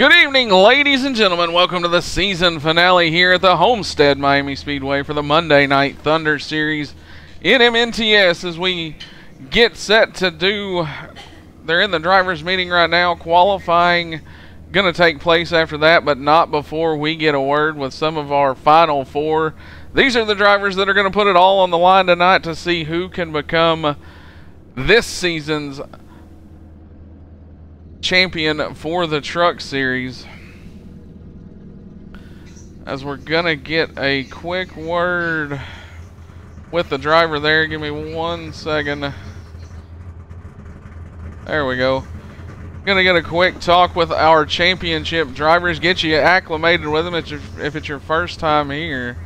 Good evening, ladies and gentlemen. Welcome to the season finale here at the Homestead Miami Speedway for the Monday Night Thunder Series in MNTS as we get set to do, they're in the drivers meeting right now. Qualifying going to take place after that, but not before we get a word with some of our final four. These are the drivers that are going to put it all on the line tonight to see who can become this season's champion for the truck series. As we're gonna get a quick word with the driver there. Give me 1 second. There we go. Gonna get a quick talk with our championship drivers, get you acclimated with them if it's your first time here.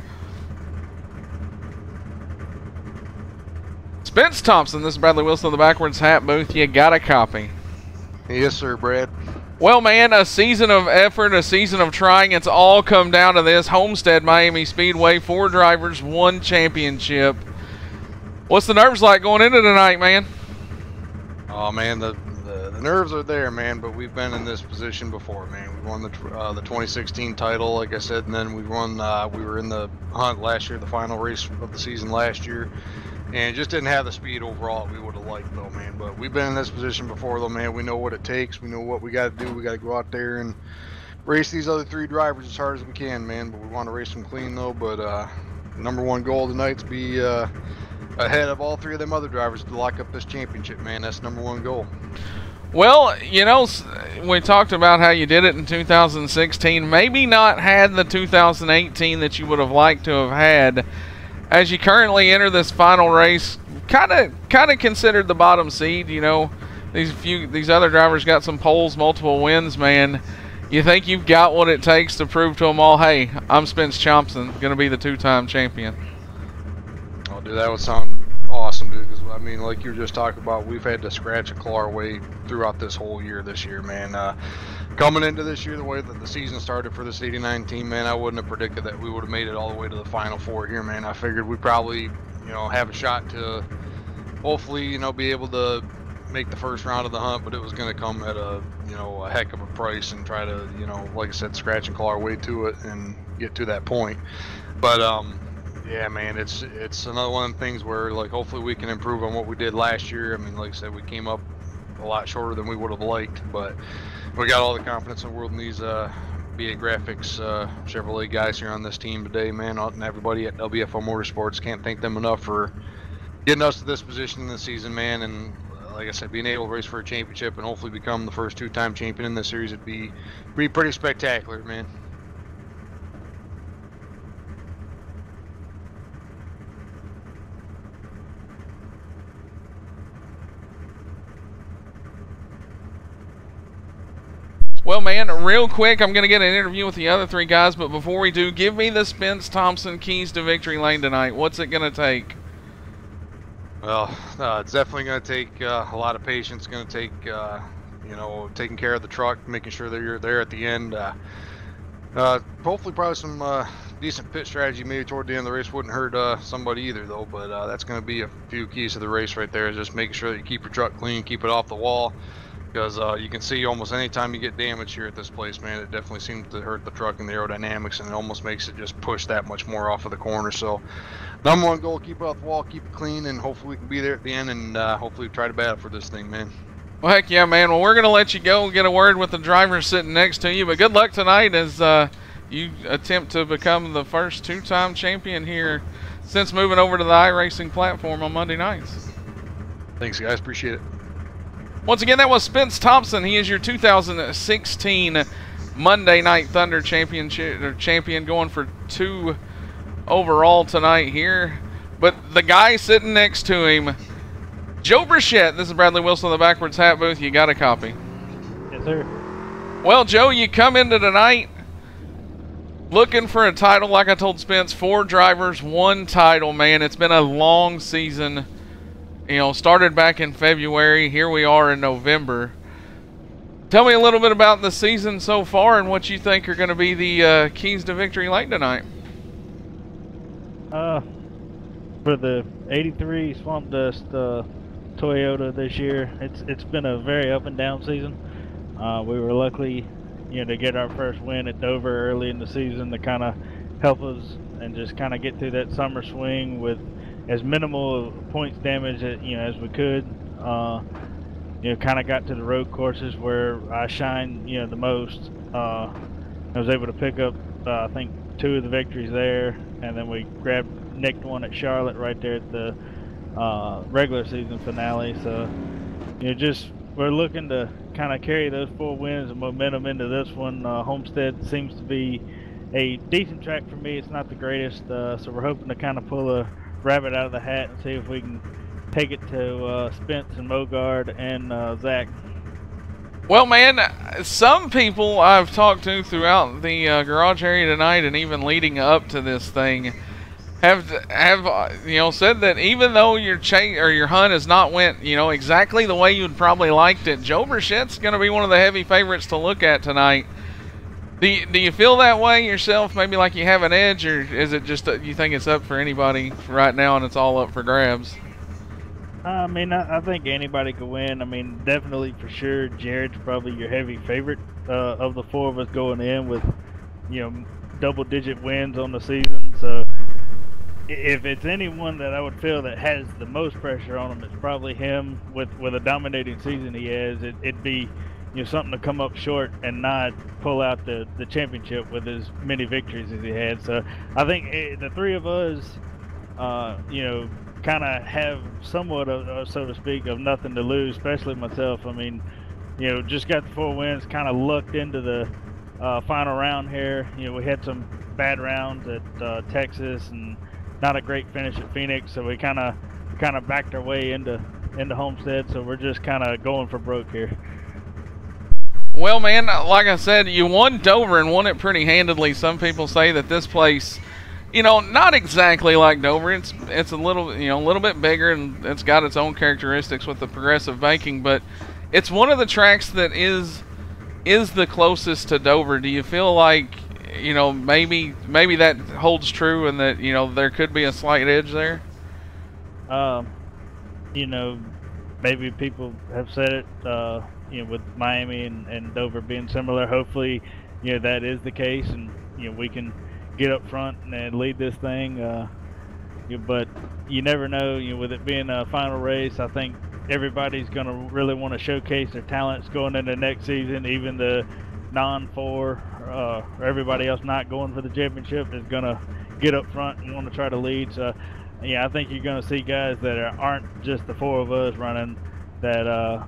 Spence Thompson, this is Bradley Wilson of the Backwards Hat Booth. You got a copy? Yes, sir, Brad. Well, man, a season of effort, a season of trying. It's all come down to this. Homestead Miami Speedway, 4 drivers, 1 championship. What's the nerves like going into tonight, man? Oh, man, the nerves are there, man, but we've been in this position before, man. We won the 2016 title, like I said, and then we were in the hunt last year, the final race of the season last year. And just didn't have the speed overall we would have liked, though, man. But we've been in this position before, though, man. We know what it takes. We know what we got to do. We got to go out there and race these other 3 drivers as hard as we can, man. But we want to race them clean, though. But #1 goal tonight to be ahead of all 3 of them other drivers to lock up this championship, man. That's #1 goal. Well, you know, we talked about how you did it in 2016. Maybe not had the 2018 that you would have liked to have had. As you currently enter this final race, kind of considered the bottom seed. You know, these other drivers got some poles, multiple wins, man. You think you've got what it takes to prove to them all, hey, I'm Spence Thompson, going to be the 2-time champion. Oh, dude, that would sound awesome, dude. Because I mean, like you were just talking about, we've had to scratch and claw our way throughout this whole year this year, man. Coming into this year, the way that the season started for this '89 team, man, I wouldn't have predicted that we would have made it all the way to the final 4 here, man. I figured we'd probably, you know, have a shot to hopefully, you know, be able to make the first round of the hunt, but it was going to come at a, you know, a heck of a price and try to, you know, like I said, scratch and claw our way to it and get to that point. But yeah, man, it's another one of them things where, like, hopefully we can improve on what we did last year. I mean, like I said, we came up a lot shorter than we would have liked, but we got all the confidence in the world in these BA Graphics Chevrolet guys here on this team today, man, and everybody at WFO Motorsports. Can't thank them enough for getting us to this position in the season, man. And like I said, being able to race for a championship and hopefully become the first 2-time champion in this series would be pretty spectacular, man. Well, man, real quick, I'm going to get an interview with the other 3 guys, but before we do, give me the Spence Thompson keys to victory lane tonight. What's it going to take? Well, it's definitely going to take a lot of patience. It's going to take, you know, taking care of the truck, making sure that you're there at the end. Hopefully probably some decent pit strategy maybe toward the end of the race wouldn't hurt somebody either, though. But that's going to be a few keys to the race right there, is just making sure that you keep your truck clean, keep it off the wall. Because you can see almost any time you get damage here at this place, man, it definitely seems to hurt the truck and the aerodynamics, and it almost makes it just push that much more off of the corner. So, #1 goal, keep it off the wall, keep it clean, and hopefully we can be there at the end and hopefully try to battle for this thing, man. Well, heck yeah, man. Well, we're going to let you go and get a word with the driver sitting next to you, but good luck tonight as you attempt to become the first 2-time champion here since moving over to the iRacing platform on Monday nights. Thanks, guys. Appreciate it. Once again, that was Spence Thompson. He is your 2016 Monday Night Thunder champion, going for 2 overall tonight here. But the guy sitting next to him, Joe Burchett. This is Bradley Wilson of the Backwards Hat Booth. You got a copy? Yes, sir. Well, Joe, you come into tonight looking for a title. Like I told Spence, 4 drivers, 1 title, man. It's been a long season. You know, started back in February. Here we are in November. Tell me a little bit about the season so far and what you think are going to be the keys to victory lane tonight. For the '83 Swamp Dust Toyota this year, it's been a very up and down season. We were lucky, to get our first win at Dover early in the season to kind of help us and just kind of get through that summer swing with as minimal points damage as we could. Kind of got to the road courses where I shine, the most. I was able to pick up, I think, 2 of the victories there, and then we nicked one at Charlotte right there at the regular season finale. So, we're looking to kind of carry those 4 wins and momentum into this one. Homestead seems to be a decent track for me. It's not the greatest, so we're hoping to kind of pull a rabbit out of the hat and see if we can take it to Spence and Mogard and Zach. Well, man, some people I've talked to throughout the garage area tonight and even leading up to this thing have said that even though your hunt has not went exactly the way you'd probably liked it, Joe Burchett's going to be one of the heavy favorites to look at tonight. Do you feel that way yourself? Maybe like you have an edge, or is it just you think it's up for anybody right now and it's all up for grabs? I mean, I think anybody could win. I mean, definitely for sure, Jared's probably your heavy favorite of the 4 of us going in with, double-digit wins on the season. So if it's anyone that I would feel that has the most pressure on him, it's probably him. With a dominating season he has, it'd be something to come up short and not pull out the championship with as many victories as he had. So I think the 3 of us, kind of have somewhat of, so to speak, of nothing to lose, especially myself. I mean, just got the 4 wins, kind of lucked into the final round here. We had some bad rounds at Texas and not a great finish at Phoenix, so we kind of backed our way into Homestead. So we're just kind of going for broke here. Well, man, like I said, you won Dover and won it pretty handedly. Some people say that this place, not exactly like Dover. It's a little bit bigger, and it's got its own characteristics with the progressive banking. But it's one of the tracks that is the closest to Dover. Do you feel like maybe that holds true, and that there could be a slight edge there? Maybe people have said it. With Miami and Dover being similar, hopefully, that is the case, and we can get up front and lead this thing. But you never know. With it being a final race, I think everybody's going to really want to showcase their talents going into next season. Even the non-4 or everybody else not going for the championship is going to get up front and want to try to lead. So, I think you're going to see guys that aren't just the 4 of us running. That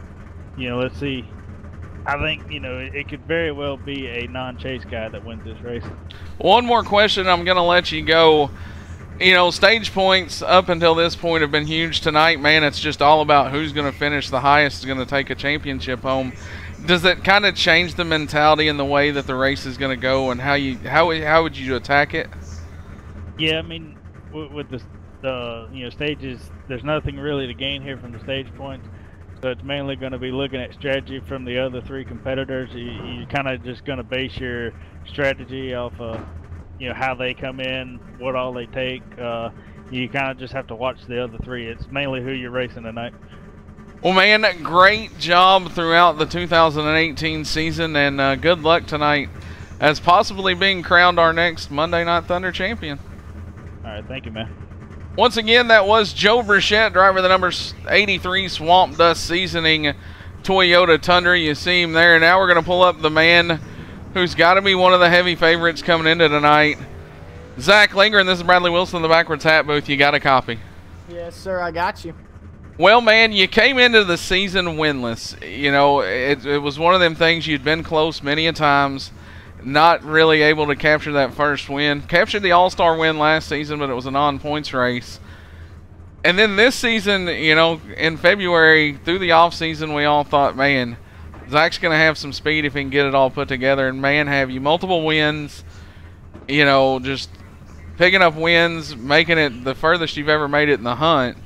let's see. I think, it could very well be a non-chase guy that wins this race. One more question, I'm going to let you go. Stage points up until this point have been huge tonight. Man, it's just all about who's going to finish the highest is going to take a championship home. Does it kind of change the mentality and the way that the race is going to go, and how would you attack it? Yeah, I mean, with the stages, there's nothing really to gain here from the stage points. So it's mainly going to be looking at strategy from the other 3 competitors. You're kind of just going to base your strategy off of, how they come in, what all they take. You kind of just have to watch the other 3. It's mainly who you're racing tonight. Well, man, great job throughout the 2018 season, and good luck tonight as possibly being crowned our next Monday Night Thunder champion. All right, thank you, man. Once again, that was Joe Burchett, driver of the number 83 Swamp Dust Seasoning Toyota Tundra. You see him there. Now we're going to pull up the man who's got to be one of the heavy favorites coming into tonight, Zach Linger, and this is Bradley Wilson in the backwards hat booth. You got a copy? Yes, sir, I got you. Well, man, you came into the season winless. It was one of them things. You'd been close many a times, not really able to capture that first win. Captured the All-Star win last season, but it was a non-points race. And then this season, in February, through the off-season, we all thought, man, Zach's going to have some speed if he can get it all put together. And, man, have you multiple wins, just picking up wins, making it the furthest you've ever made it in the hunt.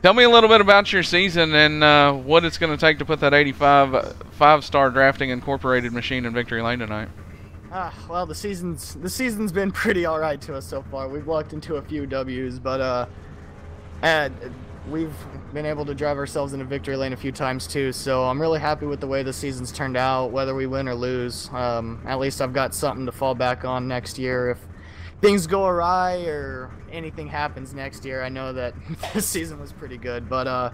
Tell me a little bit about your season and what it's going to take to put that 85 five-star drafting incorporated machine in victory lane tonight. Well, the season's been pretty all right to us so far. We've walked into a few W's, but we've been able to drive ourselves into victory lane a few times too. So I'm really happy with the way the season's turned out, whether we win or lose. At least I've got something to fall back on next year. If things go awry or anything happens next year, I know that this season was pretty good. But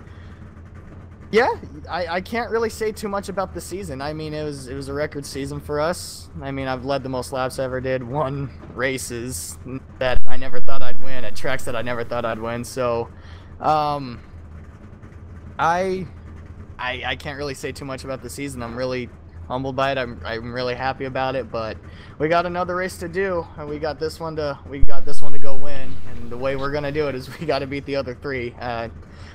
yeah, I can't really say too much about the season. I mean, it was a record season for us. I mean, I've led the most laps I ever did, won races that I never thought I'd win at tracks that I never thought I'd win. So, I can't really say too much about the season. I'm really humbled by it. I'm really happy about it. But we got another race to do, and we got this one to go win. And the way we're gonna do it is we got to beat the other three.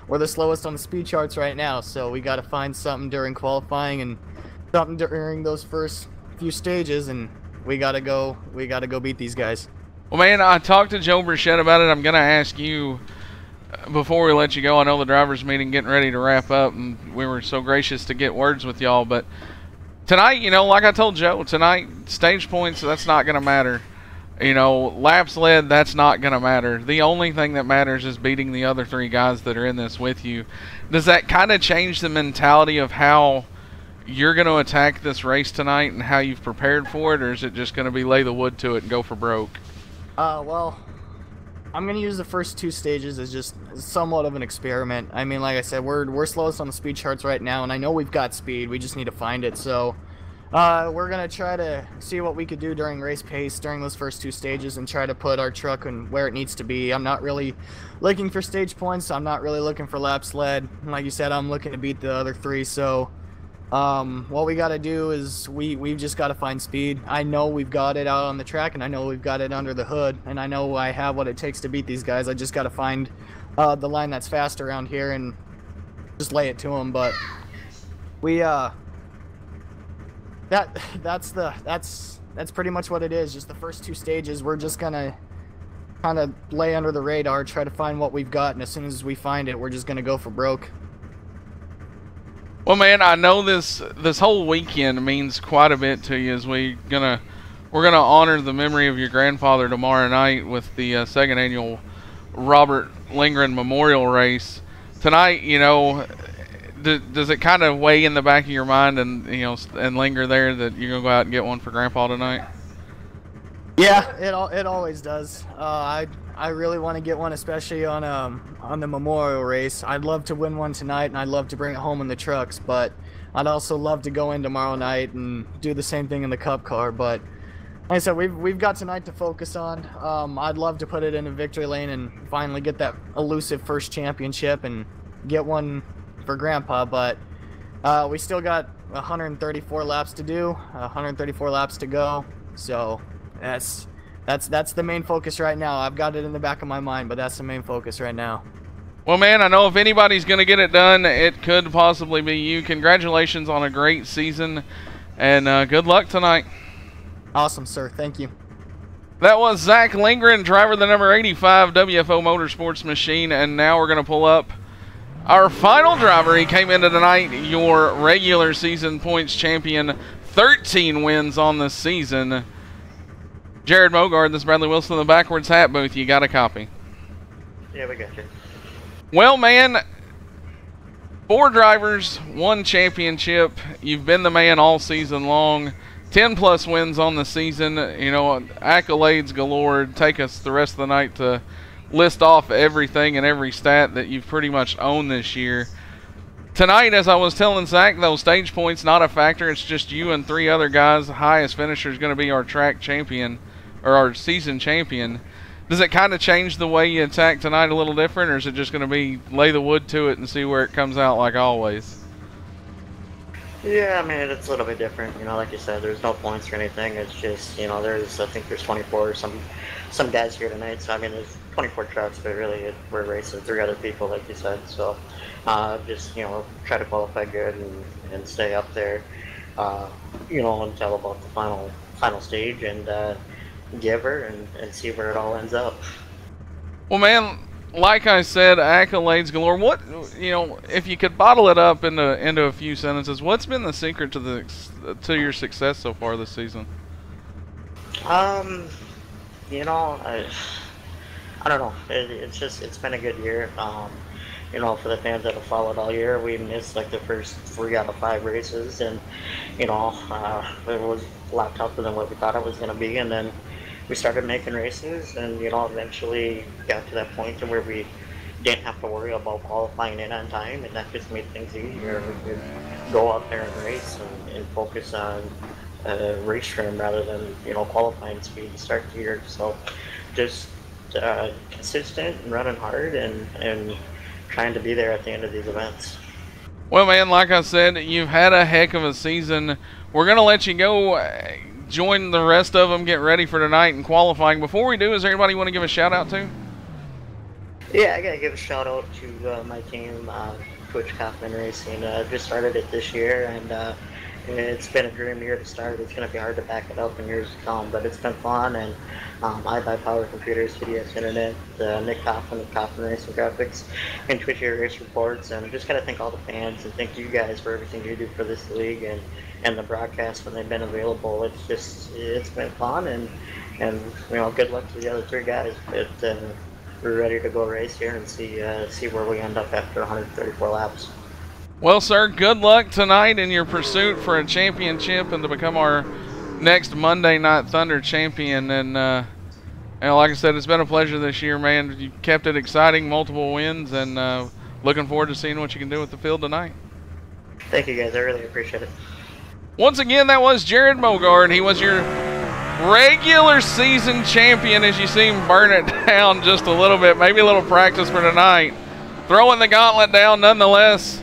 We're the slowest on the speed charts right now, so we got to find something during qualifying and something during those first few stages, and we got to go beat these guys. Well, man, I talked to Joe Burchett about it. I'm going to ask you, before we let you go, I know the drivers' meeting getting ready to wrap up, and we were so gracious to get words with y'all, but tonight, you know, like I told Joe, tonight, stage points, that's not going to matter. You know, laps led, that's not going to matter. The only thing that matters is beating the other three guys that are in this with you. Does that kind of change the mentality of how you're going to attack this race tonight and how you've prepared for it, or is it just going to be lay the wood to it and go for broke? Well, I'm going to use the first two stages as just somewhat of an experiment. I mean, like I said, we're slowest on the speed charts right now, and I know we've got speed. We just need to find it, so we're going to try to see what we could do during race pace during those first two stages and try to put our truck in where it needs to be. I'm not really looking for stage points. I'm not really looking for laps led. Like you said, I'm looking to beat the other three. So what we got to do is we've just got to find speed. I know we've got it out on the track, and I know we've got it under the hood, and I know I have what it takes to beat these guys. I just got to find the line that's fast around here and just lay it to them. But we that's pretty much what it is. Just the first two stages, we're just gonna kind of lay under the radar, try to find what we've got, and as soon as we find it, we're just gonna go for broke. Well, man, I know this whole weekend means quite a bit to you, as we're gonna honor the memory of your grandfather tomorrow night with the second annual Robert Lindgren Memorial Race. Tonight, you know, does it kind of weigh in the back of your mind and, you know, and linger there that you're gonna go out and get one for Grandpa tonight? Yeah, it always does. I really want to get one, especially on the Memorial Race. I'd love to win one tonight, and I'd love to bring it home in the trucks, but I'd also love to go in tomorrow night and do the same thing in the Cup car. But like I said, we've got tonight to focus on. I'd love to put it in a victory lane and finally get that elusive first championship and get one for Grandpa, but we still got 134 laps to do, 134 laps to go, so that's the main focus right now. I've got it in the back of my mind, but that's the main focus right now. Well, man, I know if anybody's going to get it done, it could possibly be you. Congratulations on a great season, and good luck tonight. Awesome, sir. Thank you. That was Zach Lindgren, driver of the number 85 WFO Motorsports machine, and now we're going to pull up our final driver. He came into tonight your regular season points champion, 13 wins on the season. Jared Mogard, this is Bradley Wilson in the backwards hat booth. You got a copy? Yeah, we got you. Well, man, 4 drivers, 1 championship. You've been the man all season long. 10+ wins on the season. You know, accolades galore. Take us the rest of the night to list off everything and every stat that you've pretty much owned this year. Tonight, as I was telling Zach, those stage points not a factor. It's just you and 3 other guys. The highest finisher is going to be our track champion, or our season champion. Does it kind of change the way you attack tonight a little different, or is it just going to be lay the wood to it and see where it comes out like always? Yeah, I mean, it's a little bit different. You know, like you said, there's no points or anything. It's just, you know, I think there's 24 or some guys here tonight. So, I mean, there's 24 trucks, but really we're racing 3 other people, like you said. So, just, you know, try to qualify good and stay up there, you know, until about the final stage and give her and see where it all ends up. Well, man, like I said, accolades galore. What, you know, if you could bottle it up into a few sentences, what's been the secret to your success so far this season? You know, I don't know. It's been a good year. for the fans that have followed all year, we missed like the first 3 out of 5 races, and it was a lot tougher than what we thought it was going to be. And then we started making races, and eventually got to that point to where we didn't have to worry about qualifying in on time, and that just made things easier. We could go out there and race and focus on race trim rather than qualifying speed to start the year. So just consistent and running hard and trying to be there at the end of these events. Well, man, like I said, you've had a heck of a season. We're going to let you go join the rest of them, get ready for tonight and qualifying. Before we do, is there anybody you want to give a shout out to? Yeah, I gotta give a shout out to my team, Coach Kaufman Racing. Just started it this year, and it's been a dream year to start. It's gonna be hard to back it up in years to come, but it's been fun. And I buy Power Computers, TDS Internet, Nick Kaufman of Kaufman Racing Graphics, and Twitch Race Reports. And I'm just gotta thank all the fans and thank you guys for everything you do for this league and the broadcasts when they've been available. It's been fun, and good luck to the other 3 guys. We're ready to go race here and see where we end up after 134 laps. Well, sir, good luck tonight in your pursuit for a championship and to become our next Monday Night Thunder champion. And like I said, it's been a pleasure this year, man. You kept it exciting, multiple wins, and looking forward to seeing what you can do with the field tonight. Thank you, guys. I really appreciate it. Once again, that was Jared Mogard. He was your regular season champion as you see him burn it down just a little bit. Maybe a little practice for tonight. Throwing the gauntlet down nonetheless.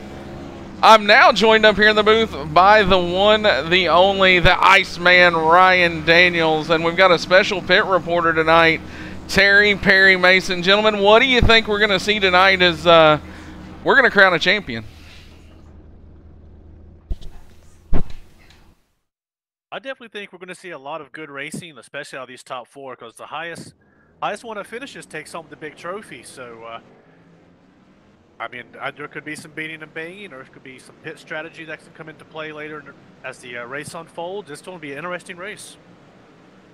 I'm now joined up here in the booth by the one, the only, the Iceman, Ryan Daniels. And we've got a special pit reporter tonight, Terry Perry Mason. Gentlemen, what do you think we're going to see tonight as we're going to crown a champion? I definitely think we're going to see a lot of good racing, especially out of these top 4, because the highest one that finishes takes home the big trophy. So, there could be some beating and banging, or it could be some pit strategy that can come into play later as the race unfolds. It's going to be an interesting race.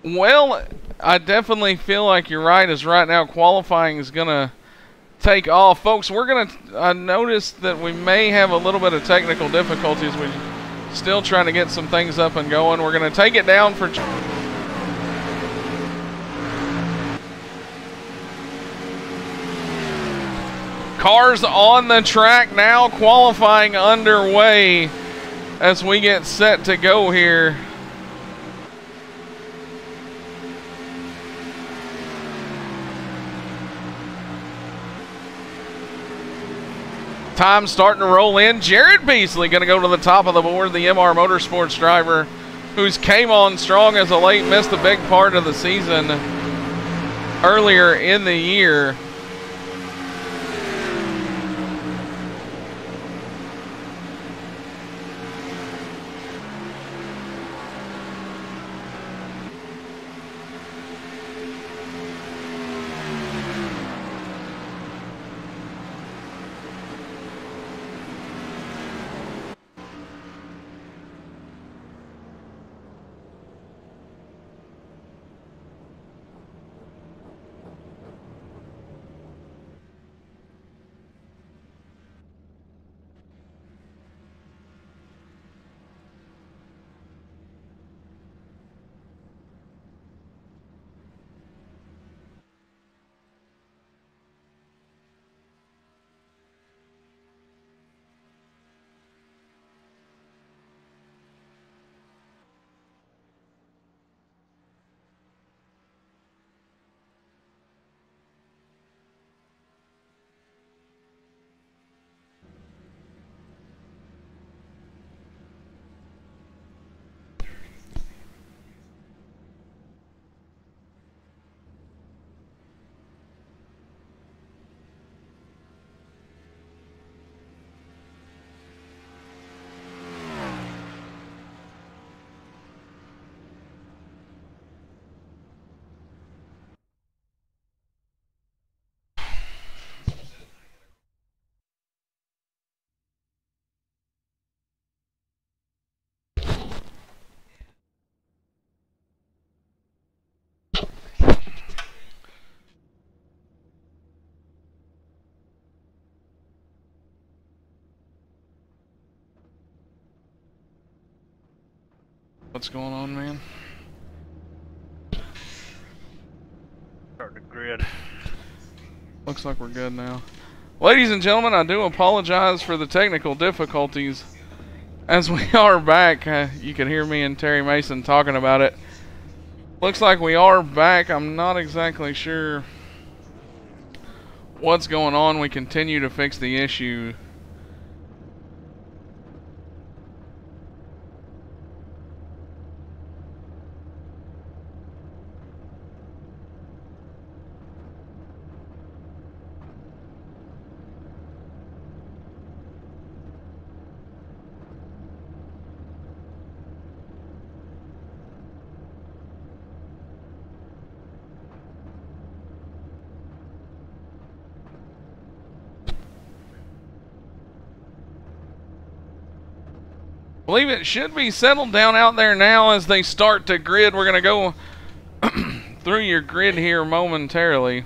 Well, I definitely feel like you're right, as right now qualifying is going to take off. Folks, we're going to, I noticed that we may have a little bit of technical difficulties. We're still trying to get some things up and going. We're going to take it down for... Cars on the track now, qualifying underway as we get set to go here. Time starting to roll in. Jared Beasley going to go to the top of the board, the MR Motorsports driver who's came on strong as a late, missed a big part of the season earlier in the year. what's going on, man. Starting to grid. Looks like we're good now. Ladies and gentlemen, I do apologize for the technical difficulties. As we are back, you can hear me and Terry Mason talking about it. Looks like we are back. I'm not exactly sure what's going on. We continue to fix the issue. I believe it should be settled down out there now as they start to grid. We're going to go through your grid here momentarily.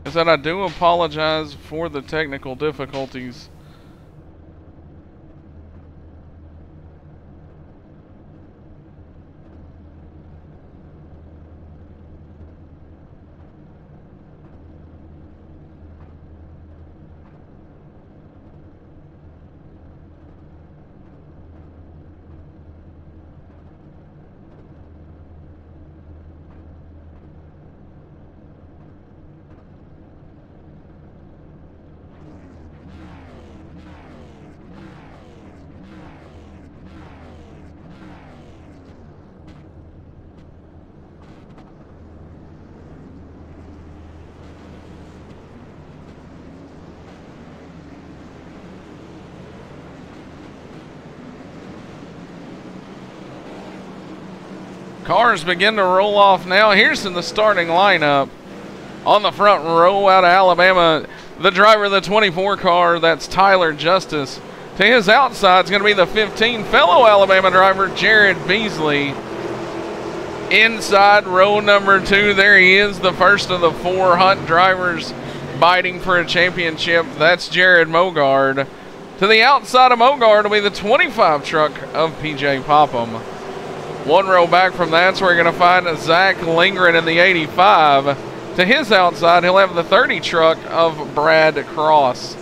I said I do apologize for the technical difficulties. Cars begin to roll off now. Here's in the starting lineup. On the front row out of Alabama, the driver of the 24 car, that's Tyler Justice. To his outside is going to be the 15 fellow Alabama driver, Jared Beasley. Inside row number 2, there he is, the first of the 4 Hunt drivers biting for a championship. That's Jared Mogard. To the outside of Mogard will be the 25 truck of PJ Popham. 1 row back from that's where you're going to find Zach Lingren in the 85. To his outside, he'll have the 30 truck of Brad Cross.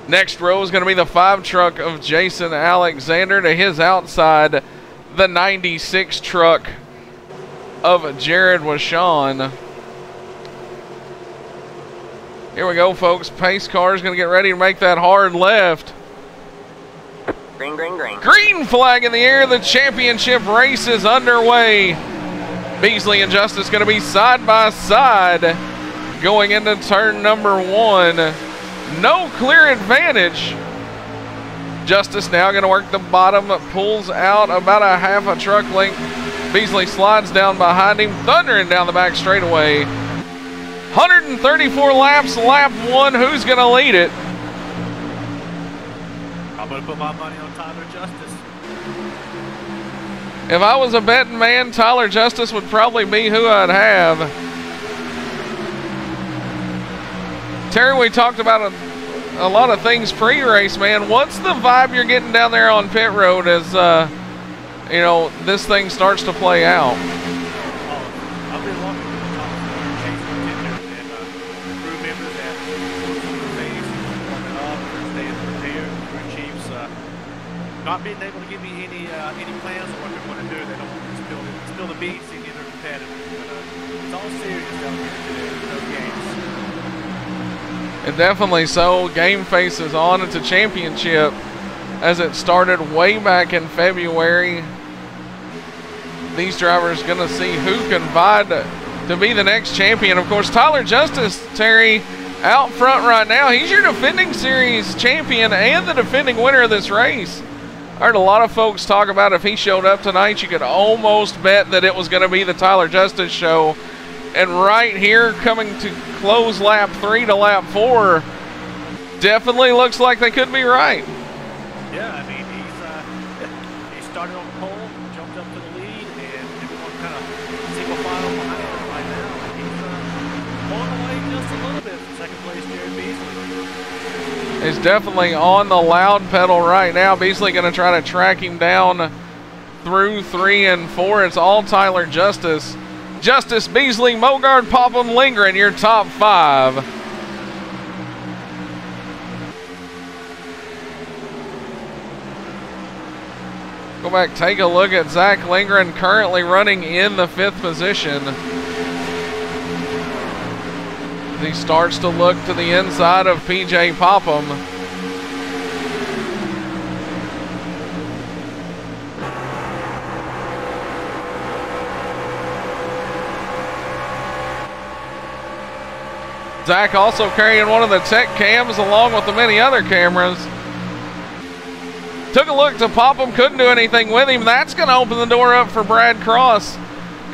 Next row is going to be the 5 truck of Jason Alexander. To his outside, the 96 truck of Jared Washon. Here we go, folks. Pace car is going to get ready to make that hard left. Green, green, green. Green flag in the air. The championship race is underway. Beasley and Justice going to be side by side going into turn number 1. No clear advantage. Justice now going to work the bottom, pulls out about a half a truck length. Beasley slides down behind him, thundering down the back straightaway. 134 laps, lap 1. Who's going to lead it? I'm going to put my money on Tyler Justice. If I was a betting man, Tyler Justice would probably be who I'd have. Terry, we talked about a lot of things pre-race, man. What's the vibe you're getting down there on pit road as, you know, this thing starts to play out? I've been walking to the top of the chase contender and crew members that things warming up, staying prepared, crew chiefs not being able to give me any plans on what they're going to do. They don't want to spill the beans in their competitors. But it's all serious down here today. No games. And definitely so. Game face is on. It's a championship as it started way back in February. These drivers going to see who can vie to be the next champion. Of course, Tyler Justice, Terry, out front right now. He's your defending series champion and the defending winner of this race. I heard a lot of folks talk about if he showed up tonight, you could almost bet that it was going to be the Tyler Justice show. And right here, coming to close lap 3 to lap 4, definitely looks like they could be right. Yeah, I mean, he started on pole, jumped up to the lead, and everyone kind of single file behind him right now. And he's pulling away just a little bit from second place, Jared Beasley. is definitely on the loud pedal right now. Beasley going to try to track him down through 3 and 4. It's all Tyler Justice. Justice, Beasley, Mogard, Popham, Lindgren, your top 5. Go back, take a look at Zach Lindgren currently running in the 5th position. He starts to look to the inside of PJ Popham. Zach also carrying one of the tech cams along with the many other cameras. Took a look to Popham, couldn't do anything with him. That's going to open the door up for Brad Cross.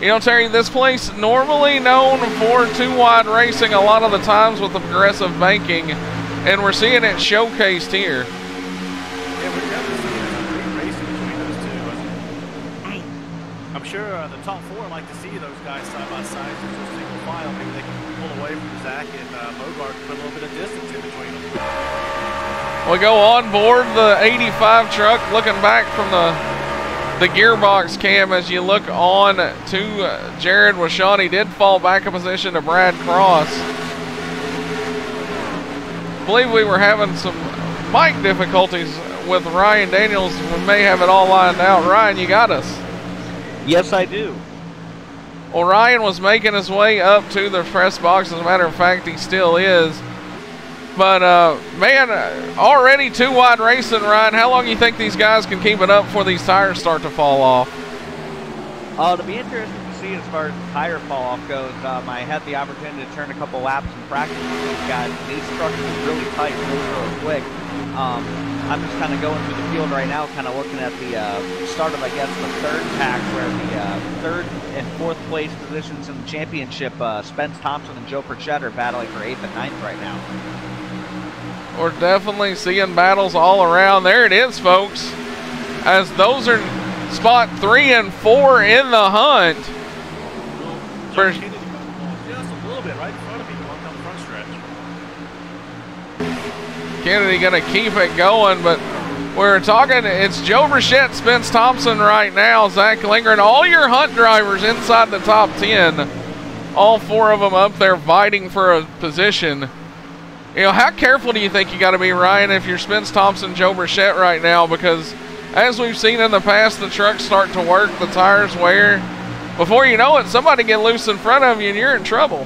You know, Terry, this place normally known for 2-wide racing a lot of the times with the progressive banking, and we're seeing it showcased here. Yeah, we're definitely seeing some great racing between those two. I'm sure the top 4 like to see those guys side by side just a single file. Maybe they can pull away from Zach and Mogart to put a little bit of distance in between them. We go on board the 85 truck, looking back from the gearbox cam as you look on to Jared Washon. He did fall back a position to Brad Cross. I believe we were having some mic difficulties with Ryan Daniels. We may have it all lined out. Ryan, you got us? Yes, I do. Well, Ryan was making his way up to the press box. As a matter of fact, he still is. But, man, already 2-wide racing, Ryan. How long do you think these guys can keep it up before these tires start to fall off? It'll be interesting to see as far as the tire fall off goes. I had the opportunity to turn a couple laps in practice with these guys. These trucks are really tight, really quick. I'm just kind of going through the field right now, kind of looking at the start of, I guess, the 3rd pack, where the 3rd and 4th place positions in the championship, Spence Thompson and Joe Pritchett are battling for 8th and 9th right now. We're definitely seeing battles all around. There it is, folks. As those are spot 3 and 4 in the hunt. For Just a little bit right in front of me going down the front stretch. Kennedy going to keep it going, but we're talking, it's Joe Brichette, Spence Thompson right now, Zach Lindgren, all your hunt drivers inside the top 10. All 4 of them up there fighting for a position. You know, how careful do you think you got to be, Ryan, if you're Spence Thompson, Joe Brichette right now? Because as we've seen in the past, the trucks start to work, the tires wear. Before you know it, somebody get loose in front of you and you're in trouble.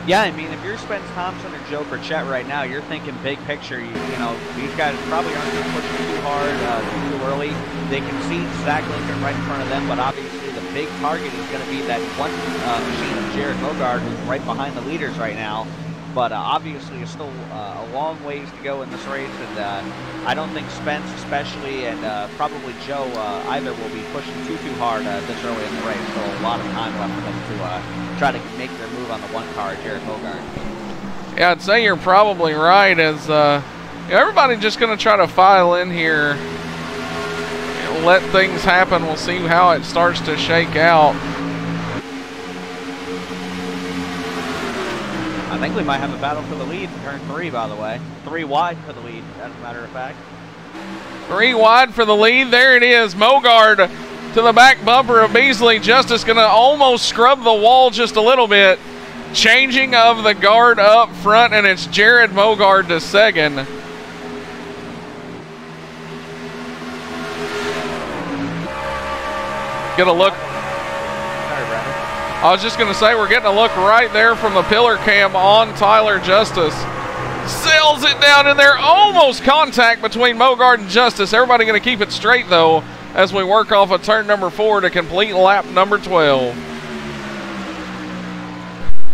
Yeah, I mean, if you're Spence Thompson or Joe Pritchett right now, you're thinking big picture. You know, these guys probably aren't going to push too hard, too early. They can see Zach Lindgren right in front of them, but obviously the big target is going to be that one machine of Jared Mogard, who's right behind the leaders right now. But obviously, it's still a long ways to go in this race, and I don't think Spence, especially, and probably Joe, either will be pushing too hard this early in the race. So a lot of time left for them to try to make their move on the 1 car, Jared Mogard. Yeah, I'd say you're probably right. As everybody just going to try to file in here, let things happen. We'll see how it starts to shake out. I think we might have a battle for the lead in turn 3, by the way. 3 wide for the lead, as a matter of fact. 3 wide for the lead. There it is. Mogard to the back bumper of Beasley. Justice going to almost scrub the wall just a little bit. Changing of the guard up front, and it's Jared Mogard to second. Get a look. I was just going to say, we're getting a look right there from the pillar cam on Tyler Justice. Sails it down in there. Almost contact between Mogard and Justice. Everybody going to keep it straight, though, as we work off of turn number 4 to complete lap number 12.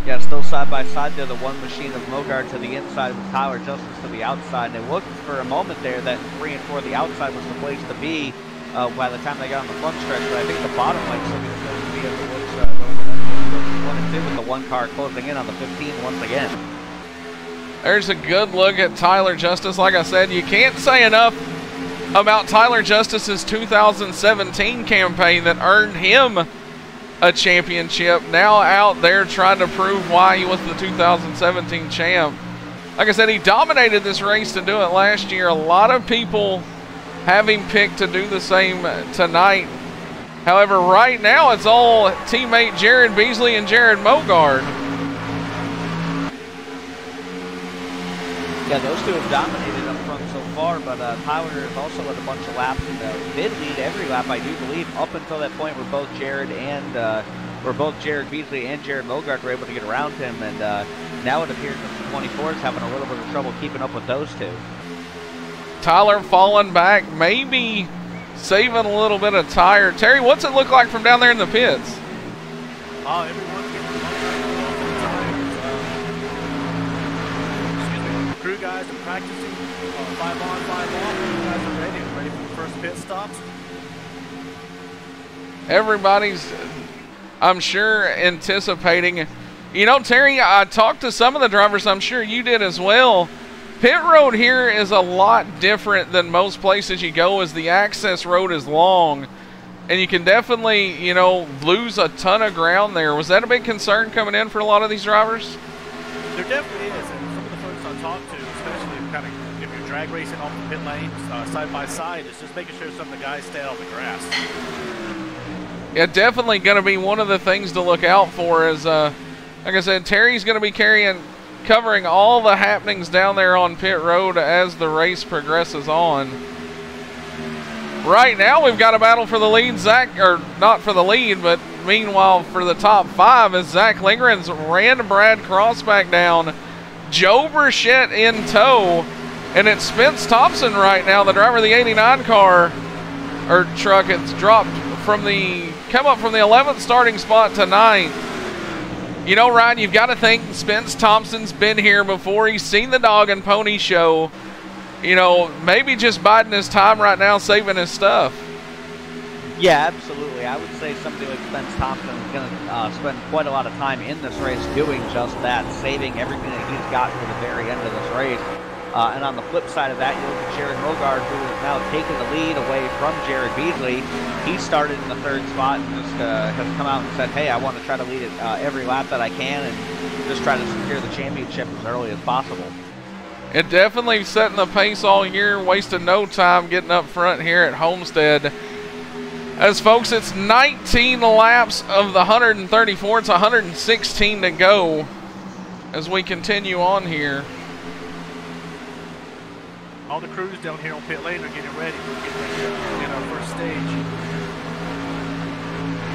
Yeah, still side by side there. The one machine of Mogard to the inside with Tyler Justice to the outside. And it looked for a moment there that 3 and 4, the outside was the place to be by the time they got on the front stretch. But I think the bottom might still be the place to be as it looks going 1 and 2 with the 1 car closing in on the 15 once again. There's a good look at Tyler Justice. Like I said, you can't say enough about Tyler Justice's 2017 campaign that earned him a championship. Now out there trying to prove why he was the 2017 champ. like I said, he dominated this race to do it last year. A lot of people have him picked to do the same tonight. However, right now it's all teammate Jared Beasley and Jared Mogard. Yeah, those two have dominated up front so far, but Tyler has also led a bunch of laps and did lead every lap, I do believe, up until that point where both Jared Beasley and Jared Mogard were able to get around him, and now it appears that the 24 is having a little bit of trouble keeping up with those two. Tyler falling back, maybe saving a little bit of tire. Terry, what's it look like from down there in the pits? Everyone's getting crew guys are practicing 5 on, 5 off. You guys are ready for the first pit stops. Everybody's, I'm sure, anticipating. You know, Terry, I talked to some of the drivers. I'm sure you did as well. Pit road here is a lot different than most places you go, as the access road is long, and you can definitely, you know, lose a ton of ground there. Was that a big concern coming in for a lot of these drivers? There definitely is, and some of the folks I talked to, especially kind of if you're drag racing off the pit lanes side by side, is just making sure some of the guys stay off the grass. Yeah, definitely going to be one of the things to look out for. Is like I said, Terry's going to be covering all the happenings down there on pit road as the race progresses on. Right now we've got a battle for the lead. Zach, or not for the lead, but meanwhile for the top 5, as Zach Lindgren's ran Brad Cross back down. Joe Burchett in tow, and it's Spence Thompson right now, the driver of the 89 car, or truck. It's dropped from come up from the 11th starting spot to 9th. You know, Ryan, you've got to think Spence Thompson's been here before. He's seen the dog and pony show. You know, maybe just biding his time right now, saving his stuff. Yeah, absolutely. I would say somebody like Spence Thompson is going to spend quite a lot of time in this race doing just that, saving everything that he's got for the very end of this race. And on the flip side of that, you look at Jared Mogard, who is now taking the lead away from Jared Beasley. He started in the 3rd spot and just has come out and said, hey, I want to try to lead it every lap that I can and just try to secure the championship as early as possible. It definitely setting the pace all year, wasting no time getting up front here at Homestead. As folks, it's 19 laps of the 134. It's 116 to go as we continue on here. All the crews down here on pit lane are getting ready. We're getting ready to begin our first stage.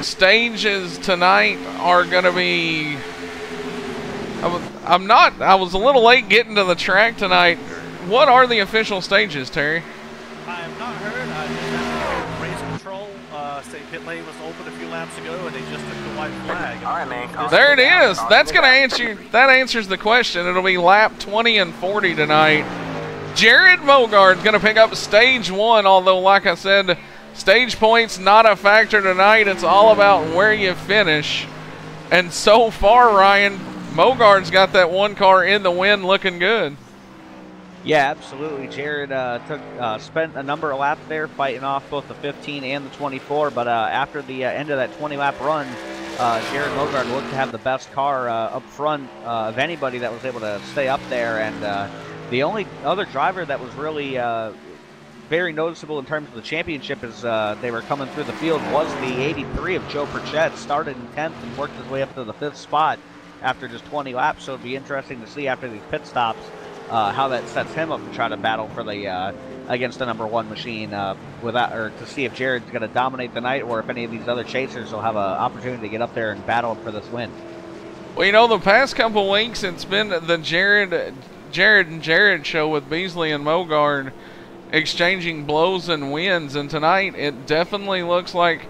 Stages tonight are going to be... I was a little late getting to the track tonight. What are the official stages, Terry? I have not heard. I just have race control say pit lane was open a few laps ago, and they just took the white flag. All right, man. There it is. That's going to answer. That answers the question. It'll be lap 20 and 40 tonight. Jared Mogard's going to pick up stage 1, although, like I said, stage points not a factor tonight. It's all about where you finish. And so far, Ryan, Mogard's got that one car in the win looking good. Yeah, absolutely. Jared spent a number of laps there fighting off both the 15 and the 24, but after the end of that 20-lap run, Jared Mogard looked to have the best car up front of anybody that was able to stay up there, and the only other driver that was really very noticeable in terms of the championship as they were coming through the field was the 83 of Joe Burchett. Started in 10th and worked his way up to the 5th spot after just 20 laps, so it'd be interesting to see after these pit stops how that sets him up to try to battle for the against the #1 machine without, or to see if Jared's going to dominate the night or if any of these other chasers will have an opportunity to get up there and battle for this win. Well, you know, the past couple weeks it's been the Jared and Jared show with Beasley and Mogard exchanging blows and wins, and tonight it definitely looks like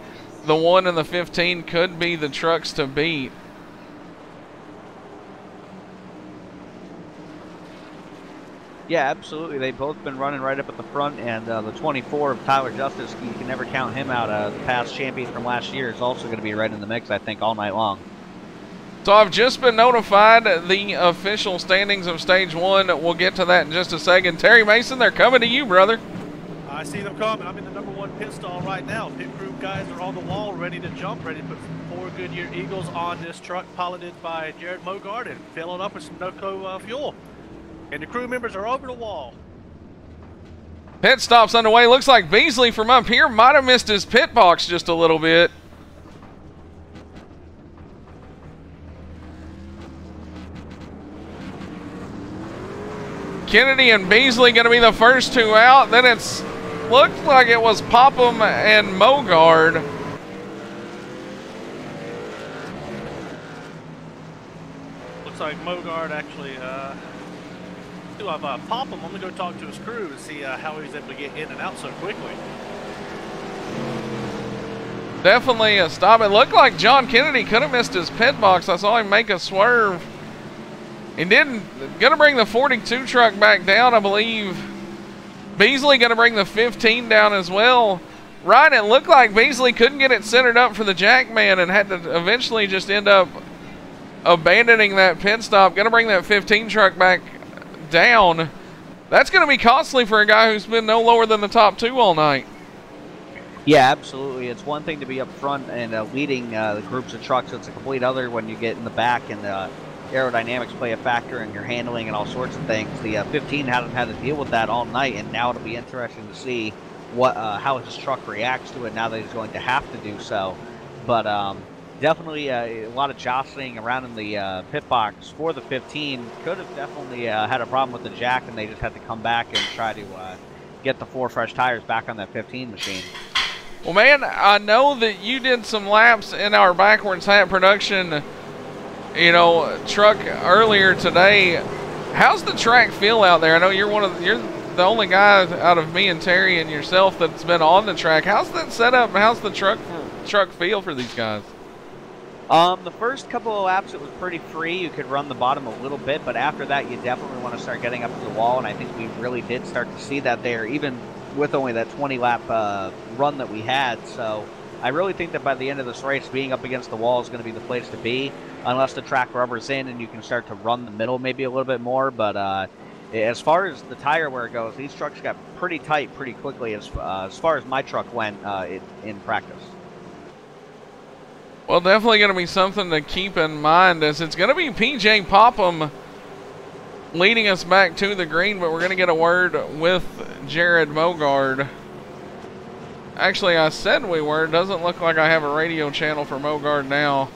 the 1 and the 15 could be the trucks to beat. Yeah, absolutely. They've both been running right up at the front, and the 24 of Tyler Justice, you can never count him out. The past champion from last year is also going to be right in the mix, I think, all night long. So I've just been notified the official standings of stage 1. We'll get to that in just a second. Terry Mason, they're coming to you, brother. I see them coming. I'm in the #1 pit stall right now. Pit crew guys are on the wall, ready to jump, ready to put 4 Goodyear Eagles on this truck piloted by Jared Mogard and fill it up with some NOCO fuel. And the crew members are over the wall. Pit stop's underway. Looks like Beasley from up here might have missed his pit box just a little bit. Kennedy and Beasley going to be the first two out. Then it's looked like it was Popham and Mogard. Looks like Mogard actually do have Popham. I'm gonna go talk to his crew and see how he's able to get in and out so quickly. Definitely a stop. It looked like John Kennedy could have missed his pit box. I saw him make a swerve. He didn't. Going to bring the 42 truck back down, I believe. Beasley going to bring the 15 down as well. Ryan, it looked like Beasley couldn't get it centered up for the Jackman and had to eventually just end up abandoning that pit stop. Going to bring that 15 truck back down. That's going to be costly for a guy who's been no lower than the top two all night. Yeah, absolutely. It's one thing to be up front and leading the groups of trucks. It's a complete other when you get in the back and aerodynamics play a factor in your handling and all sorts of things. The 15 hasn't had to deal with that all night, and now it'll be interesting to see what how his truck reacts to it now that he's going to have to do so. But definitely a lot of jostling around in the pit box for the 15. Could have definitely had a problem with the jack, and they just had to come back and try to get the 4 fresh tires back on that 15 machine. Well, man, I know that you did some laps in our backwards hat production, you know, truck earlier today. How's the track feel out there? I know you're the only guy out of me and Terry and yourself that's been on the track. How's that setup? How's the truck feel for these guys? The first couple of laps, it was pretty free. You could run the bottom a little bit, but after that, you definitely want to start getting up to the wall, and I think we really did start to see that there, even with only that 20-lap run that we had. So I really think that by the end of this race, being up against the wall is going to be the place to be, unless the track rubbers in and you can start to run the middle maybe a little bit more. But as far as the tire wear goes, these trucks got pretty tight pretty quickly as far as my truck went in practice. Well, definitely going to be something to keep in mind, as it's going to be PJ Popham leading us back to the green, but we're going to get a word with Jared Mogard. Actually, I said we were. It doesn't look like I have a radio channel for Mogard now.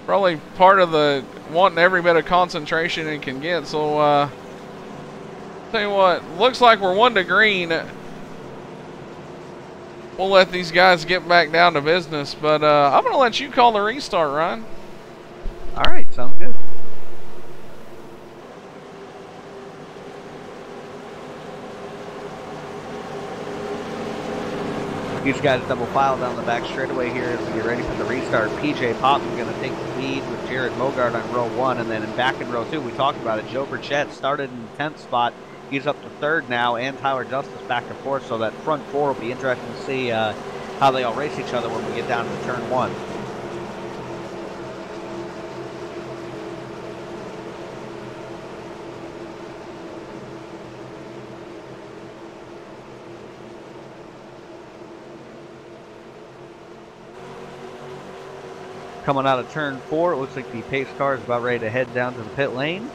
Probably part of the wanting every bit of concentration it can get. So, tell you what, looks like we're 1 to green. We'll let these guys get back down to business, but I'm going to let you call the restart, Ryan. All right, sounds good. These guys double file down the back straightaway here as we get ready for the restart. PJ Popham is going to take the lead with Jared Mogard on row 1, and then back in row 2, we talked about it. Joe Burchett started in the 10th spot. He's up to 3rd now, and Tyler Justice back and forth. So that front 4 will be interesting to see how they all race each other when we get down to turn 1. Coming out of turn 4, it looks like the pace car is about ready to head down to the pit lane.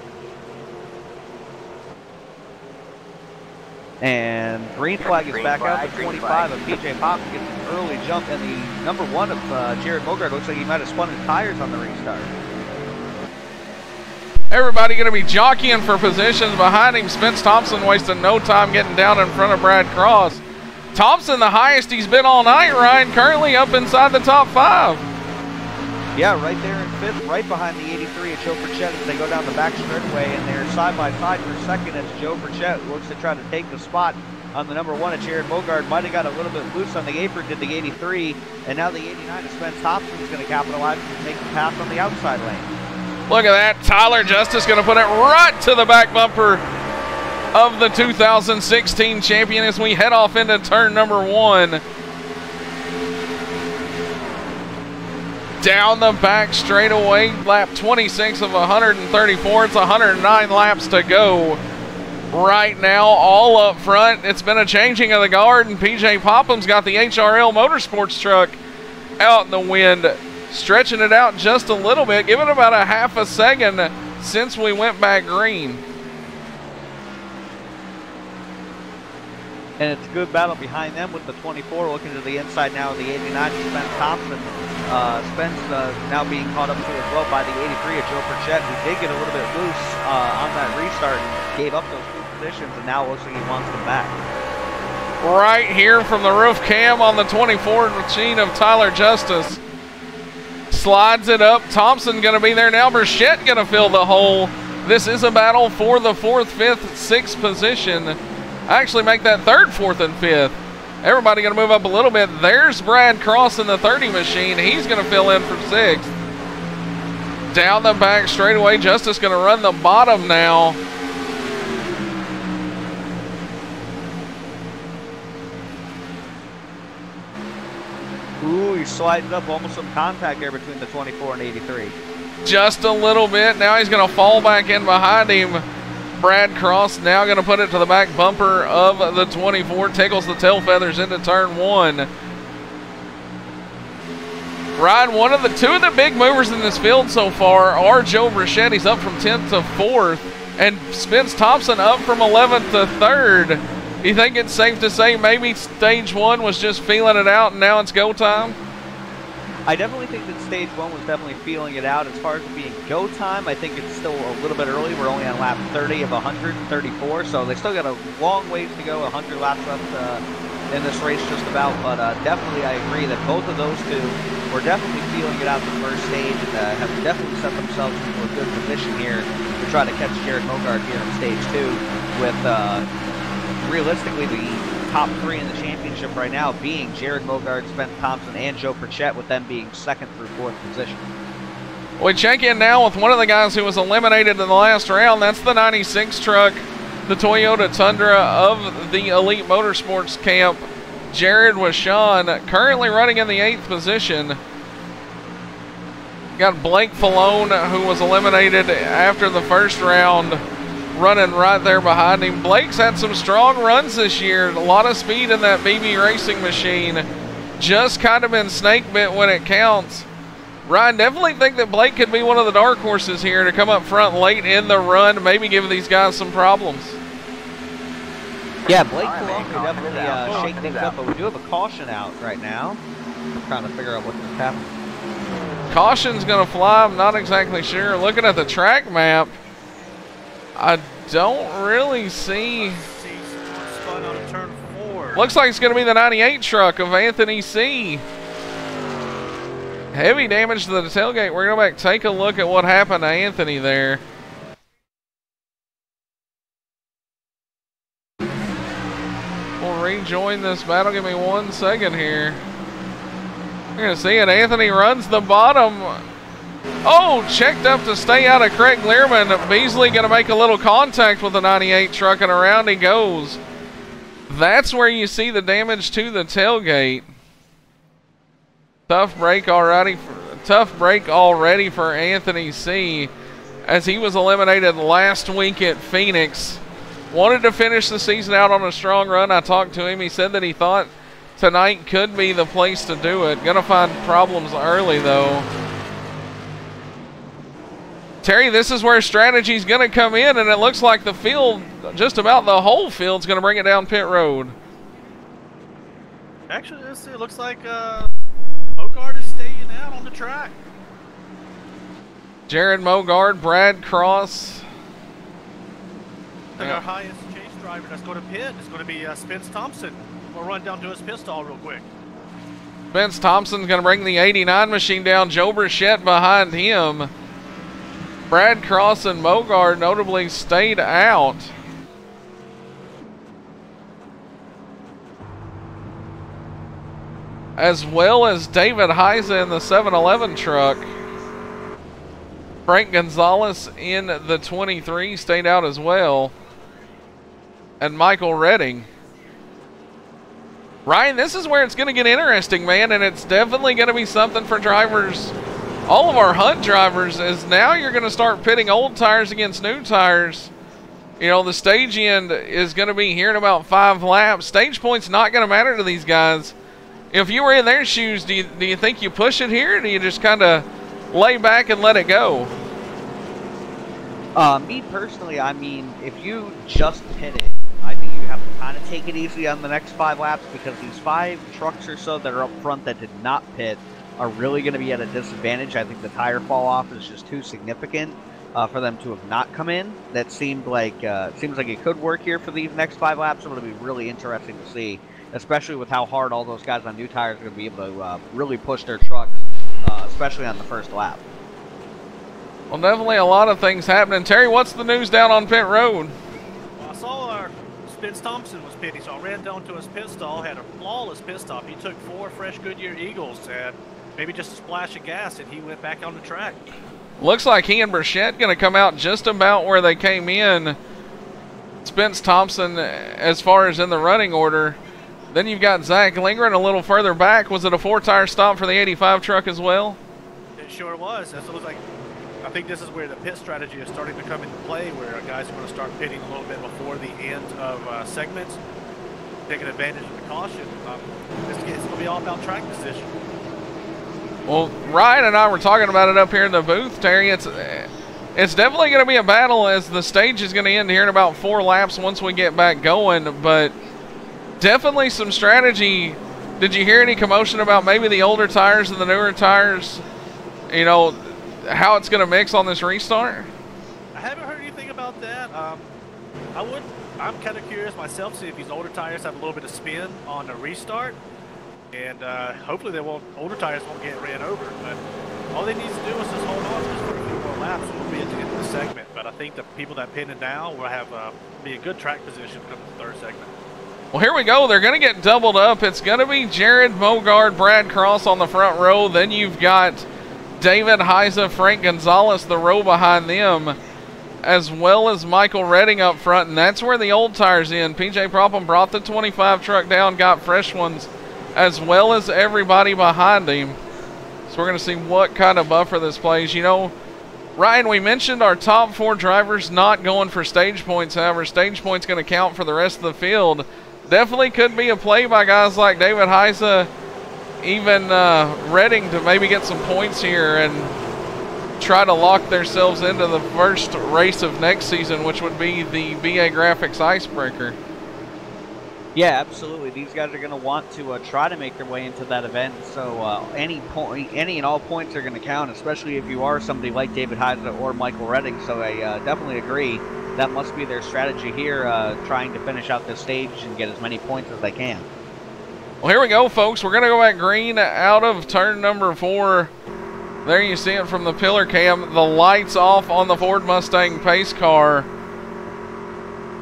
And green flag is back out to 25 of PJ Popham gets an early jump, and the number 1 of Jared Mogard looks like he might have spun his tires on the restart. Everybody going to be jockeying for positions behind him. Spence Thompson wasting no time getting down in front of Brad Cross. Thompson, the highest he's been all night, Ryan, currently up inside the top 5. Yeah, right there in 5th, right behind the 83 of Joe Burchett as they go down the back straightaway, and they're side by side for 2nd as Joe Burchett looks to try to take the spot on the number 1 of Jared Mogard. Might have got a little bit loose on the apron, did the 83, and now the 89 of Spence Thompson is going to capitalize and make the pass on the outside lane. Look at that. Tyler Justice going to put it right to the back bumper of the 2016 champion as we head off into turn number 1. Down the back straightaway, lap 26 of 134. It's 109 laps to go right now, all up front. It's been a changing of the guard, and PJ Popham's got the HRL Motorsports truck out in the wind, stretching it out just a little bit, giving about a half a second since we went back green. And it's a good battle behind them with the 24 looking to the inside now of the 89, Spence Thompson. Spence now being caught up to as well by the 83 of Joe Pritchett, who did get a little bit loose on that restart and gave up those 2 positions, and now it looks like he wants them back. Right here from the roof cam on the 24 machine of Tyler Justice. Slides it up. Thompson going to be there now. Burchett going to fill the hole. This is a battle for the 4th, 5th, 6th position. Actually make that 3rd, 4th, and 5th. Everybody going to move up a little bit. There's Brad Cross in the 30 machine. He's going to fill in for 6th. Down the back straightaway. Justice going to run the bottom now. Ooh, he slides up, almost some contact there between the 24 and 83. Just a little bit. Now he's going to fall back in behind him. Brad Cross now going to put it to the back bumper of the 24. Tickles the tail feathers into turn 1. Ryan, 2 of the big movers in this field so far are Joe Burchett. He's up from 10th to 4th. And Spence Thompson up from 11th to 3rd. You think it's safe to say maybe stage 1 was just feeling it out and now it's go time? I definitely think that stage 1 was definitely feeling it out. As far as it being go time, I think it's still a little bit early. We're only on lap 30 of 134, so they still got a long ways to go, 100 laps left in this race just about. But definitely I agree that both of those 2 were definitely feeling it out the first stage and have definitely set themselves into a good position here to try to catch Jared Mogard here in stage 2 with realistically the top 3 in the championship right now being Jared Mogard, Spence Thompson, and Joe Pritchett, with them being 2nd through 4th position. We check in now with one of the guys who was eliminated in the last round. That's the 96 truck, the Toyota Tundra of the Elite Motorsports camp, Jared Washon, currently running in the 8th position. Got Blake Falone, who was eliminated after the first round, running right there behind him. Blake's had some strong runs this year. A lot of speed in that BB racing machine. Just kind of been snake bit when it counts. Ryan, definitely think that Blake could be one of the dark horses here to come up front late in the run, maybe give these guys some problems. Yeah, Blake could definitely shake things up, but we do have a caution out right now. I'm trying to figure out what's happening. Caution's going to fly. I'm not exactly sure. Looking at the track map, I don't really see. Spun on turn 4. Looks like it's going to be the 98 truck of Anthony C. Heavy damage to the tailgate. We're going to go back take a look at what happened to Anthony there. We'll rejoin this battle. Give me 1 second here. You're going to see it. Anthony runs the bottom. Oh, checked up to stay out of Craig Learman. Beasley going to make a little contact with the 98 truck, and around he goes. That's where you see the damage to the tailgate. Tough break already for Anthony C, as he was eliminated last week at Phoenix. Wanted to finish the season out on a strong run. I talked to him. He said that he thought tonight could be the place to do it. Gonna find problems early though. Terry, this is where strategy's going to come in, and it looks like the field, just about the whole field's going to bring it down pit road. Actually, it looks like Mogard is staying out on the track. Jared Mogard, Brad Cross. I think our highest chase driver that's going to pit is going to be Spence Thompson. We'll run down to his pit stall real quick. Spence Thompson's going to bring the 89 machine down. Joe Burchett behind him. Brad Cross and Mogard notably stayed out. As well as David Heise in the 711 truck. Frank Gonzalez in the 23 stayed out as well. And Michael Redding. Ryan, this is where it's going to get interesting, man, and it's definitely going to be something for drivers. All of our Hunt drivers, is now you're going to start pitting old tires against new tires. You know, the stage end is going to be here in about 5 laps. Stage point's not going to matter to these guys. If you were in their shoes, do you think you push it here, or do you just kind of lay back and let it go? Me personally, I mean, if you just pit it, I think you have to kind of take it easy on the next 5 laps because these 5 trucks or so that are up front that did not pit are really going to be at a disadvantage. I think the tire fall off is just too significant for them to have not come in. That seemed like seems like it could work here for these next 5 laps. So it'll be really interesting to see, especially with how hard all those guys on new tires are going to be able to really push their trucks, especially on the first lap. Well, definitely a lot of things happening. Terry, what's the news down on pit road? Well, I saw our Spence Thompson was pitting, so I ran down to his pit stall, had a flawless pit stop. He took 4 fresh Goodyear Eagles and maybe just a splash of gas, and he went back on the track. Looks like he and Burchett going to come out just about where they came in. Spence Thompson, as far as in the running order. Then you've got Zach Lindgren a little further back. Was it a 4-tire stop for the 85 truck as well? It sure was. It looks like, I think this is where the pit strategy is starting to come into play, where guys are going to start pitting a little bit before the end of segments, taking advantage of the caution. It's going to be all about track position. Well, Ryan and I were talking about it up here in the booth, Terry. It's definitely going to be a battle as the stage is going to end here in about 4 laps once we get back going, but definitely some strategy. Did you hear any commotion about maybe the older tires and the newer tires? You know, how it's going to mix on this restart? I haven't heard anything about that. I'm kind of curious myself to see if these older tires have a little bit of spin on the restart, and hopefully older tires won't get ran over. But all they need to do is just hold on just for a few more laps, and we'll be at the end of the segment. But I think the people that pin it now will have be a good track position come the 3rd segment. Well, here we go. They're going to get doubled up. It's going to be Jared Mogard, Brad Cross on the front row. Then you've got David Heise, Frank Gonzalez, the row behind them, as well as Michael Redding up front, and that's where the old tires in. PJ Propham brought the 25 truck down, got fresh ones, as well as everybody behind him. So we're going to see what kind of buffer this plays. You know, Ryan, we mentioned our top 4 drivers not going for stage points. However, stage points going to count for the rest of the field. Definitely could be a play by guys like David Heise, even Redding, to maybe get some points here and try to lock themselves into the first race of next season, which would be the BA Graphics Icebreaker. Yeah, absolutely. These guys are going to want to try to make their way into that event. So any and all points are going to count, especially if you are somebody like David Heise or Michael Redding. So I definitely agree. That must be their strategy here, trying to finish out this stage and get as many points as they can. Well, here we go, folks. We're going to go back green out of turn number 4. There you see it from the pillar cam. The lights off on the Ford Mustang pace car.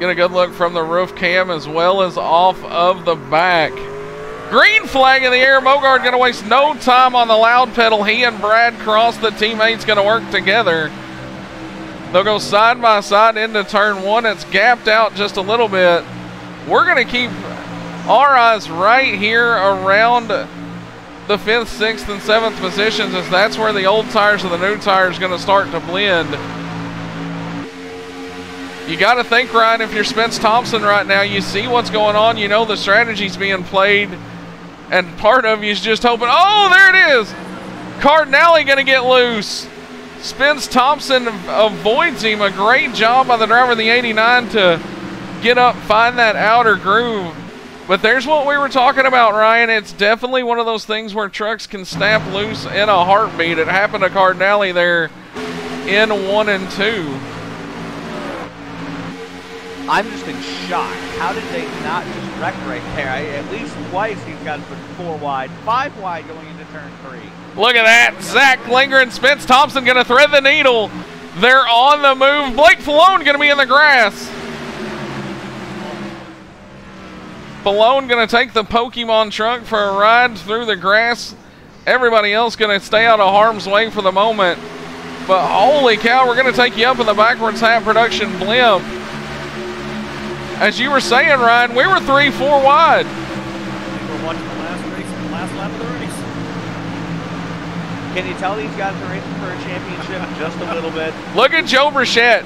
Get a good look from the roof cam as well as off of the back. Green flag in the air. Mogard going to waste no time on the loud pedal. He and Brad Cross, the teammates, going to work together. They'll go side by side into turn 1. It's gapped out just a little bit. We're going to keep our eyes right here around the 5th, 6th, and 7th positions, as that's where the old tires and the new tires going to start to blend. You got to think, Ryan, if you're Spence Thompson right now, you see what's going on. You know the strategy's being played, and part of you is just hoping, oh, there it is. Cardinale going to get loose. Spence Thompson avoids him. A great job by the driver of the 89 to get up, find that outer groove. But there's what we were talking about, Ryan. It's definitely one of those things where trucks can snap loose in a heartbeat. It happened to Cardinale there in 1 and 2. I'm just in shock. How did they not just wreck right there? At least twice these guys put 4 wide, 5 wide going into turn 3. Look at that. Zach Lindgren, Spence Thompson going to thread the needle. They're on the move. Blake Fallone going to be in the grass. Fallone going to take the Pokemon truck for a ride through the grass. Everybody else going to stay out of harm's way for the moment. But holy cow, we're going to take you up in the backwards half production blimp. As you were saying, Ryan, we were 3-4 wide. I think we're watching the last race, the last lap of the race. Can you tell these guys are racing for a championship just a little bit? Look at Joe Burchett.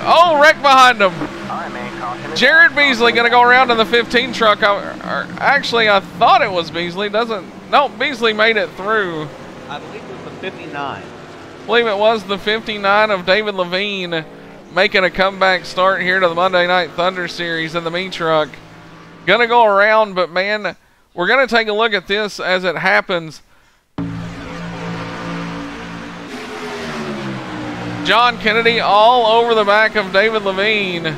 Oh, wreck behind him. Jared Beasley going to go around in the 15 truck. Actually, I thought it was Beasley. No, Beasley made it through. I believe it was the 59. I believe it was the 59 of David Levine, making a comeback start here to the Monday Night Thunder Series in the Me truck. Gonna go around, but man, we're gonna take a look at this as it happens. John Kennedy all over the back of David Levine.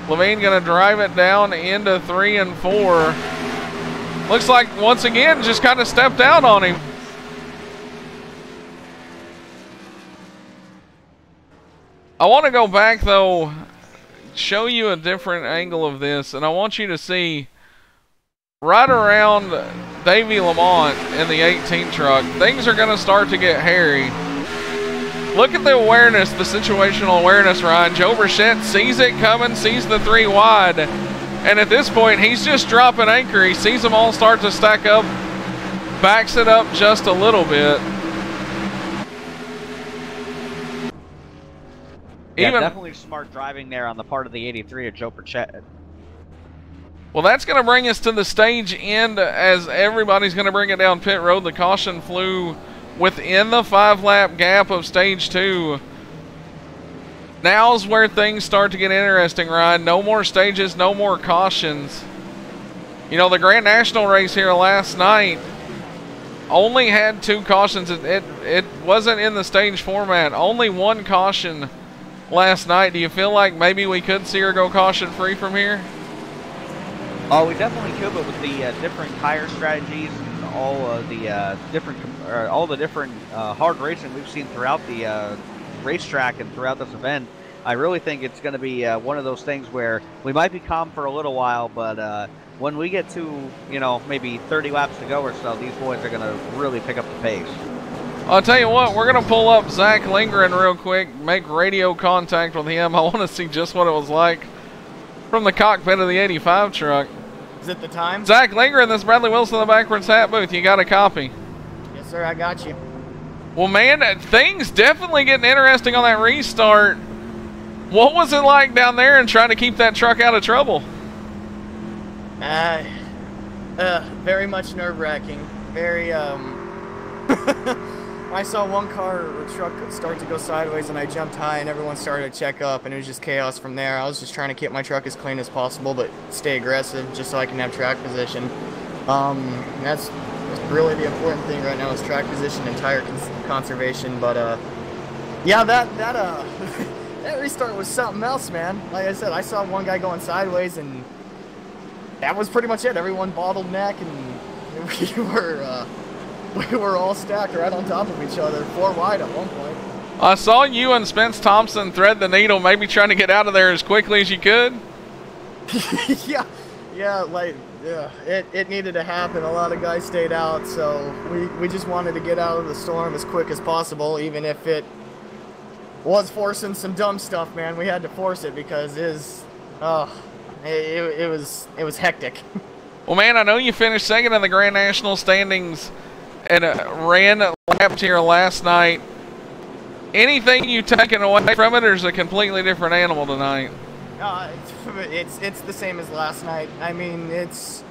Levine gonna drive it down into 3 and 4. Looks like once again just kind of stepped out on him. I want to go back though, show you a different angle of this, and I want you to see right around Davey Lamont in the 18 truck, things are going to start to get hairy. Look at the awareness, the situational awareness, Ryan. Joe Burchett sees it coming, sees the 3 wide, and at this point, he's just dropping anchor. He sees them all start to stack up, backs it up just a little bit. Yeah, definitely smart driving there on the part of the 83 of Joe Burchett. Well, that's going to bring us to the stage end as everybody's going to bring it down pit road. The caution flew within the 5-lap gap of stage 2. Now's where things start to get interesting, Ryan. No more stages, no more cautions. You know, the Grand National race here last night only had 2 cautions. It wasn't in the stage format. Only 1 caution last night. Do you feel like maybe we could see her go caution free from here? Oh, we definitely could, but with the different tire strategies and all the different hard racing we've seen throughout the racetrack and throughout this event, I really think it's going to be one of those things where we might be calm for a little while, but when we get to, you know, maybe 30 laps to go or so, these boys are going to really pick up the pace. I'll tell you what, we're going to pull up Zach Lindgren real quick, make radio contact with him. I want to see just what it was like from the cockpit of the 85 truck. Is it the time? Zach Lindgren, this is Bradley Wilson in the backwards hat booth. You got a copy? Yes, sir, I got you. Well, man, things definitely getting interesting on that restart. What was it like down there and trying to keep that truck out of trouble? Very much nerve-wracking. Very, I saw one car or truck start to go sideways and I jumped high and everyone started to check up and it was just chaos from there. I was just trying to keep my truck as clean as possible but stay aggressive just so I can have track position. That's really the important thing right now is track position and tire conservation. But yeah, that restart was something else, man. Like I said, I saw one guy going sideways and that was pretty much it. Everyone bottleneck and we were all stacked right on top of each other, 4 wide at one point. I saw you and Spence Thompson thread the needle, maybe trying to get out of there as quickly as you could. yeah, it needed to happen. A lot of guys stayed out, so we just wanted to get out of the storm as quick as possible, even if it was forcing some dumb stuff, man. We had to force it because it was hectic. Well, man, I know you finished second in the Grand National standings and ran lapped here last night. Anything you taken away from it, or is it a completely different animal tonight? It's the same as last night. I mean, this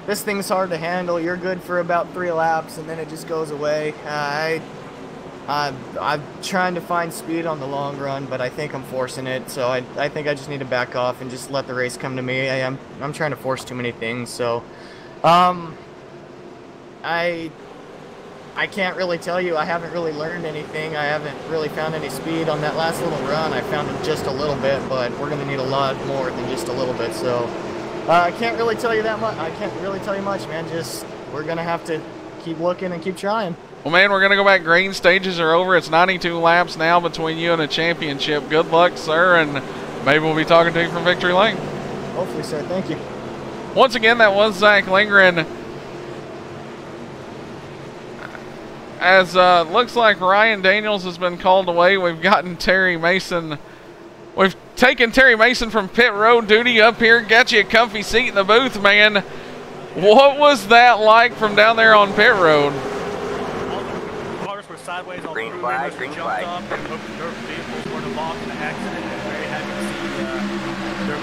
thing's hard to handle. You're good for about 3 laps, and then it just goes away. I'm trying to find speed on the long run, but I think I'm forcing it. So I think I just need to back off and just let the race come to me. I'm trying to force too many things. So, I can't really tell you. I haven't really learned anything. I haven't really found any speed on that last little run. I found it just a little bit, but we're going to need a lot more than just a little bit. So I can't really tell you that much. I can't really tell you much, man. Just we're going to have to keep looking and keep trying. Well, man, we're going to go back. Green stages are over. It's 92 laps now between you and a championship. Good luck, sir, and maybe we'll be talking to you from Victory Lane. Hopefully, sir. Thank you. Once again, that was Zach Lindgren. As looks like Ryan Daniels has been called away, we've gotten Terry Mason. We've taken Terry Mason from pit road duty up here, got you a comfy seat in the booth, man. What was that like from down there on pit road? All the cars were sideways on Green the flag, crew green members flag. jumped up and hoping their vehicles weren't involved in an accident, and very happy to see their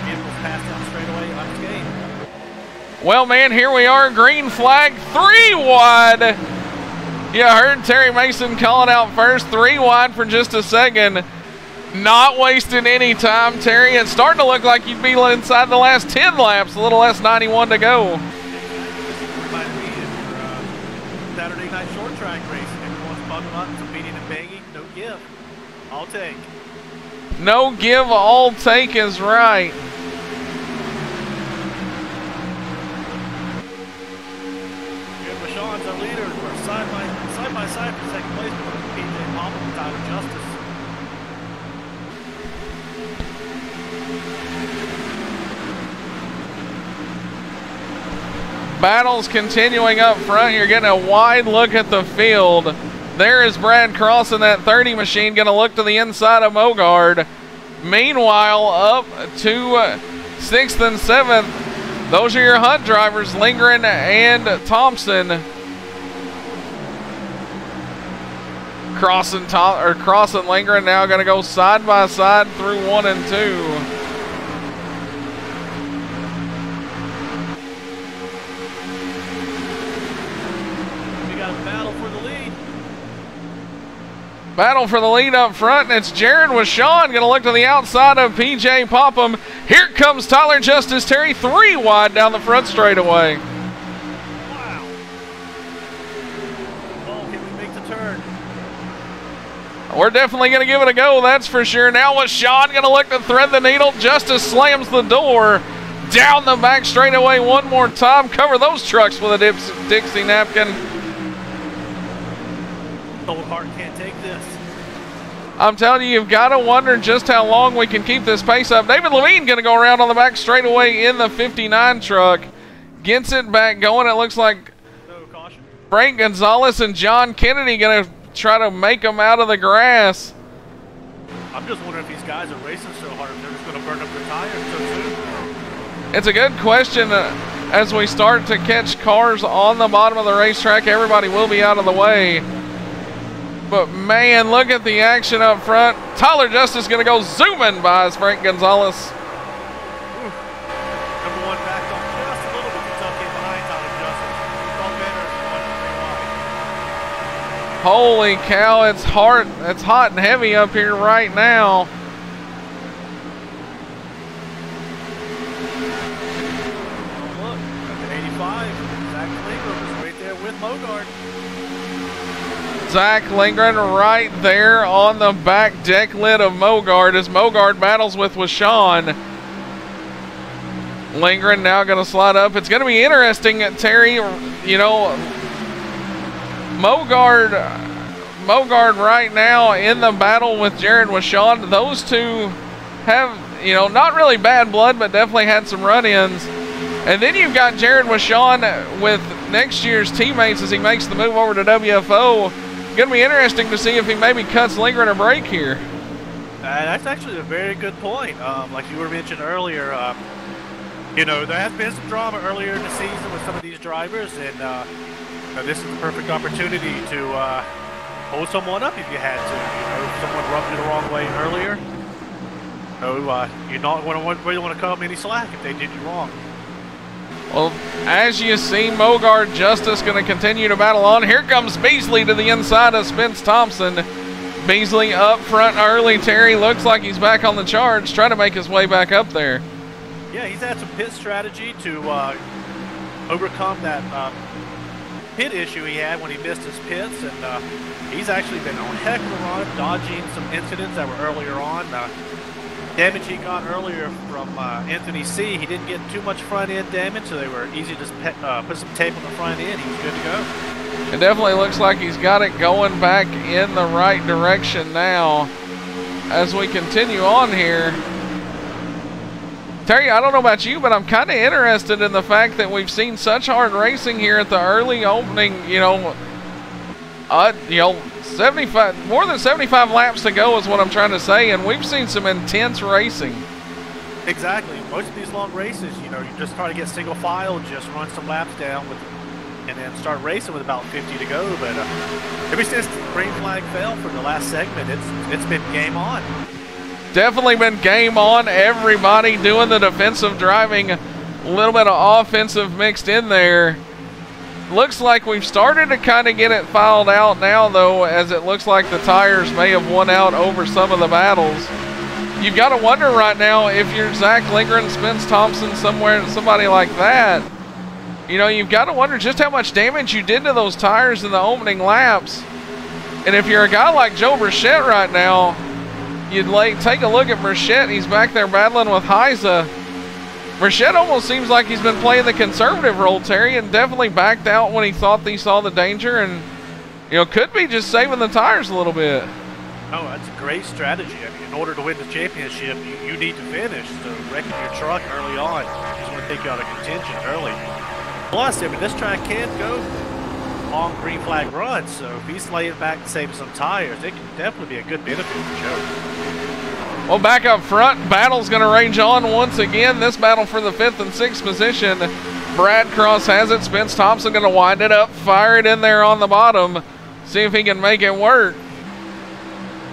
vehicles pass down straight away unscathed. Well, man, here we are, green flag, 3 wide. You heard Terry Mason calling out first, 3 wide for just a second. Not wasting any time, Terry. It's starting to look like you'd be inside the last 10 laps, a little less 91 to go. Reminds me of Saturday night short track racing. Everyone's bugging up, competing and begging. No give. I'll take. No give, all take is right. Sean's our leader. We're side by side for second place with PJ Palmer and Tyler Justice. Battles continuing up front. You're getting a wide look at the field. There is Brad Cross in that 30 machine, going to look to the inside of Mogard. Meanwhile, up to 6th and 7th. Those are your Hunt drivers, Lindgren and Thompson. Cross and Lindgren now going to go side by side through 1 and 2. Battle for the lead up front, and it's Jared with Sean going to look to the outside of PJ Popham. Here comes Tyler Justice Terry, 3 wide down the front straightaway. Wow. Oh, can we make the turn? We're definitely going to give it a go, that's for sure. Now with Sean going to look to thread the needle. Justice slams the door down the back straightaway one more time. Cover those trucks with a Dixie napkin. Old Hart can't take this. I'm telling you, you've got to wonder just how long we can keep this pace up. David Levine going to go around on the back straightaway in the 59 truck. Gets it back going. It looks like No caution. Frank Gonzalez and John Kennedy going to try to make them out of the grass. I'm just wondering if these guys are racing so hard, if they're just going to burn up their tires so soon. It's a good question. As we start to catch cars on the bottom of the racetrack, everybody will be out of the way. But man, look at the action up front. Tyler Justice going to go zooming by Frank Gonzalez. Ooh. Number 1 backed off just a little bit. Kentucky behind Tyler Justice. Holy cow, it's hot and heavy up here right now. Look, at 85, Zach Lindgren is right there with Mogard. Zach Lindgren right there on the back deck lid of Mogard as Mogard battles with Sean. Lindgren now going to slide up. It's going to be interesting, Terry. You know, Mogard right now in the battle with Jared Sean. Those two have, you know, not really bad blood, but definitely had some run-ins. And then you've got Jared Sean with next year's teammates as he makes the move over to WFO. Going to be interesting to see if he maybe cuts Lindgren a break here. That's actually a very good point. Like you were mentioning earlier, you know, there has been some drama earlier in the season with some of these drivers, and you know, this is the perfect opportunity to hold someone up if you had to. You know, if someone rubbed you the wrong way earlier, you know, you're not going to really want to cut them any slack if they did you wrong. Well, as you see, Mogard Justice going to continue to battle on. Here comes Beasley to the inside of Spence Thompson. Beasley up front early. Terry looks like he's back on the charge, trying to make his way back up there. Yeah, he's had some pit strategy to overcome that pit issue he had when he missed his pits, and he's actually been on a heck of a run, dodging some incidents that were earlier on. Damage he got earlier from Anthony C. He didn't get too much front end damage, so they were easy to just put some tape on the front end. He was good to go. It definitely looks like he's got it going back in the right direction now as we continue on here. Terry, I don't know about you, but I'm kind of interested in the fact that we've seen such hard racing here at the early opening, you know, 75, more than 75 laps to go is what I'm trying to say, and we've seen some intense racing. Exactly. Most of these long races, you know, you just try to get single file, just run some laps down with, and then start racing with about 50 to go. But ever since the green flag fell for the last segment, it's been game on. Definitely been game on. Everybody doing the defensive driving, a little bit of offensive mixed in there. Looks like we've started to kind of get it filed out now, though, as it looks like the tires may have won out over some of the battles. You've got to wonder right now if you're Zach Lindgren, Spence Thompson, somebody like that. You know, you've got to wonder just how much damage you did to those tires in the opening laps. And if you're a guy like Joe Burchett right now, you'd take a look at Burchett. He's back there battling with Heiza. Burchett almost seems like he's been playing the conservative role, Terry, and definitely backed out when he thought he saw the danger, and could be just saving the tires a little bit. Oh, that's a great strategy. I mean, in order to win the championship, you need to finish. So wrecking your truck early on is going to take you out of contention early. Plus, I mean, this track can go long green flag runs, so if he's laying back and saving some tires, it can definitely be a good benefit for Joe. Well, back up front, battle's going to rage on once again. This battle for the 5th and 6th position. Brad Cross has it. Spence Thompson going to wind it up, fire it in there on the bottom, see if he can make it work.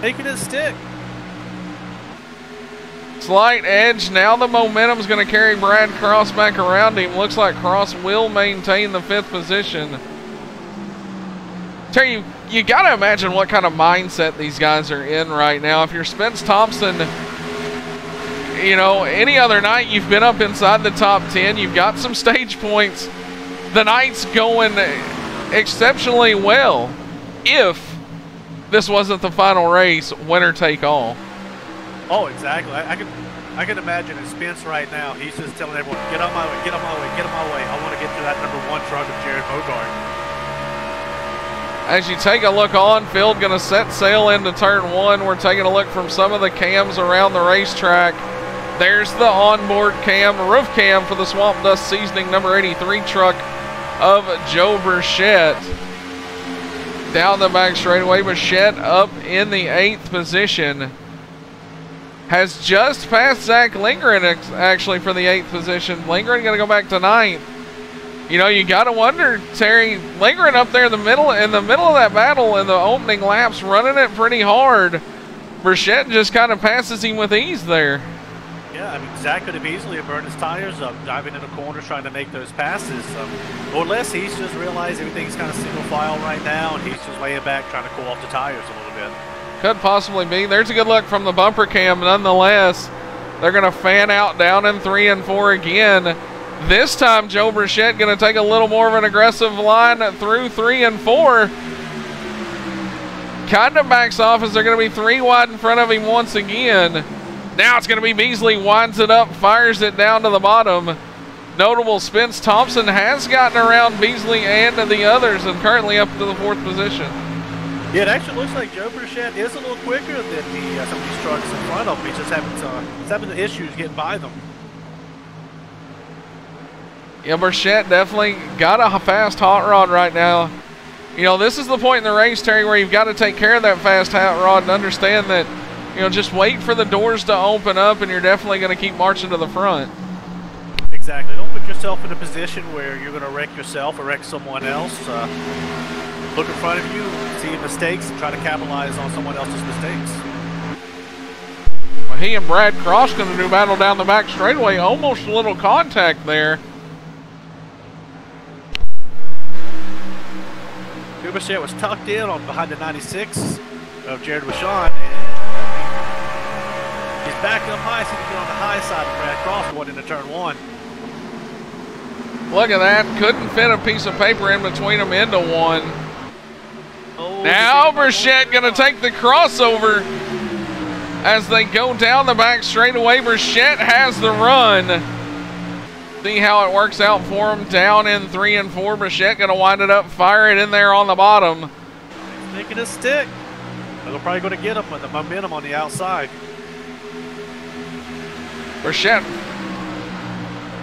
Making it stick. Slight edge. Now the momentum's going to carry Brad Cross back around him. Looks like Cross will maintain the 5th position. Terry, you got to imagine what kind of mindset these guys are in right now. If you're Spence Thompson, any other night you've been up inside the top 10, you've got some stage points. The night's going exceptionally well. If this wasn't the final race, winner take all. Oh, exactly. I can imagine it. Spence right now, he's just telling everyone, get on my way, get on my way, get on my way. I want to get to that #1 truck of Jared Bogart. As you take a look on field, going to set sail into turn 1. We're taking a look from some of the cams around the racetrack. There's the onboard cam, roof cam for the Swamp Dust Seasoning number 83 truck of Joe Burchett. Down the back straightaway, Burchett up in the 8th position. Has just passed Zach Lindgren actually for the 8th position. Lindgren going to go back to 9th. You got to wonder, Terry, Lindgren up there in the middle of that battle in the opening laps, running it pretty hard. Burchett just kind of passes him with ease there. Yeah, I mean, Zach could have easily burned his tires up, diving into corners, trying to make those passes. Or less, he's just realized everything's kind of single file right now, and he's just laying back, trying to cool off the tires a little bit. Could possibly be. There's a good look from the bumper cam, nonetheless. They're going to fan out down in 3 and 4 again. This time, Joe Burchett going to take a little more of an aggressive line through 3 and 4. Kind of backs off as they're going to be 3 wide in front of him once again. Now it's going to be Beasley, winds it up, fires it down to the bottom. Notable Spence Thompson has gotten around Beasley and the others and currently up to the 4th position. Yeah, it actually looks like Joe Burchett is a little quicker than some of these trucks in front of him. He's just having issues getting by them. Yeah, Burchett definitely got a fast hot rod right now. This is the point in the race, Terry, where you've got to take care of that fast hot rod and understand that, just wait for the doors to open up and you're definitely going to keep marching to the front. Exactly. Don't put yourself in a position where you're going to wreck yourself or wreck someone else. Look in front of you, see mistakes, and try to capitalize on someone else's mistakes. Well, he and Brad Cross going to do battle down the back straightaway. Almost a little contact there. Burchett was tucked in on behind the 96 of Jared Wishon, and he's back up high, so he can get on the high side of Brad Cross going into turn 1. Look at that. Couldn't fit a piece of paper in between them into one. Oh, now Burchett going to take the crossover as they go down the back straightaway. Burchett has the run. See how it works out for him down in 3 and 4. Burchett going to wind it up, fire it in there on the bottom. He's making a stick. They're probably going to get him with the momentum on the outside. Burchett.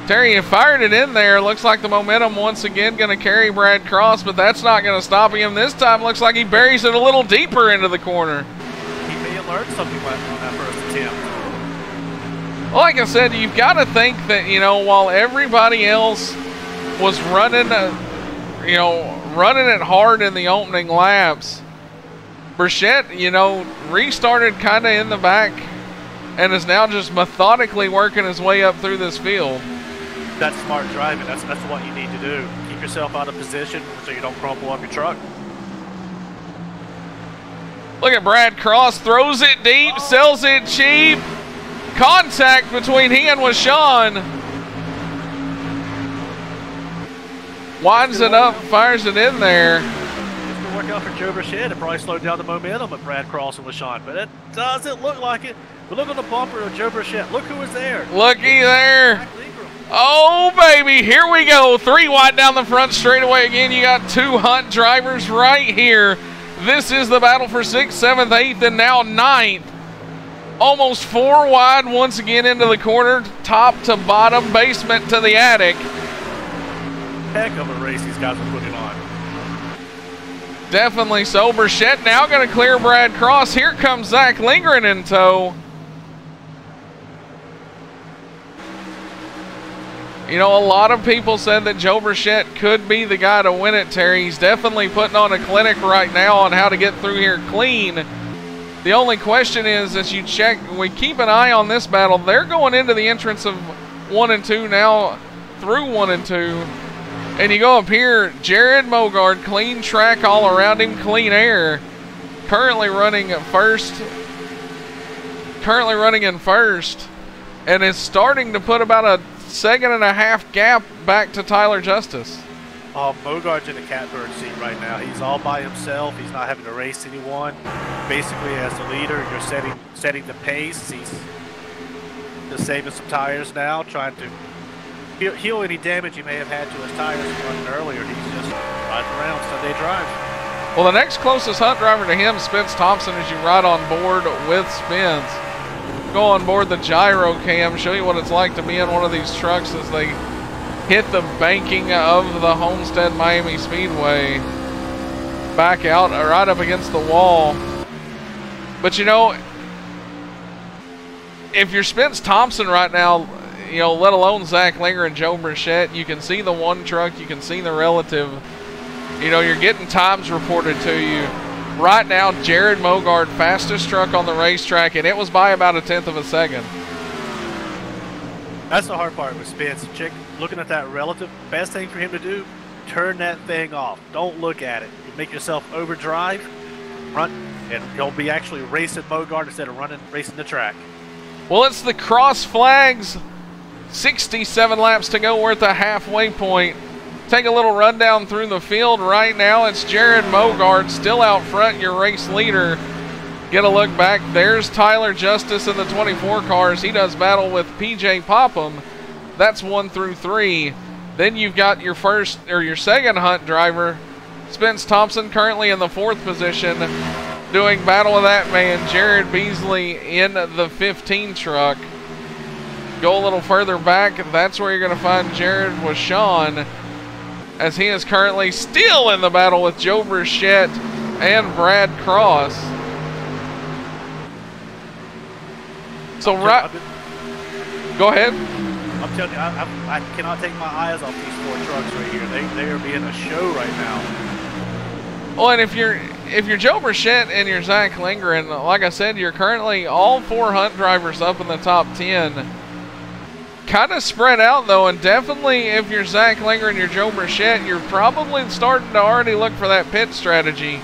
Terry, you fired it in there. Looks like the momentum once again going to carry Brad Cross, but that's not going to stop him. This time looks like he buries it a little deeper into the corner. He may have learned something on that first attempt. Well, like I said, you've got to think that, while everybody else was running, running it hard in the opening laps, Burchett, restarted kind of in the back and is now just methodically working his way up through this field. That's smart driving. That's what you need to do. Keep keep yourself out of position so you don't crumple up your truck. Look at Brad Cross, throws it deep, sells it cheap. Contact between he and Washawn. Winds it up, fires it in there. It's going to work out for Joe Burchett. It probably slowed down the momentum of Brad Cross and Washawn, but it doesn't look like it. But look at the bumper of Joe Burchett. Look who was there. Looky there. Oh, baby, here we go. 3 wide down the front straightaway again. You got 2 Hunt drivers right here. This is the battle for 6th, 7th, 8th, and now 9th. Almost 4 wide once again into the corner, top to bottom, basement to the attic. Heck of a race these guys are putting on. Definitely so. Burchett now going to clear Brad Cross. Here comes Zach Lingren in tow. You know, a lot of people said that Joe Burchett could be the guy to win it, Terry. He's definitely putting on a clinic right now on how to get through here clean. The only question is, as you check, we keep an eye on this battle. They're going into the entrance of 1 and 2 now, through 1 and 2. And you go up here, Jared Mogard, clean track all around him, clean air. Currently running first. Currently running in first. And is starting to put about a 2.5 gap back to Tyler Justice. Mogard's in a catbird seat right now. He's all by himself. He's not having to race anyone. Basically, as the leader, you're setting the pace. He's just saving some tires now, trying to heal any damage he may have had to his tires running earlier. He's just riding around Sunday drive. Well, the next closest Hunt driver to him, Spence Thompson, as you ride on board with Spence. Go on board the gyro cam, show you what it's like to be in one of these trucks as they hit the banking of the Homestead Miami Speedway. Back out, right up against the wall. But you know, if you're Spence Thompson right now, you know, let alone Zach Linger and Joe Burchett, you can see the one truck, you can see the relative. You know, you're getting times reported to you. Right now, Jared Mogard, fastest truck on the racetrack, and it was by about 1/10 of a second. That's the hard part with Spence. Looking at that relative, best thing for him to do, turn that thing off. Don't look at it. You make yourself overdrive, run, and you'll be actually racing Mogard instead of racing the track. Well, it's the cross flags. 67 laps to go. We're at the halfway point. Take a little rundown through the field right now. It's Jared Mogard still out front, your race leader. Get a look back. There's Tyler Justice in the 24 cars. He does battle with PJ Popham. That's 1 through 3. Then you've got your second Hunt driver, Spence Thompson, currently in the 4th position, doing battle with that man, Jared Beasley, in the 15 truck. Go a little further back. That's where you're going to find Jared Washawn, as he is currently still in the battle with Joe Burchett and Brad Cross. So go ahead. I'm telling you, I cannot take my eyes off these 4 trucks right here. They are being a show right now. Well, and if you're Joe Burchett and you're Zach Lingren, like I said, you're currently all 4 Hunt drivers up in the top 10. Kind of spread out though, and definitely if you're Zach Linger and you're Joe Burchett, you're probably starting to already look for that pit strategy.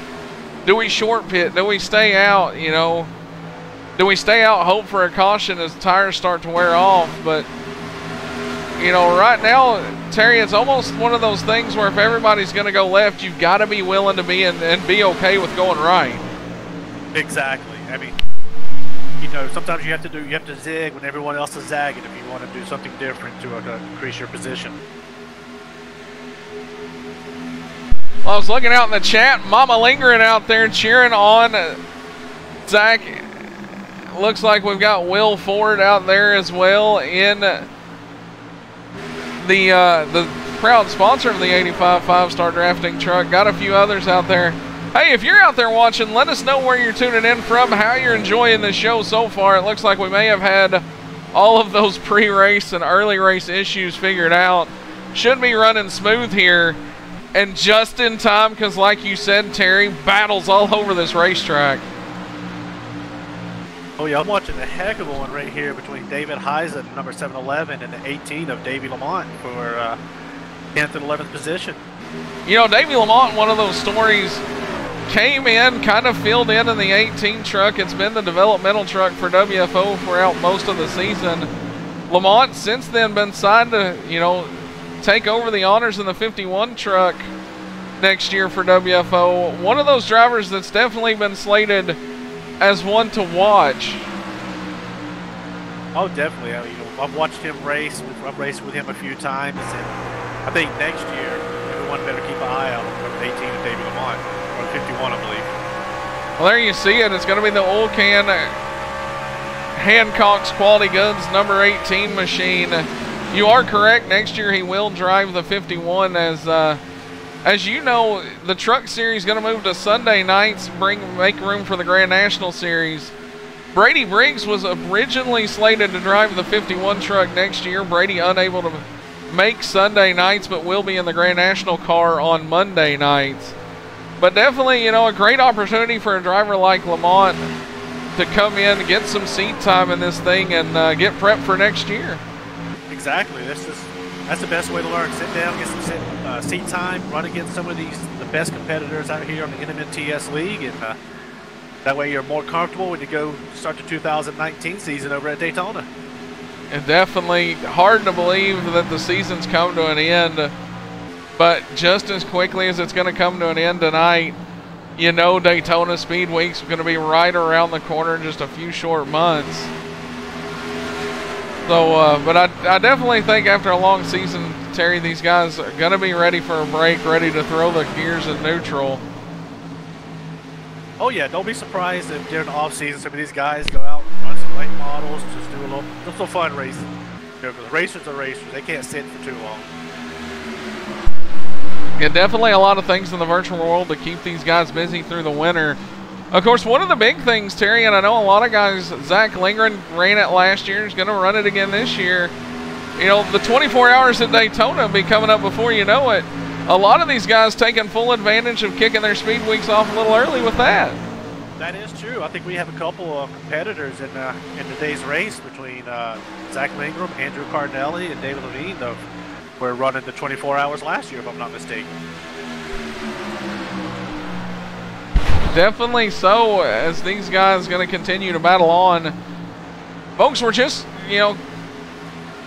Do we short pit? Do we stay out? You know, do we stay out, hope for a caution as tires start to wear off? But you know, right now, Terry, it's almost one of those things where if everybody's going to go left, you've got to be willing to be and be okay with going right. Exactly. I mean, you know, sometimes you have to zig when everyone else is zagging if you want to do something different to increase your position. Well, I was looking out in the chat, Mama Lingering out there cheering on Zach. Looks like we've got Will Ford out there as well in the proud sponsor of the 85 5-star drafting truck. Got a few others out there. Hey, if you're out there watching, let us know where you're tuning in from, how you're enjoying the show so far. It looks like we may have had all of those pre-race and early race issues figured out. Should be running smooth here, and just in time, because like you said, Terry, battles all over this racetrack. Oh yeah, I'm watching a heck of a one right here between David Heisen, number 711, and the 18 of Davey Lamont for 10th and 11th position. You know, Davey Lamont, one of those stories, came in, kind of filled in the 18 truck. It's been the developmental truck for WFO throughout most of the season. Lamont since then been signed to, you know, take over the honors in the 51 truck next year for WFO. One of those drivers that's definitely been slated as one to watch. Oh, definitely. I mean, you know, I've watched him race. I've raced with him a few times, and I think next year everyone better keep an eye out on number 18 and Davey Lamont, or 51, I believe. Well, there you see it. It's going to be the oil can Hancock's Quality Goods number 18 machine. You are correct. Next year he will drive the 51 as you know, the truck series is going to move to Sunday nights, make room for the Grand National Series. Brady Briggs was originally slated to drive the 51 truck next year. Brady unable to make Sunday nights, but will be in the Grand National car on Monday nights. But definitely, you know, a great opportunity for a driver like Lamont to come in, get some seat time in this thing, and get prepped for next year. Exactly. That's the best way to learn. Sit down, get some seat time, run against some of the best competitors out here on the NMNTS League, and that way you're more comfortable when you go start the 2019 season over at Daytona. And definitely hard to believe that the season's come to an end, but just as quickly as it's going to come to an end tonight, you know Daytona Speed Week's going to be right around the corner in just a few short months. So, but I definitely think after a long season, Terry, these guys are going to be ready for a break, ready to throw the gears in neutral. Oh yeah, don't be surprised if during the off season some of these guys go out and run some late models, just do a little fun racing. You know, because racers are racers; they can't sit for too long. Yeah, definitely a lot of things in the virtual world to keep these guys busy through the winter. Of course, one of the big things, Terry, and I know a lot of guys, Zach Lindgren ran it last year, is going to run it again this year. You know, the 24 hours at Daytona will be coming up before you know it. A lot of these guys taking full advantage of kicking their speed weeks off a little early with that. That is true. I think we have a couple of competitors in today's race between Zach Lindgren, Andrew Cardinelli, and David Levine, though. We're running the 24 hours last year, if I'm not mistaken. Definitely so, as these guys going to continue to battle on. Folks, we're just, you know...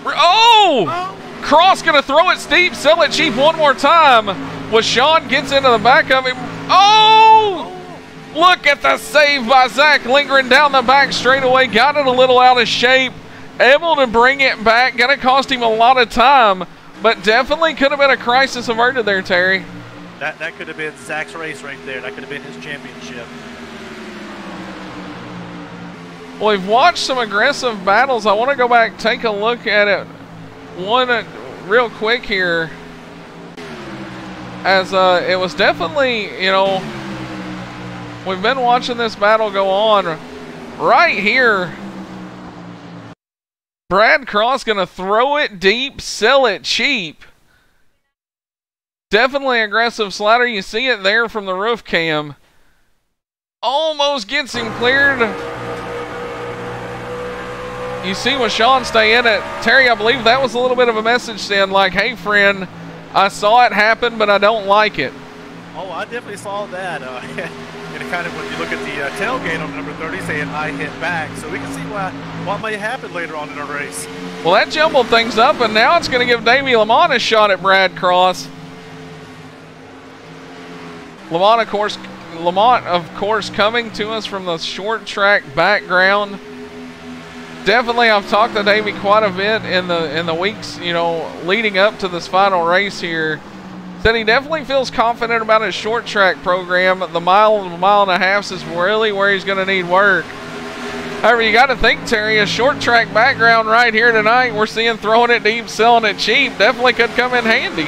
Oh! Cross going to throw it steep, sell it cheap one more time. Sean gets into the back of him. Oh! Look at the save by Zach Lindgren down the back straightaway. Got it a little out of shape. Able to bring it back. Going to cost him a lot of time. But definitely could have been a crisis averted there, Terry. That could have been Zach's race right there. That could have been his championship. Well, we've watched some aggressive battles. I want to go back, take a look at it one real quick here. As it was definitely, you know, we've been watching this battle go on right here. Brad Cross going to throw it deep, sell it cheap. Definitely aggressive slider. You see it there from the roof cam. Almost gets him cleared. You see Sean stay in it. Terry, I believe that was a little bit of a message then, like, hey, friend, I saw it happen, but I don't like it. Oh, I definitely saw that. And kind of when you look at the tailgate on number 30 saying I hit back, so we can see what may happen later on in the race. Well, that jumbled things up, and now it's going to give Davey Lamont a shot at Brad Cross. Lamont, of course, coming to us from the short track background. Definitely, I've talked to Davey quite a bit in the weeks, you know, leading up to this final race here. Said he definitely feels confident about his short track program. The mile and a half is really where he's going to need work. However, you got to think, Terry, a short track background right here tonight, we're seeing throwing it deep, selling it cheap, definitely could come in handy.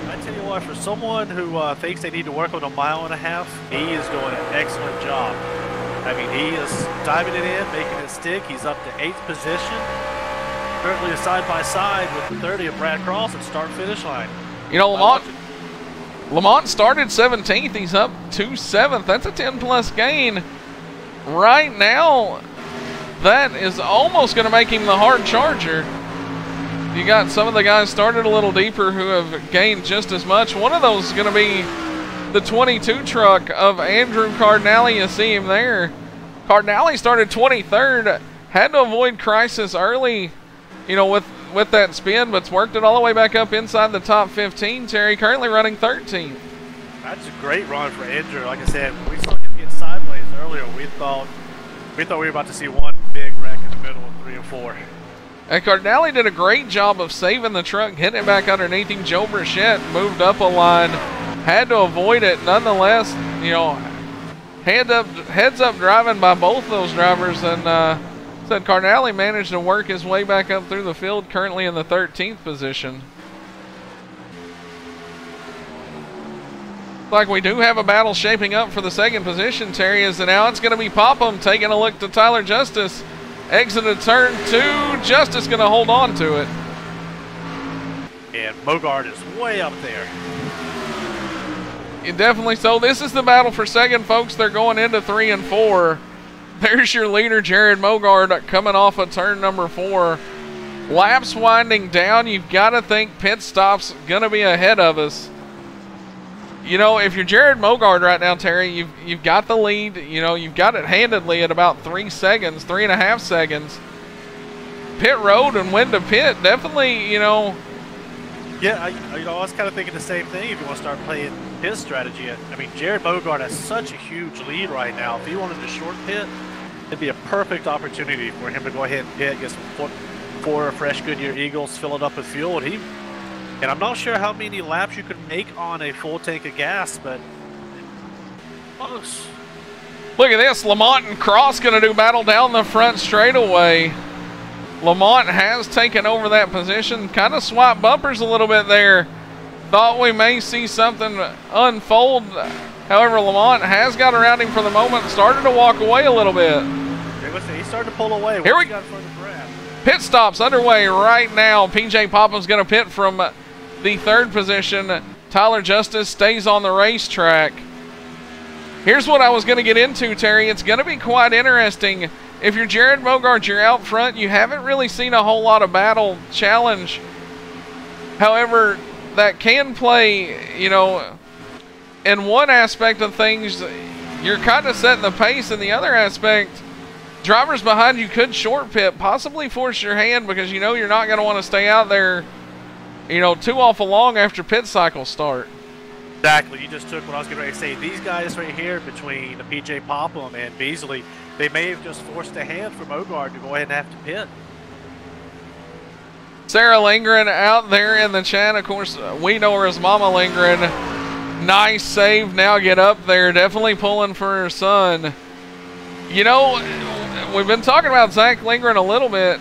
I tell you what, for someone who thinks they need to work on a mile and a half, he is doing an excellent job. I mean, he is diving it in, making it stick. He's up to 8th position. Currently side by side with the 30 of Brad Cross at start-finish line. You know, Lamont started 17th. He's up to 7th. That's a 10-plus gain. Right now, that is almost going to make him the hard charger. you got some of the guys started a little deeper who have gained just as much. One of those is going to be the 22 truck of Andrew Cardinale. You see him there. Cardinale started 23rd, had to avoid Crisis early, you know, with that spin, but's worked it all the way back up inside the top 15. Terry currently running 13th. That's a great run for Andrew. Like I said, when we saw him get sideways earlier, we thought we were about to see one big wreck in the middle of 3 and 4. And Cardinale did a great job of saving the truck, hitting it back underneath him. Joe Burchett moved up a line, had to avoid it. Nonetheless, you know, heads up driving by both those drivers, and said Cardinale managed to work his way back up through the field, currently in the 13th position. Like we do have a battle shaping up for the second position, Terry, as now it's going to be Popham taking a look to Tyler Justice. Exited turn 2, Justice going to hold on to it. And Mogard is way up there. Definitely so. This is the battle for second, folks. They're going into 3 and 4. There's your leader, Jared Mogard, coming off of turn number 4. Laps winding down. You've got to think pit stop's going to be ahead of us. You know, if you're Jared Mogard right now, Terry, you've got the lead. You know, you've got it handedly at about 3 seconds, 3.5 seconds. Pit road and when to pit, definitely, you know. Yeah, I was kind of thinking the same thing if you want to start playing his strategy. I mean, Jared Mogard has such a huge lead right now. If he wanted to short pit, it'd be a perfect opportunity for him to go ahead and pit, get some 4 fresh Goodyear Eagles, fill it up with fuel, and I'm not sure how many laps you could make on a full tank of gas, but close. Look at this. Lamont and Cross going to do battle down the front straightaway. Lamont has taken over that position. Kind of swapped bumpers a little bit there. Thought we may see something unfold. However, Lamont has got around him for the moment. Started to walk away a little bit. He started to pull away. Here we go. Pit stops underway right now. PJ Popham's going to pit from the 3rd position. Tyler Justice stays on the racetrack. Here's what I was going to get into, Terry. It's going to be quite interesting. If you're Jared Mogard, you're out front. You haven't really seen a whole lot of battle challenge. However, that can play, you know, in one aspect of things, you're kind of setting the pace. In the other aspect, drivers behind you could short pit, possibly force your hand, because you know you're not going to want to stay out there, you know, too awful long after pit cycles start. Exactly. You just took what I was getting ready to say. These guys right here between PJ Popham and Beasley, they may have just forced a hand from Mogard to go ahead and have to pit. Sarah Lindgren out there in the chat. Of course, we know her as Mama Lindgren. Nice save. Now get up there. Definitely pulling for her son. You know, we've been talking about Zach Lindgren a little bit.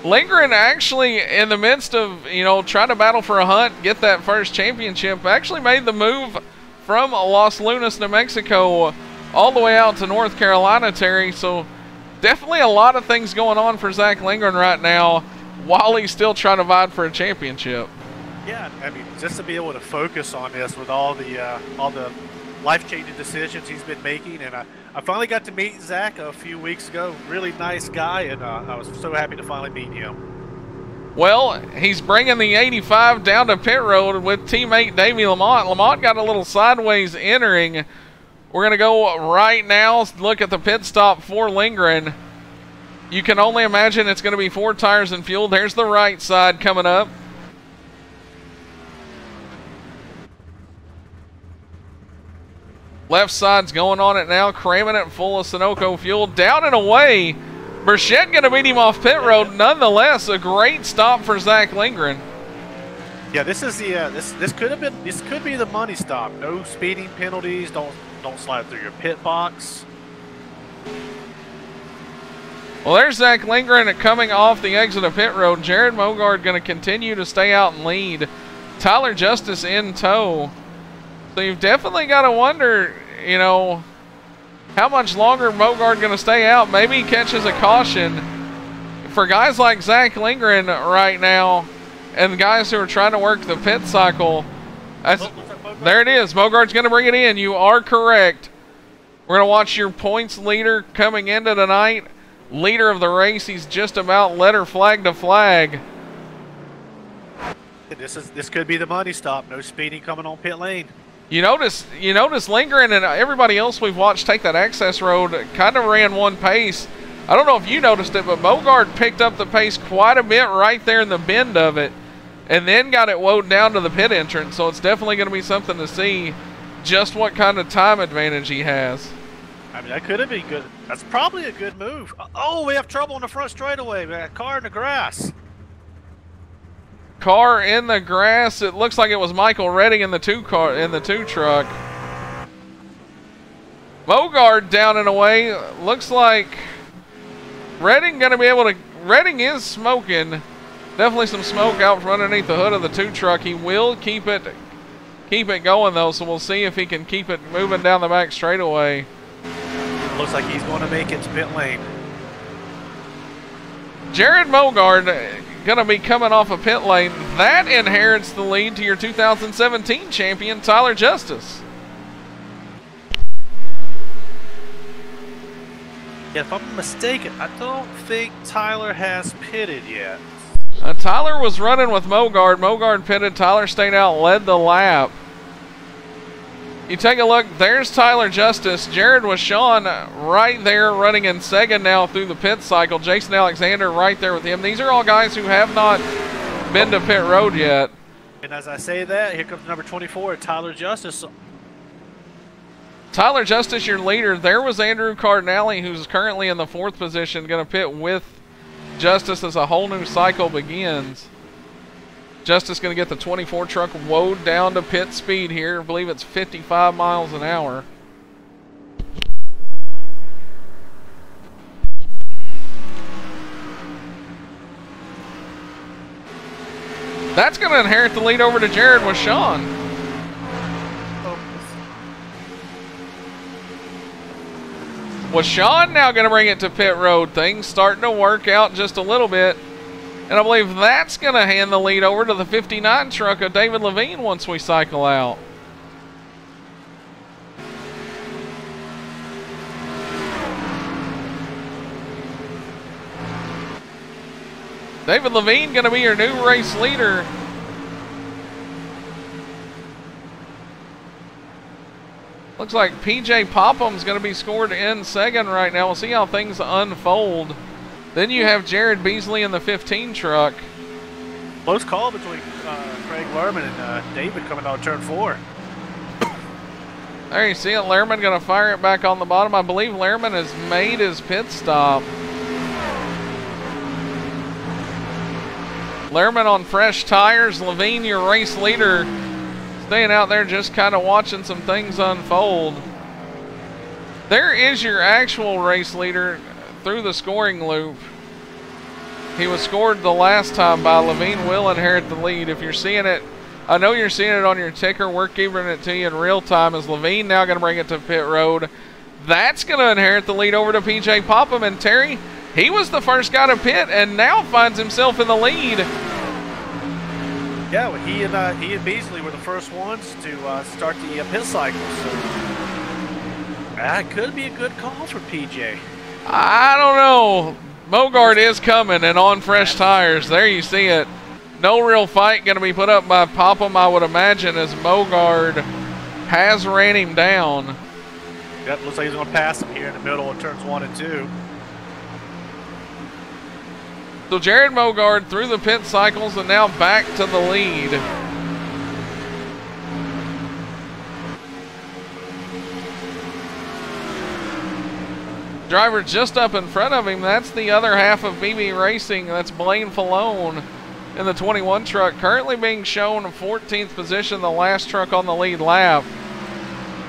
Lindgren actually, in the midst of, you know, trying to battle for a hunt, get that first championship, actually made the move from Los Lunas, New Mexico, all the way out to North Carolina, Terry. So definitely a lot of things going on for Zach Lindgren right now while he's still trying to vie for a championship. Yeah, I mean, just to be able to focus on this with all the life-changing decisions he's been making, and I finally got to meet Zach a few weeks ago. Really nice guy, and I was so happy to finally meet him. Well, he's bringing the 85 down to pit road with teammate Davey Lamont. Lamont got a little sideways entering. We're going to go right now, look at the pit stop for Lindgren. You can only imagine it's going to be 4 tires and fuel. There's the right side coming up. Left side's going on it now, cramming it full of Sunoco fuel. Down and away. Burchett going to beat him off pit road. Nonetheless, a great stop for Zach Lindgren. Yeah, this is the this could be the money stop. No speeding penalties. Don't slide through your pit box. Well, there's Zach Lindgren coming off the exit of pit road. Jared Mogard going to continue to stay out and lead. Tyler Justice in tow. So you've definitely got to wonder, you know, how much longer Mogard going to stay out. Maybe he catches a caution. For guys like Zach Lindgren right now and guys who are trying to work the pit cycle, there it is. Mogard's going to bring it in. You are correct. We're going to watch your points leader coming into tonight. Leader of the race. He's just about led her flag to flag. This could be the money stop. No speeding coming on pit lane. You notice Lindgren and everybody else we've watched take that access road kind of ran one pace. I don't know if you noticed it, but Bogard picked up the pace quite a bit right there in the bend of it, and then got it woed down to the pit entrance. So it's definitely going to be something to see just what kind of time advantage he has. I mean, that could have been good. That's probably a good move. Oh, we have trouble on the front straightaway. We got a car in the grass. Car in the grass. It looks like it was Michael Redding in the two truck. Bogard down and away. Looks like Redding gonna be able to. Redding is smoking. Definitely some smoke out from underneath the hood of the two truck. He will keep it going though. So we'll see if he can keep it moving down the back straightaway. Looks like he's going to make it to pit lane. Jared Bogard going to be coming off a pit lane. That inherits the lead to your 2017 champion, Tyler Justice. Yeah, if I'm mistaken, I don't think Tyler has pitted yet. Tyler was running with Bogard. Bogard pitted. Tyler stayed out, led the lap. You take a look, there's Tyler Justice. Jared was Sean right there running in second now through the pit cycle. Jason Alexander right there with him. These are all guys who have not been to pit road yet. And as I say that, here comes number 24, Tyler Justice. Tyler Justice, your leader. There was Andrew Cardinale, who's currently in the 4th position, going to pit with Justice as a whole new cycle begins. Justice going to get the 24 truck woed down to pit speed here. I believe it's 55 miles an hour. That's going to inherit the lead over to Jared with Sean. With Sean now going to bring it to pit road. Things starting to work out just a little bit. And I believe that's going to hand the lead over to the 59 truck of David Levine once we cycle out. David Levine going to be your new race leader. Looks like PJ Popham's going to be scored in second right now. We'll see how things unfold. Then you have Jared Beasley in the 15 truck. Close call between Craig Lerman and David coming out of turn 4. There you see it. Lerman going to fire it back on the bottom. I believe Lerman has made his pit stop. Lerman on fresh tires. Levine, your race leader, staying out there just kind of watching some things unfold. There is your actual race leader through the scoring loop. He was scored the last time by Levine. Will inherit the lead. If you're seeing it, I know you're seeing it on your ticker. We're giving it to you in real time. Is Levine now going to bring it to pit road? That's going to inherit the lead over to PJ Popham. And Terry, he was the first guy to pit and now finds himself in the lead. Yeah, well, he and Beasley were the first ones to start the pit cycle. So that could be a good call for PJ. I don't know. Bogard is coming and on fresh tires. There you see it. No real fight going to be put up by Popham, I would imagine, as Bogard has ran him down. Yep, looks like he's going to pass him here in the middle of turns 1 and 2. So Jared Bogard through the pit cycles and now back to the lead. Driver just up in front of him. That's the other half of BB Racing. That's Blaine Fallone in the 21 truck, currently being shown 14th position, the last truck on the lead lap.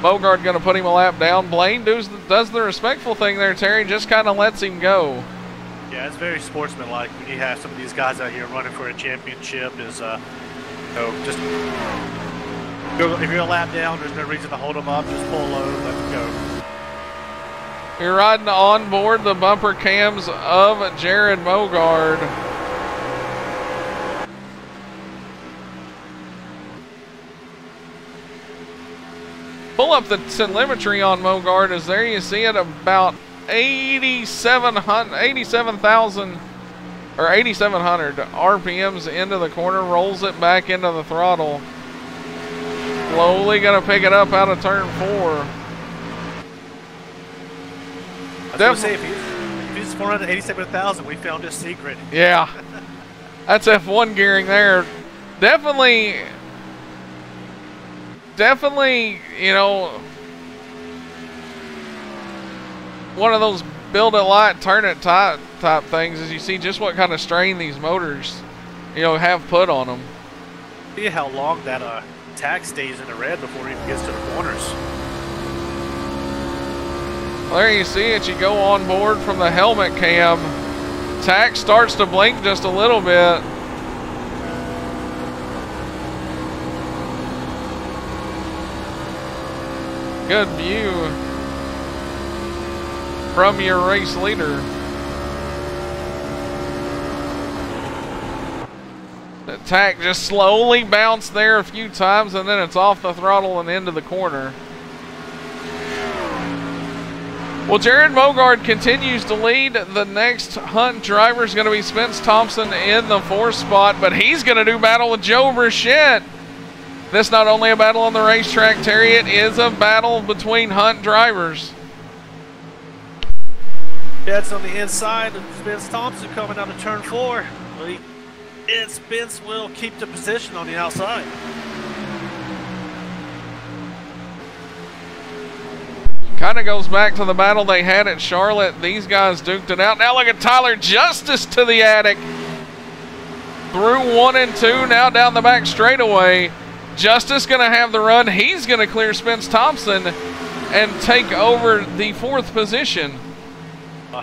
Bogard going to put him a lap down. Blaine does the respectful thing there, Terry, just kind of lets him go. Yeah, it's very sportsmanlike when you have some of these guys out here running for a championship. Is just if you're a lap down, there's no reason to hold them up. Just pull low, let them go. You're riding on board the bumper cams of Jared Bogard. Pull up the telemetry on Bogard, as there you see it, about 87,000 or 8,700 RPMs into the corner, rolls it back into the throttle. Slowly going to pick it up out of turn 4. I was going to say, if he's 487,000, we found his secret. Yeah. That's F1 gearing there. Definitely, you know, one of those build it light, turn it tight type things, as you see just what kind of strain these motors, you know, have put on them. See how long that tach stays in the red before it even gets to the corners. Well, there you see it. You go on board from the helmet cam. Tach starts to blink just a little bit. Good view from your race leader. The tach just slowly bounced there a few times, and then it's off the throttle and into the corner. Well, Jared Mogard continues to lead. The next Hunt driver is going to be Spence Thompson in the 4th spot, but he's going to do battle with Joe Burchett. This not only a battle on the racetrack, Terry, it is a battle between Hunt drivers. That's on the inside of Spence Thompson coming out of turn 4. And Spence will keep the position on the outside. Kind of goes back to the battle they had at Charlotte. These guys duked it out. Now look at Tyler Justice to the attic. Through 1 and 2, now down the back straightaway. Justice going to have the run. He's going to clear Spence Thompson and take over the 4th position.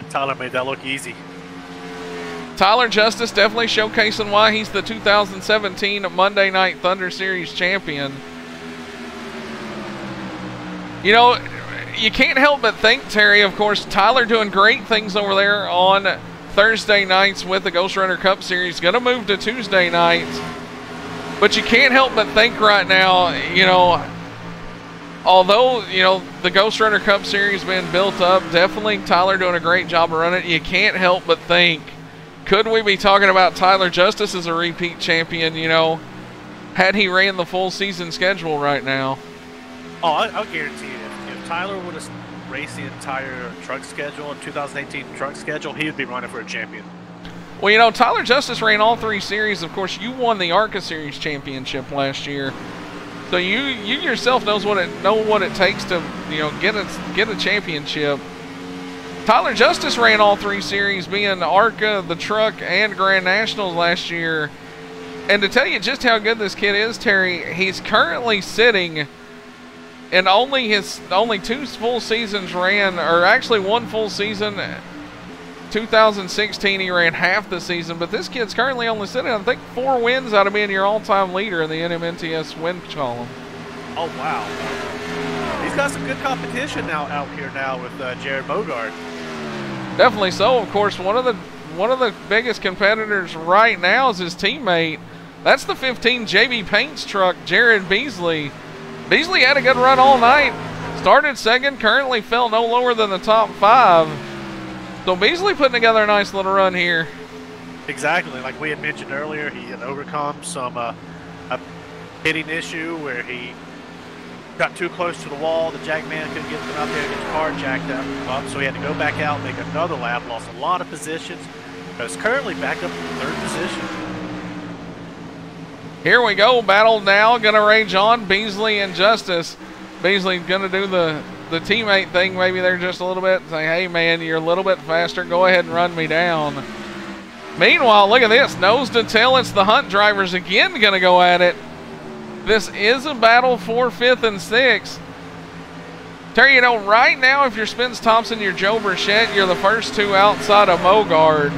Tyler made that look easy. Tyler Justice definitely showcasing why he's the 2017 Monday Night Thunder Series champion. You know, you can't help but think, Terry, of course, Tyler doing great things over there on Thursday nights with the Ghost Runner Cup Series. Going to move to Tuesday nights. But you can't help but think right now, you know, although, you know, the Ghost Runner Cup Series being built up, definitely Tyler doing a great job of running it. You can't help but think, could we be talking about Tyler Justice as a repeat champion, you know, had he ran the full season schedule right now? Oh, I'll guarantee you, if Tyler would have raced the entire truck schedule, 2018 truck schedule, he would be running for a champion. Well, you know, Tyler Justice ran all 3 series. Of course, you won the ARCA Series championship last year, so you yourself know what it takes to, you know, get a championship. Tyler Justice ran all 3 series, being ARCA, the truck, and Grand Nationals last year. And to tell you just how good this kid is, Terry, he's currently sitting in only 2 full seasons ran, or actually 1 full season. 2016 he ran half the season, but this kid's currently only sitting, I think, 4 wins out of being your all-time leader in the NMNTS win column. Oh wow, he's got some good competition now out here now with Jared Bogard. Definitely so. Of course, one of the biggest competitors right now is his teammate. That's the 15 JB Paints truck, Jared Beasley. Beasley had a good run all night. Started 2nd, currently fell no lower than the top 5. So Beasley putting together a nice little run here. Exactly, like we had mentioned earlier, he had overcome some a hitting issue where he got too close to the wall. The jack man couldn't get him out there, get the car jacked up, so he had to go back out, make another lap, lost a lot of positions, but is currently back up in 3rd position. Here we go, battle now, gonna rage on, Beasley and Justice. Beasley gonna do the teammate thing maybe there just a little bit, say, hey man, you're a little bit faster, go ahead and run me down. Meanwhile, look at this, nose to tail, it's the Hunt drivers again gonna go at it. This is a battle for 5th and 6th. Terry, you know, right now if you're Spence Thompson, you're Joe Burchett, you're the first 2 outside of Mogard.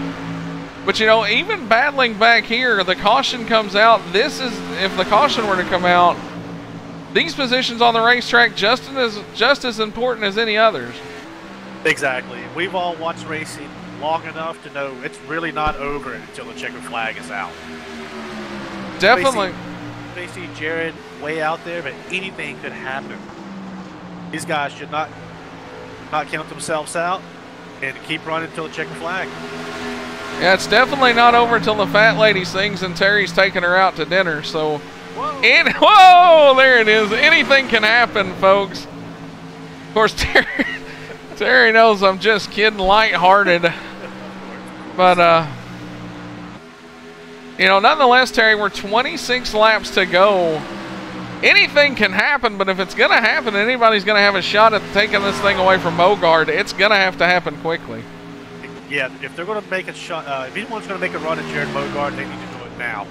But you know, even battling back here, the caution comes out. This is, if the caution were to come out, these positions on the racetrack just as important as any others. Exactly. We've all watched racing long enough to know it's really not over until the checkered flag is out. Definitely. They see Jared way out there, but anything could happen. These guys should not count themselves out and keep running until the checkered flag. Yeah, it's definitely not over until the fat lady sings and Terry's taking her out to dinner. So, whoa, there it is. Anything can happen, folks. Of course, Terry knows I'm just kidding, lighthearted. But, you know, nonetheless, Terry, we're 26 laps to go. Anything can happen, but if it's going to happen, anybody's going to have a shot at taking this thing away from Mogard. It's going to have to happen quickly. Yeah, if they're going to make a shot, if anyone's going to make a run at Jared Mogard, they need to do it now.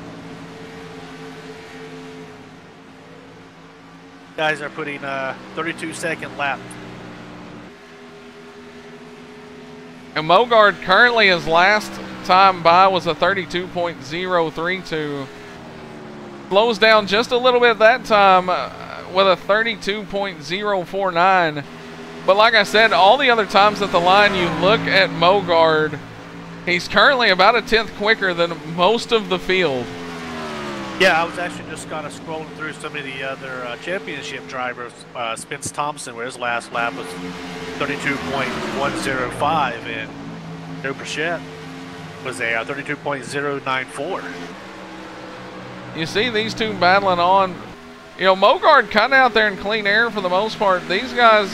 Guys are putting 32-second lap. And Mogard currently, his last time by was a 32.032. Slows down just a little bit that time with a 32.049. But like I said, all the other times at the line, you look at Mogard, he's currently about a 10th quicker than most of the field. Yeah, I was actually just kind of scrolling through some of the other championship drivers. Spence Thompson, where his last lap was 32.105, and Joe Pritchett was a 32.094. You see these two battling on. You know, Mogard kind of out there in clean air for the most part. These guys,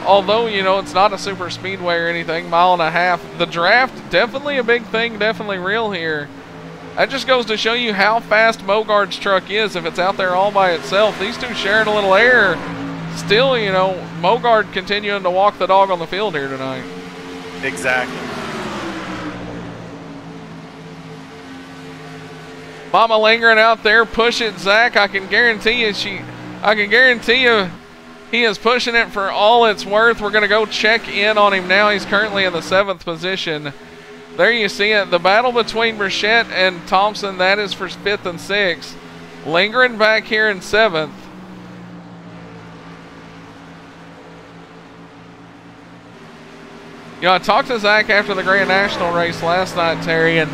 although, you know, it's not a super speedway or anything, mile and a half, the draft, definitely a big thing, definitely real here. That just goes to show you how fast Mogard's truck is if it's out there all by itself. These two sharing a little air. Still, you know, Mogard continuing to walk the dog on the field here tonight. Exactly. Mama lingering out there, push it, Zach. I can guarantee you he is pushing it for all it's worth. We're going to go check in on him now. He's currently in the 7th position. There you see it. The battle between Burchett and Thompson, that is for 5th and 6th. Lingering back here in 7th. You know, I talked to Zach after the Grand National race last night, Terry, and,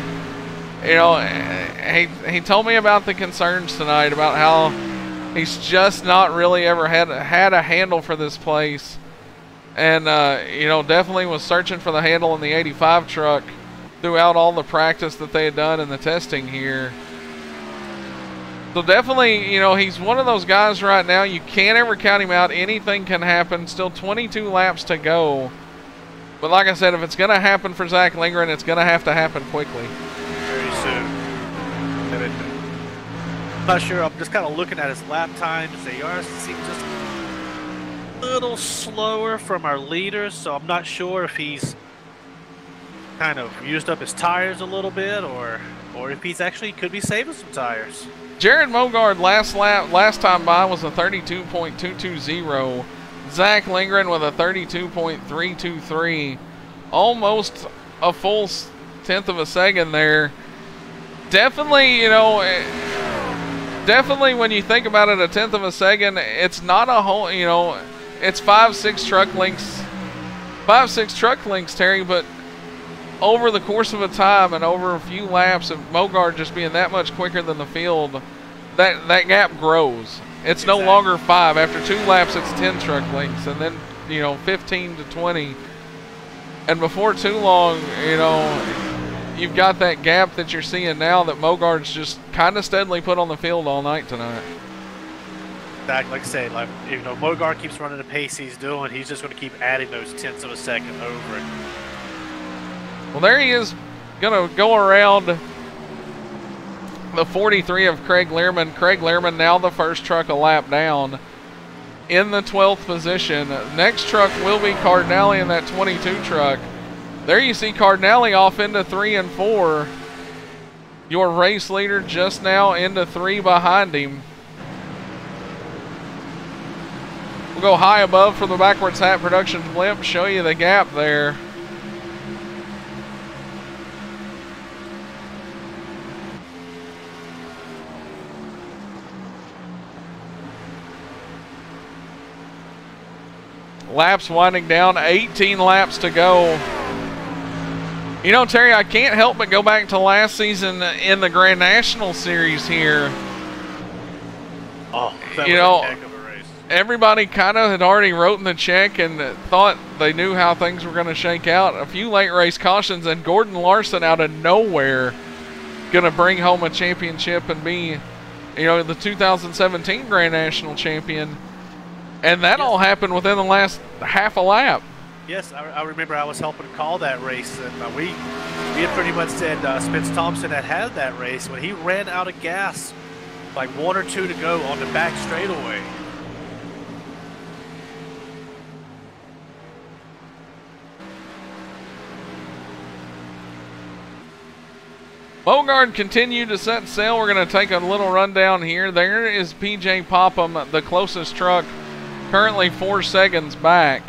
you know, he told me about the concerns tonight, about how he's just not really ever had a handle for this place. And, you know, definitely was searching for the handle in the 85 truck throughout all the practice that they had done in the testing here. So definitely, you know, he's one of those guys right now, you can't ever count him out. Anything can happen. Still 22 laps to go. But like I said, if it's going to happen for Zach Lindgren, it's going to have to happen quickly. Very soon. I'm not sure. I'm just kind of looking at his lap times. They are seem just a little slower from our leaders, so I'm not sure if he's kind of used up his tires a little bit, or if he's actually could be saving some tires. Jared Mogard last time by was a 32.220. Zach Lindgren with a 32.323. Almost a full 10th of a second there. Definitely, you know, definitely when you think about it, a 10th of a second, it's not a whole, you know, it's 5-6 truck lengths. 5-6 truck lengths, Terry, but over the course of a time and over a few laps of Mogard just being that much quicker than the field, that gap grows. It's no longer 5. After 2 laps, it's 10 truck lengths, and then, you know, 15 to 20. And before too long, you know, you've got that gap that you're seeing now that Mogard's just kind of steadily put on the field all night tonight. Like I say, like, you know, Mogard keeps running the pace he's doing. He's just going to keep adding those 10ths of a second over it. Well, there he is, going to go around the 43 of Craig Learman. Craig Learman now the first truck a lap down in the 12th position. Next truck will be Cardinale in that 22 truck. There you see Cardinale off into 3 and 4. Your race leader just now into 3 behind him. We'll go high above for the Backwards Hat Productions blimp, show you the gap there. Laps winding down, 18 laps to go. You know, Terry, I can't help but go back to last season in the Grand National Series here. Oh, that you was know, a heck of a race. everybody kind of had already written the check and thought they knew how things were going to shake out. A few late race cautions, and Gordon Larson out of nowhere going to bring home a championship and be, you know, the 2017 Grand National champion. And that all happened within the last half a lap. Yes, I remember I was helping call that race, and we had pretty much said Spence Thompson had that race when he ran out of gas, like 1 or 2 to go on the back straightaway. Bogard continued to set sail. We're going to take a little rundown here. There is PJ Popham, the closest truck, currently 4 seconds back.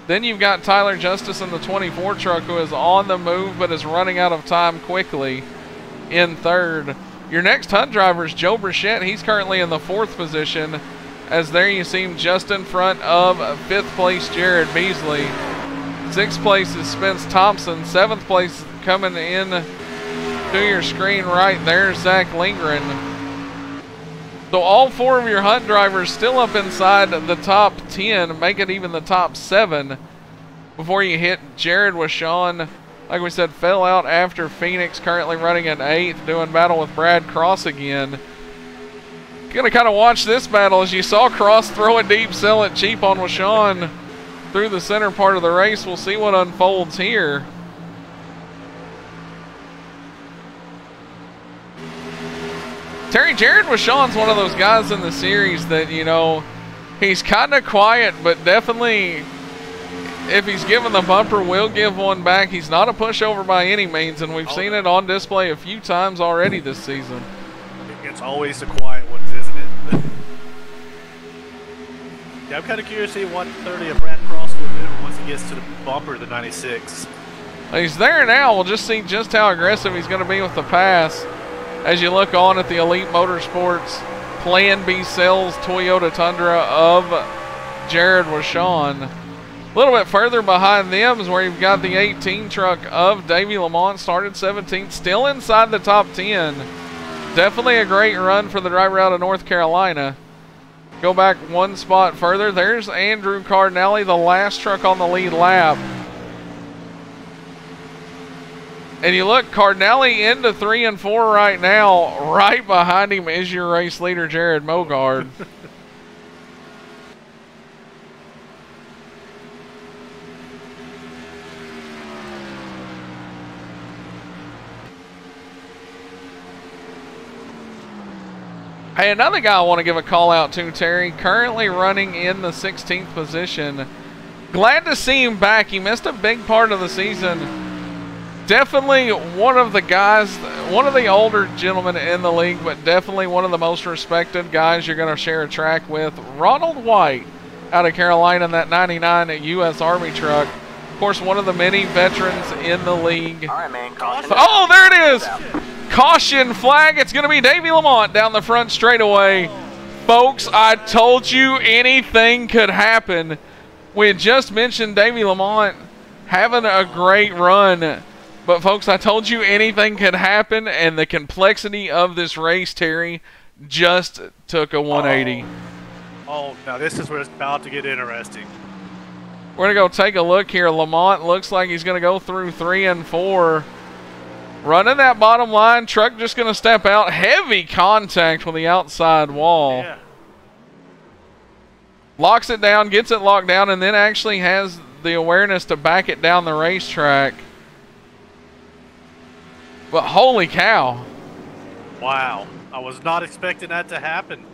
Then you've got Tyler Justice in the 24 truck, who is on the move but is running out of time quickly in third. Your next Hunt driver is Joe Brichette. He's currently in the 4th position, as there you see him just in front of 5th place Jared Beasley. 6th place is Spence Thompson. 7th place coming in to your screen right there, Zach Lindgren. So all 4 of your Hunt drivers still up inside the top 10, make it even the top 7 before you hit Jared Washon. Like we said, fell out after Phoenix, currently running in 8th, doing battle with Brad Cross again. Gonna kind of watch this battle as you saw Cross throw it deep, sell it cheap on Washon through the center part of the race. We'll see what unfolds here. Terry, Jared Washon's one of those guys in the series that, you know, he's kind of quiet, but definitely, if he's given the bumper, will give one back. He's not a pushover by any means, and we've seen it on display a few times already this season. It's always the quiet ones, isn't it? Yeah, I'm kind of curious to see what 30 of Brad Cross will do once he gets to the bumper of the 96. He's there now. We'll just see just how aggressive he's going to be with the pass. As you look on at the Elite Motorsports Plan B Sales Toyota Tundra of Jared Washon. A little bit further behind them is where you've got the 18 truck of Davey Lamont, started 17th, still inside the top 10. Definitely a great run for the driver out of North Carolina. Go back 1 spot further. There's Andrew Cardinelli, the last truck on the lead lap. And you look, Cardinelli into 3 and 4 right now. Right behind him is your race leader, Jared Mogard. Hey, another guy I want to give a call out to, Terry, currently running in the 16th position. Glad to see him back. He missed a big part of the season. Definitely one of the guys, one of the older gentlemen in the league, but definitely one of the most respected guys you're going to share a track with. Ronald White out of Carolina in that 99 U.S. Army truck. Of course, one of the many veterans in the league. All right, man. Caution. Oh, there it is. Caution flag. It's going to be Davey Lamont down the front straightaway. Folks, I told you anything could happen. We had just mentioned Davey Lamont having a great run. But, folks, I told you anything could happen, and the complexity of this race, Terry, just took a 180. Oh, now this is where it's about to get interesting. We're going to go take a look here. Lamont looks like he's going to go through 3 and 4. Running that bottom line, truck just going to step out. Heavy contact with the outside wall. Yeah. Locks it down, gets it locked down, and then actually has the awareness to back it down the racetrack. But holy cow. Wow. I was not expecting that to happen.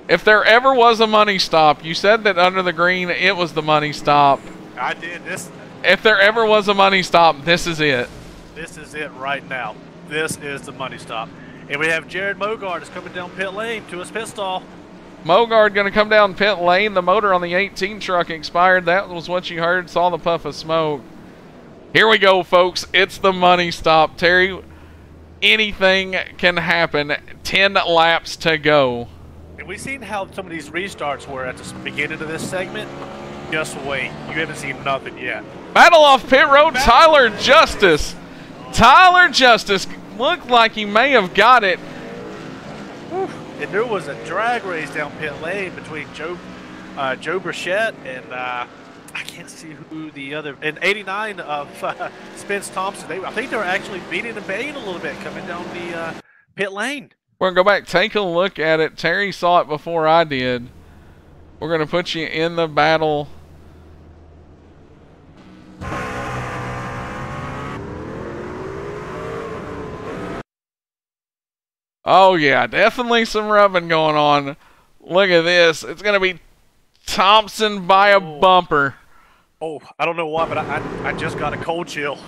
If there ever was a money stop, you said that under the green, it was the money stop. I did this. If there ever was a money stop, this is it. This is it right now. This is the money stop. And we have Jared Mogard is coming down pit lane to his pit stall. Mogard going to come down pit lane. The motor on the 18 truck expired. That was what you heard. Saw the puff of smoke. Here we go, folks. It's the money stop. Terry, anything can happen. 10 laps to go. And we've seen how some of these restarts were at the beginning of this segment. Just wait. You haven't seen nothing yet. Battle off pit road. Tyler Justice. Tyler Justice looked like he may have got it. And there was a drag race down pit lane between Joe Joe Burchett, and I can't see who the other, and 89 of Spence Thompson. I think they were actually beating and baying a little bit coming down the pit lane. We're going to go back, take a look at it. Terry saw it before I did. We're going to put you in the battle. Oh, yeah, definitely some rubbing going on. Look at this. It's going to be Thompson by a bumper. Oh, I don't know why, but I just got a cold chill.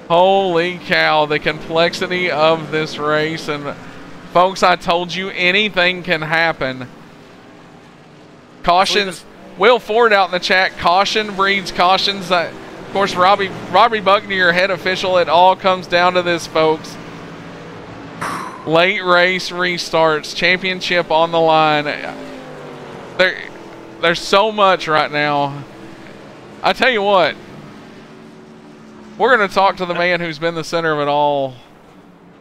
Holy cow, the complexity of this race. And, folks, I told you anything can happen. Cautions. Will Ford out in the chat. Caution breeds cautions. Of course, Robbie Buckner, your head official. It all comes down to this, folks. Late race restarts, championship on the line. There's so much right now. I tell you what, we're going to talk to the man who's been the center of it all.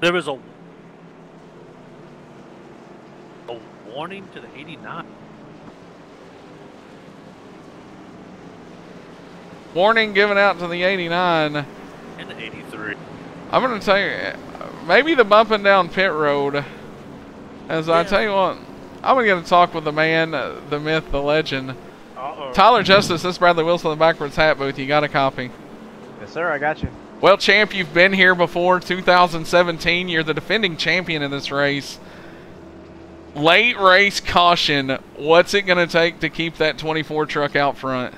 There was a warning to the 89. Warning given out to the 89. And the 83. I'm going to tell you, maybe the bumping down pit road. I tell you what, I'm going to get a talk with the man, the myth, the legend. Tyler Justice, this is Bradley Wilson in the backwards hat booth. You got a copy? Yes, sir. I got you. Well, champ, you've been here before, 2017. You're the defending champion in this race. Late race caution. What's it going to take to keep that 24 truck out front?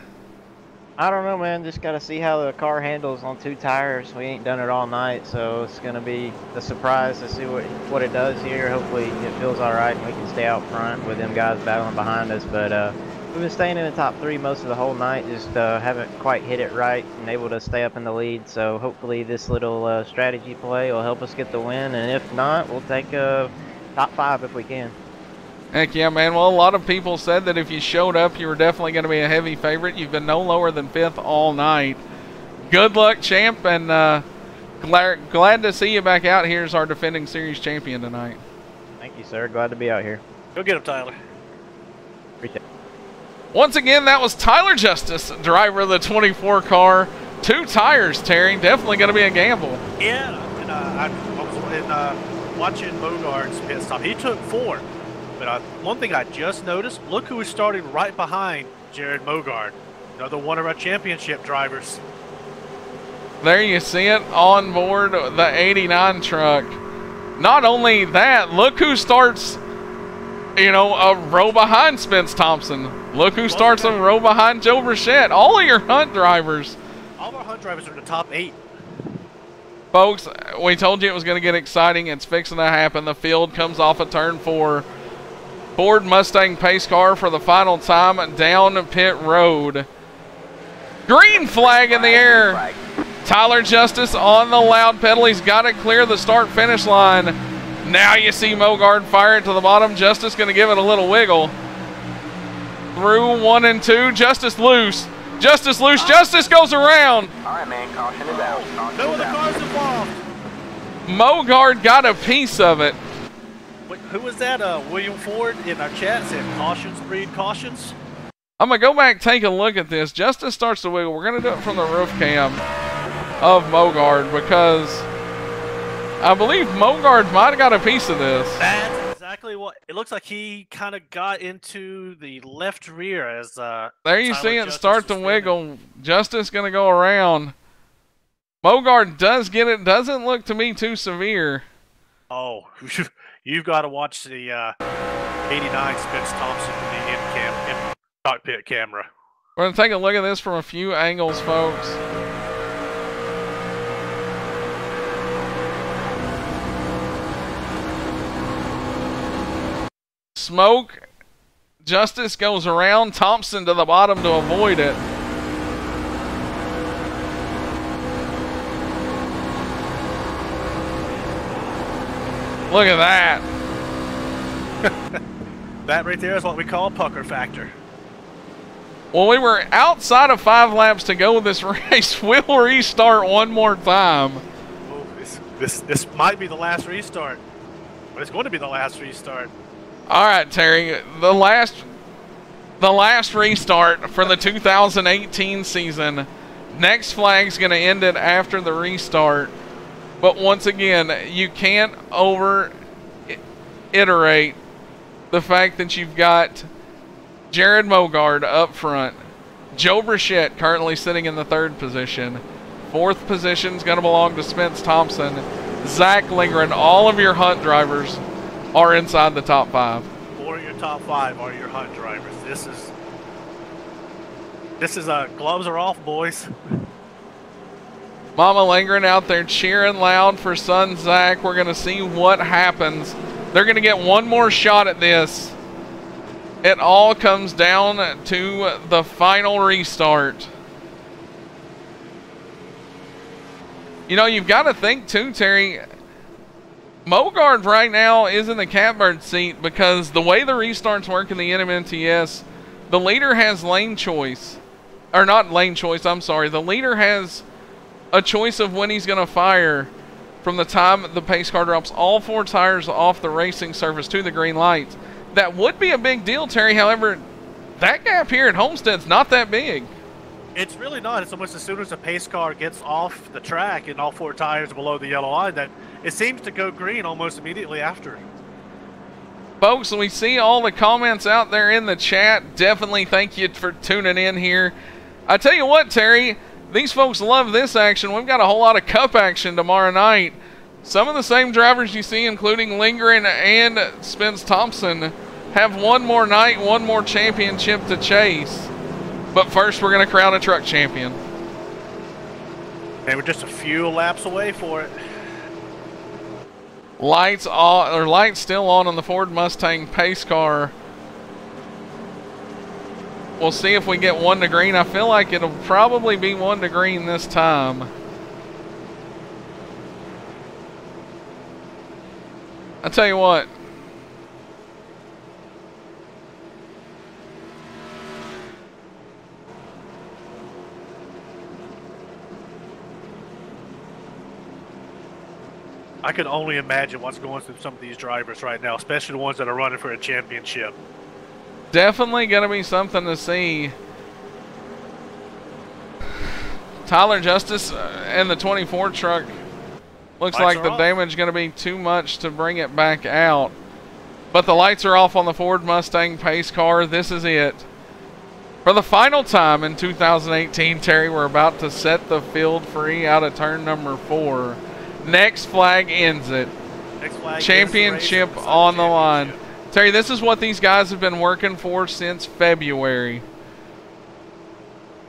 I don't know, man. Just got to see how the car handles on 2 tires. We ain't done it all night, so it's going to be a surprise to see what it does here. Hopefully it feels all right and we can stay out front with them guys battling behind us. But we've been staying in the top 3 most of the whole night. Just haven't quite hit it right and able to stay up in the lead. So hopefully this little strategy play will help us get the win. And if not, we'll take top 5 if we can. Heck yeah, man. Well, a lot of people said that if you showed up, you were definitely going to be a heavy favorite. You've been no lower than 5th all night. Good luck, champ, and glad to see you back out here as our defending series champion tonight. Thank you, sir. Glad to be out here. Go get him, Tyler. Appreciate it. Once again, that was Tyler Justice, driver of the 24 car. 2 tires, Terry. Definitely going to be a gamble. Yeah, and I was watching Mogard's pit stop. He took 4. But one thing I just noticed, look who is starting right behind Jared Mogard, another one of our championship drivers. There you see it on board the 89 truck. Not only that, look who starts, a row behind Spence Thompson. Look who starts a row behind Joe Burchett. All of your Hunt drivers. All of our Hunt drivers are in the top 8. Folks, we told you it was going to get exciting. It's fixing to happen. The field comes off of turn 4. Ford Mustang pace car for the final time down pit road. Green flag in the air. Tyler Justice on the loud pedal. He's got to clear the start-finish line. Now you see Mogard fire it to the bottom. Justice going to give it a little wiggle. Through 1 and 2. Justice loose. Justice loose. Justice goes around. All right, man. Caution is out. No other cars involved. Mogard got a piece of it. Wait, who was that? William Ford in our chat said cautions breed cautions. I'm going to go back, take a look at this. Justice starts to wiggle. We're going to do it from the roof cam of Mogard because I believe Mogard might have got a piece of this. That's exactly what it looks like. He kind of got into the left rear as there you see it start to wiggle. Justice going to go around. Mogard does get it. Doesn't look to me too severe. Oh, you've got to watch the 89 Spence Thompson from the in cockpit camera. We're going to take a look at this from a few angles, folks. Smoke. Justice goes around. Thompson to the bottom to avoid it. Look at that. That right there is what we call pucker factor. Well, we were outside of 5 laps to go with this race. We'll restart one more time. Oh, this might be the last restart. But it's going to be the last restart. All right, Terry. The last the last restart for the 2018 season. Next flag's going to end it after the restart. But once again, you can't over-iterate the fact that you've got Jared Mogard up front. Joe Brichette currently sitting in the 3rd position. 4th position is going to belong to Spence Thompson. Zach Lingren, all of your Hunt drivers are inside the top 5. 4 of your top 5 are your Hunt drivers. This is gloves are off, boys. Mama Lingren out there cheering loud for son Zach. We're going to see what happens. They're going to get one more shot at this. It all comes down to the final restart. You know, you've got to think too, Terry. Mogard right now is in the catbird seat because the way the restarts work in the NMNTS, the leader has lane choice. Or not lane choice, I'm sorry. The leader has a choice of when he's going to fire from the time the pace car drops all 4 tires off the racing surface to the green light. That would be a big deal, Terry. However, that gap here at Homestead's not that big. It's really not. It's almost as soon as the pace car gets off the track and all 4 tires are below the yellow line that it seems to go green almost immediately after. Folks, we see all the comments out there in the chat. Definitely thank you for tuning in here. I tell you what, Terry, these folks love this action. We've got a whole lot of cup action tomorrow night. Some of the same drivers you see, including Lindgren and Spence Thompson, have one more night, one more championship to chase. But first, we're going to crown a truck champion. And we're just a few laps away for it. Lights on, or lights still on the Ford Mustang pace car. We'll see if we get 1 to green. I feel like it'll probably be 1 to green this time. I tell you what. I can only imagine what's going through some of these drivers right now, especially the ones that are running for a championship. Definitely going to be something to see. Tyler Justice and the 24 truck. Looks Lights like the off. damage going to be too much to bring it back out. But the lights are off on the Ford Mustang pace car. This is it. For the final time in 2018, Terry, we're about to set the field free out of turn number 4. Next flag ends it. Next flag Championship ends the race, on the line. championship. Terry, this is what these guys have been working for since February.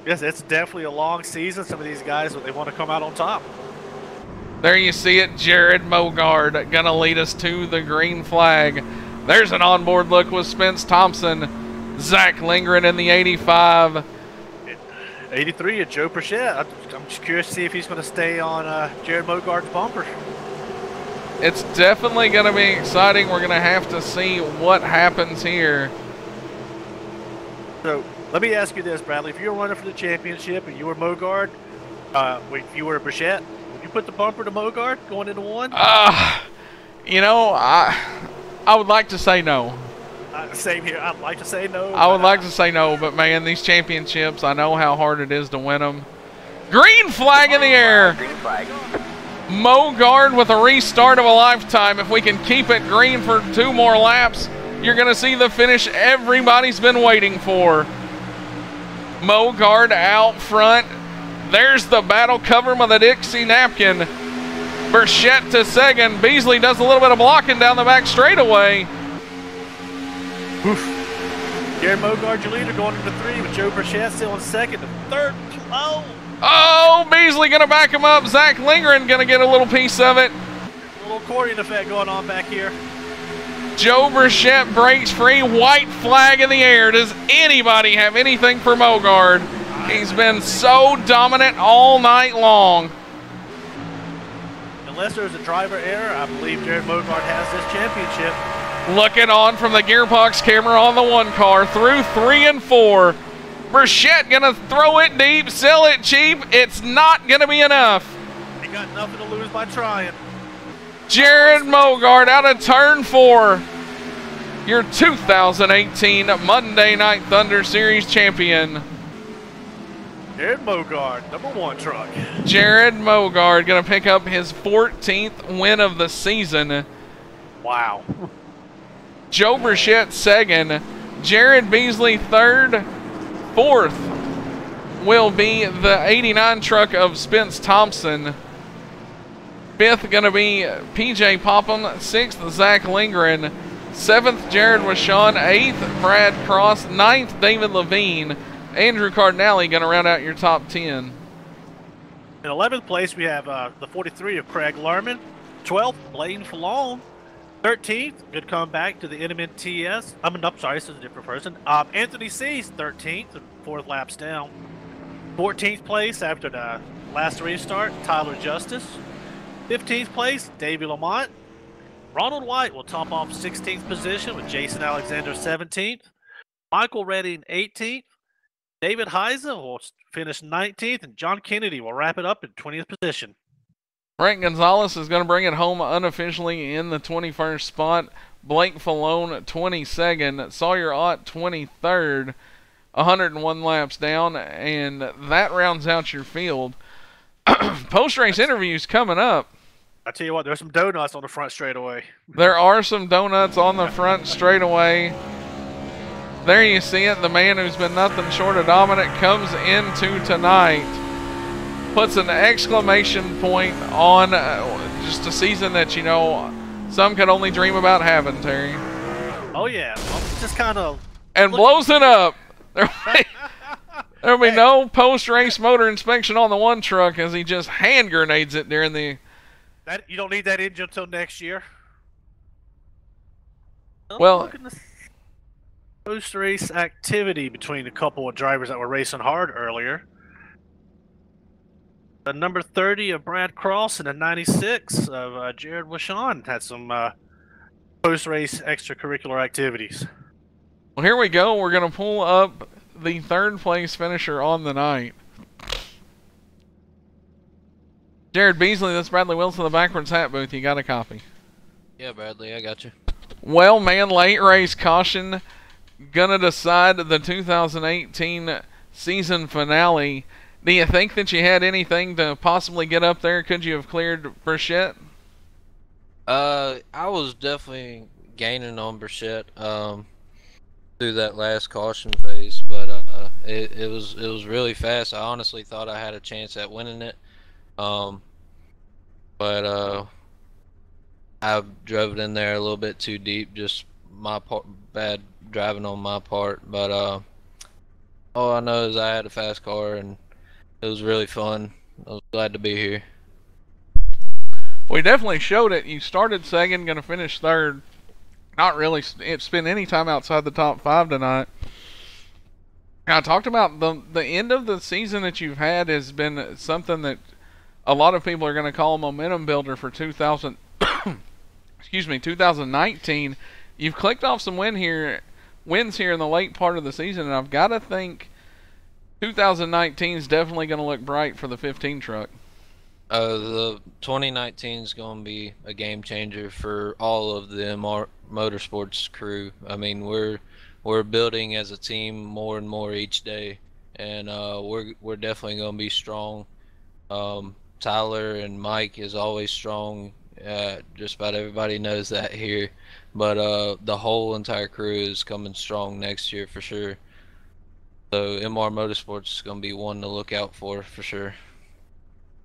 Yes, it's definitely a long season. Some of these guys, they want to come out on top. There you see it, Jared Mogard going to lead us to the green flag. There's an onboard look with Spence Thompson, Zach Lingren in the 85. 83 at Joe Brichette. I'm just curious to see if he's going to stay on Jared Mogard's bumper. It's definitely going to be exciting. We're going to have to see what happens here. So let me ask you this, Bradley. If you were running for the championship and you were Mogard, if you were Brichette, would you put the bumper to Mogard going into 1? You know, I would like to say no. Same here. I'd like to say no. I would like to say no, but man, these championships, I know how hard it is to win them. Green flag in the air. Green flag. Mogard with a restart of a lifetime. If we can keep it green for 2 more laps, you're going to see the finish everybody's been waiting for. Mogard out front. There's the battle cover with a Dixie napkin. Brichette to Sagan. Beasley does a little bit of blocking down the back straightaway. Oof. Jared Mogard, your leader, going into 3 with Joe Brichette still in 2nd. The 3rd. Oh, Beasley going to back him up. Zach Lingren going to get a little piece of it. A little accordion effect going on back here. Joe Brichette breaks free. White flag in the air. Does anybody have anything for Mogard? He's been so dominant all night long. Unless there's a driver error, I believe Jared Mogard has this championship. Looking on from the gearbox camera on the 1 car through 3 and 4. Brichette gonna throw it deep, sell it cheap. It's not gonna be enough. He got nothing to lose by trying. Jared Mogard out of turn 4. your 2018 Monday Night Thunder Series champion, Jared Mogard, number 1 truck. Jared Mogard, going to pick up his 14th win of the season. Wow. Joe Burchett second, Jared Beasley third, fourth will be the 89 truck of Spence Thompson. Fifth going to be PJ Popham, sixth Zach Lindgren, seventh Jared Washon, eighth Brad Cross, ninth David Levine. Andrew Cardinale going to round out your top 10. In 11th place, we have the 43 of Craig Lerman. 12th, Blaine Fallon. 13th, good comeback to the NMNTS. I'm sorry, this is a different person. Anthony C's 13th, 4th laps down. 14th place after the last restart, Tyler Justice. 15th place, Davey Lamont. Ronald White will top off 16th position with Jason Alexander 17th. Michael Redding 18th. David Heise will finish 19th, and John Kennedy will wrap it up in 20th position. Frank Gonzalez is going to bring it home unofficially in the 21st spot. Blake Falone 22nd. Sawyer Ott 23rd. 101 laps down, and that rounds out your field. Post-race interviews coming up. I tell you what, there's some donuts on the front straightaway. There are some donuts on the front straightaway. There you see it. The man who's been nothing short of dominant comes into tonight. Puts an exclamation point on just a season that, you know, some could only dream about having, Terry. Oh, yeah. Just kind of... And blows it up. There'll be no post-race motor inspection on the one truck as he just hand grenades it during the... You don't need that engine until next year. Well... Post-race activity between a couple of drivers that were racing hard earlier. The number 30 of Brad Cross and the 96 of Jared Washon had some post-race extracurricular activities. Well, here we go. We're going to pull up the third place finisher on the night. Jared Beasley, that's Bradley Wilson, the backwards hat booth. You got a copy? Yeah, Bradley, I got you. Well, man, late race caution. Gonna decide the 2018 season finale. Do you think that you had anything to possibly get up there? Could you have cleared Burchett? I was definitely gaining on Burchett through that last caution phase, but it was really fast. I honestly thought I had a chance at winning it, but I drove it in there a little bit too deep. Just my bad driving on my part, but all I know is I had a fast car and it was really fun. I was glad to be here. We definitely showed it. You started second, going to finish third. Not really spent any time outside the top 5 tonight. Now, I talked about the end of the season that you've had has been something that a lot of people are going to call a momentum builder for 2019. You've clicked off some wins here in the late part of the season, and I've got to think 2019 is definitely going to look bright for the 15 truck. The 2019 is going to be a game changer for all of the MR Motorsports crew. I mean, we're building as a team more and more each day, and we're definitely going to be strong. Tyler and Mike is always strong. Just about everybody knows that here, but the whole entire crew is coming strong next year for sure. So MR Motorsports is going to be one to look out for sure.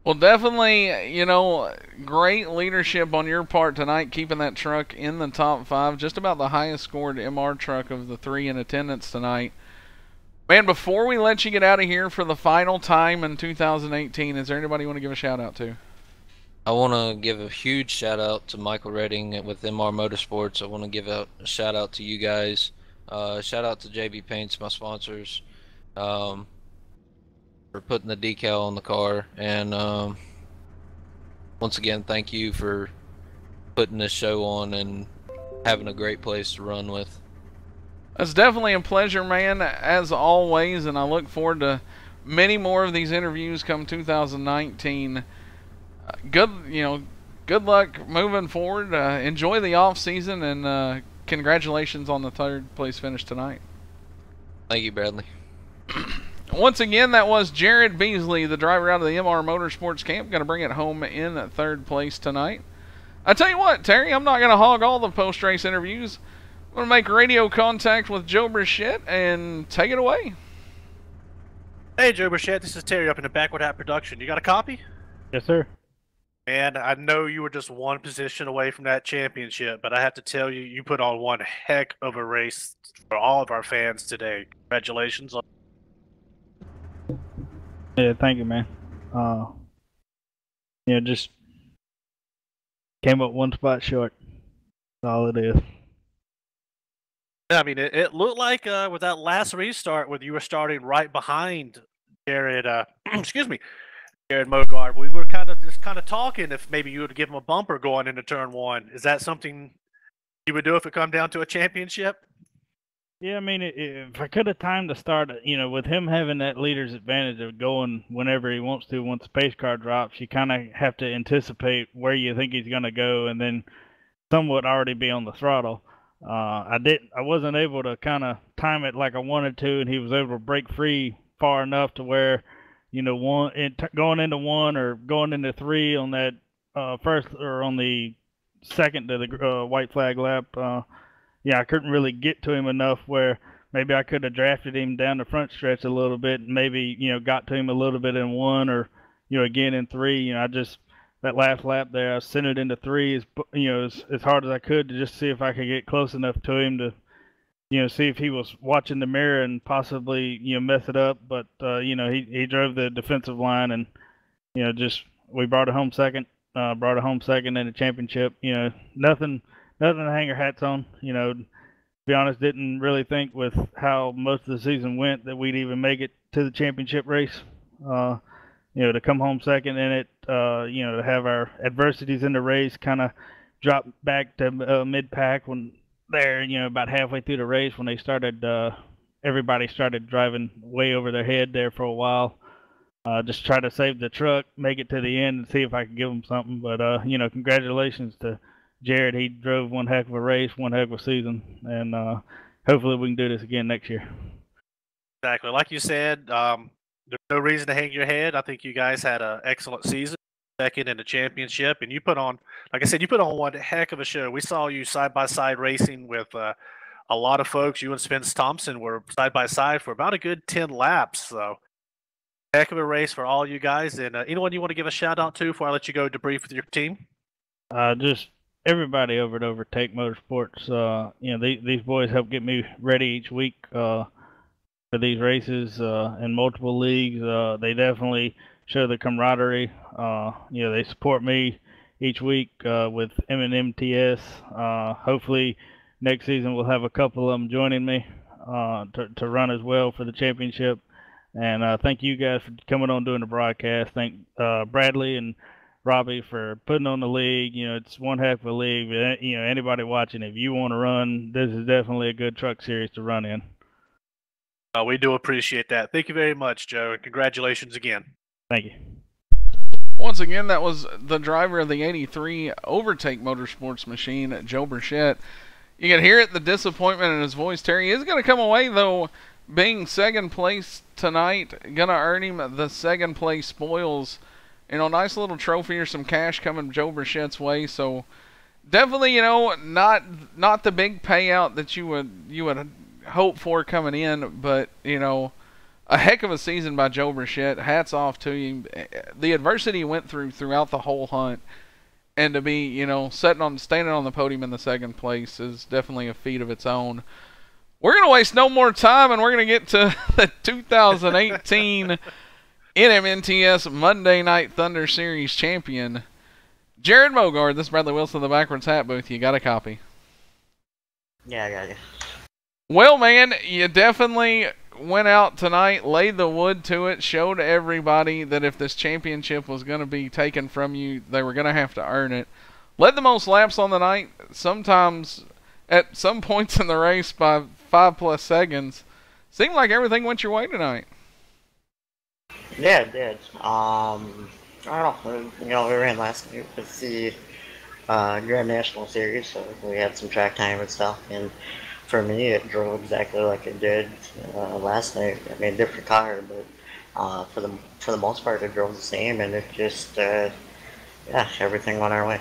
Well, definitely, you know, great leadership on your part tonight, keeping that truck in the top 5, just about the highest scored MR truck of the 3 in attendance tonight. Man, before we let you get out of here for the final time in 2018, is there anybody you want to give a shout out to? I want to give a huge shout out to Michael Redding with MR Motorsports. I want to give a shout out to you guys. Shout out to JB Paints, my sponsors, for putting the decal on the car. And once again, thank you for putting this show on and having a great place to run with. It's definitely a pleasure, man, as always, and I look forward to many more of these interviews come 2019. Good luck moving forward. Enjoy the off season, and congratulations on the third place finish tonight. Thank you, Bradley. Once again, that was Jared Beasley, the driver out of the MR Motorsports camp, going to bring it home in third place tonight. I tell you what, Terry, I'm not going to hog all the post-race interviews. I'm going to make radio contact with Joe Brichette and take it away. Hey, Joe Brichette, this is Terry up in the Backward Hat Production. You got a copy? Yes, sir. Man, I know you were just one position away from that championship, but I have to tell you, you put on one heck of a race for all of our fans today. Congratulations. Yeah, thank you, man. Just came up one spot short. That's all it is. I mean, it looked like with that last restart, where you were starting right behind Jared, excuse me, Jared Mogard, we were kind of talking if maybe you would give him a bumper going into turn one. Is that something you would do if it come down to a championship? Yeah, I mean, if I could have timed the start, with him having that leader's advantage of going whenever he wants to, once the pace car drops, you kind of have to anticipate where you think he's going to go, and then somewhat already be on the throttle. I wasn't able to kind of time it like I wanted to, and he was able to break free far enough to where, going into one or going into three on that first or on the second to the white flag lap. I couldn't really get to him enough where maybe I could have drafted him down the front stretch a little bit and maybe, got to him a little bit in one or, again in three. That last lap there, I sent it into three as hard as I could to just see if I could get close enough to him to, see if he was watching the mirror and possibly, mess it up. But, he drove the defensive line and, we brought it home second in the championship. Nothing to hang our hats on. To be honest, didn't really think with how most of the season went that we'd even make it to the championship race. To come home second in it, to have our adversities in the race kind of drop back to mid-pack when they're, about halfway through the race when they started, everybody started driving way over their head there for a while. Just try to save the truck, make it to the end, and see if I could give them something. But, congratulations to Jared. He drove one heck of a race, one heck of a season, and hopefully we can do this again next year. Exactly. Like you said, there's no reason to hang your head. I think you guys had an excellent season, second in the championship, and you put on, like I said, you put on one heck of a show. We saw you side-by-side racing with a lot of folks. You and Spence Thompson were side-by-side for about a good 10 laps, so heck of a race for all you guys. And anyone you want to give a shout-out to before I let you go debrief with your team? Just everybody over at Overtake Motorsports. These boys help get me ready each week for these races in multiple leagues. They definitely show the camaraderie. They support me each week with M&MTS. Hopefully next season we'll have a couple of them joining me to run as well for the championship. And thank you guys for coming on doing the broadcast. Thank Bradley and Robbie for putting on the league. It's one heck of a league. Anybody watching, if you want to run, this is definitely a good truck series to run in. We do appreciate that. Thank you very much, Joe, and congratulations again. Thank you. Once again, that was the driver of the 83 Overtake Motorsports machine, Joe Brichette. You can hear it, the disappointment in his voice. Terry is going to come away, though, being second place tonight. Going to earn him the second place spoils. Nice little trophy or some cash coming Joe Brichette's way. So definitely, not the big payout that you would hope for coming in, but a heck of a season by Joe Brichette. Hats off to him. The adversity he went throughout the whole hunt, and to be standing on the podium in the second place is definitely a feat of its own. We're gonna waste no more time, and we're gonna get to the 2018 NMNTS Monday Night Thunder Series champion, Jared Mogard. This is Bradley Wilson, the Backwards Hat Booth. You got a copy? Yeah, I got you. Well, man, you definitely went out tonight, laid the wood to it, showed everybody that if this championship was going to be taken from you, they were going to have to earn it. Led the most laps on the night, sometimes at some points in the race by 5+ seconds. Seemed like everything went your way tonight. Yeah, it did. I don't know. We ran last week with the Grand National Series, so we had some track time and stuff. And for me, it drove exactly like it did last night. I mean, different car, but for the most part, it drove the same, and it just yeah, everything went our way.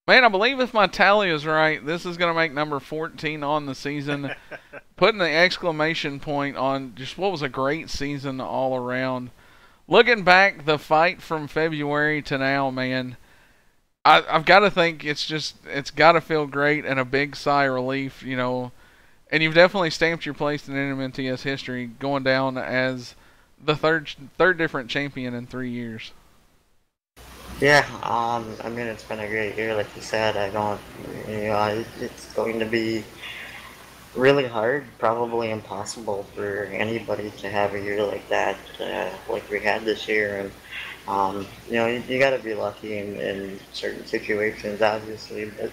Man, I believe if my tally is right, this is going to make number 14 on the season. Putting the exclamation point on just what was a great season all around. Looking back, the fight from February to now, man, I've got to think it's got to feel great and a big sigh of relief, you know. And you've definitely stamped your place in NMNTS history, going down as the third different champion in 3 years. Yeah, I mean, it's been a great year, like you said. I don't, it's going to be really hard, probably impossible for anybody to have a year like that, like we had this year. And you got to be lucky in certain situations, obviously. But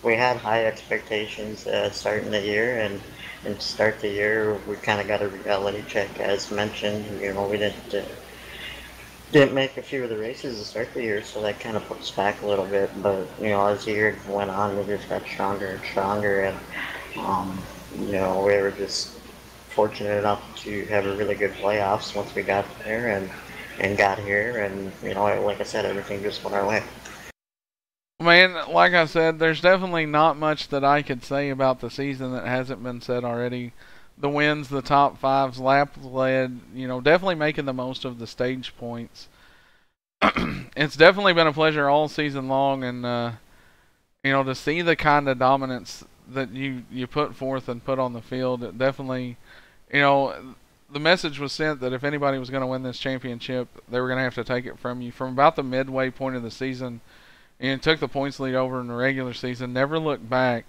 we had high expectations starting the year, and to start the year, we kind of got a reality check, as mentioned. We didn't make a few of the races to start the year, so that kind of put us back a little bit. But as the year went on, we just got stronger and stronger, and we were just fortunate enough to have a really good playoffs once we got there and got here, and like I said, everything just went our way. Man, like I said, there's definitely not much that I could say about the season that hasn't been said already. The wins, the top fives, lap led, definitely making the most of the stage points. It's definitely been a pleasure all season long, and to see the kind of dominance that you put forth and put on the field, it definitely, the message was sent that if anybody was going to win this championship, they were going to have to take it from you. From about the midway point of the season, and took the points lead over in the regular season, never looked back.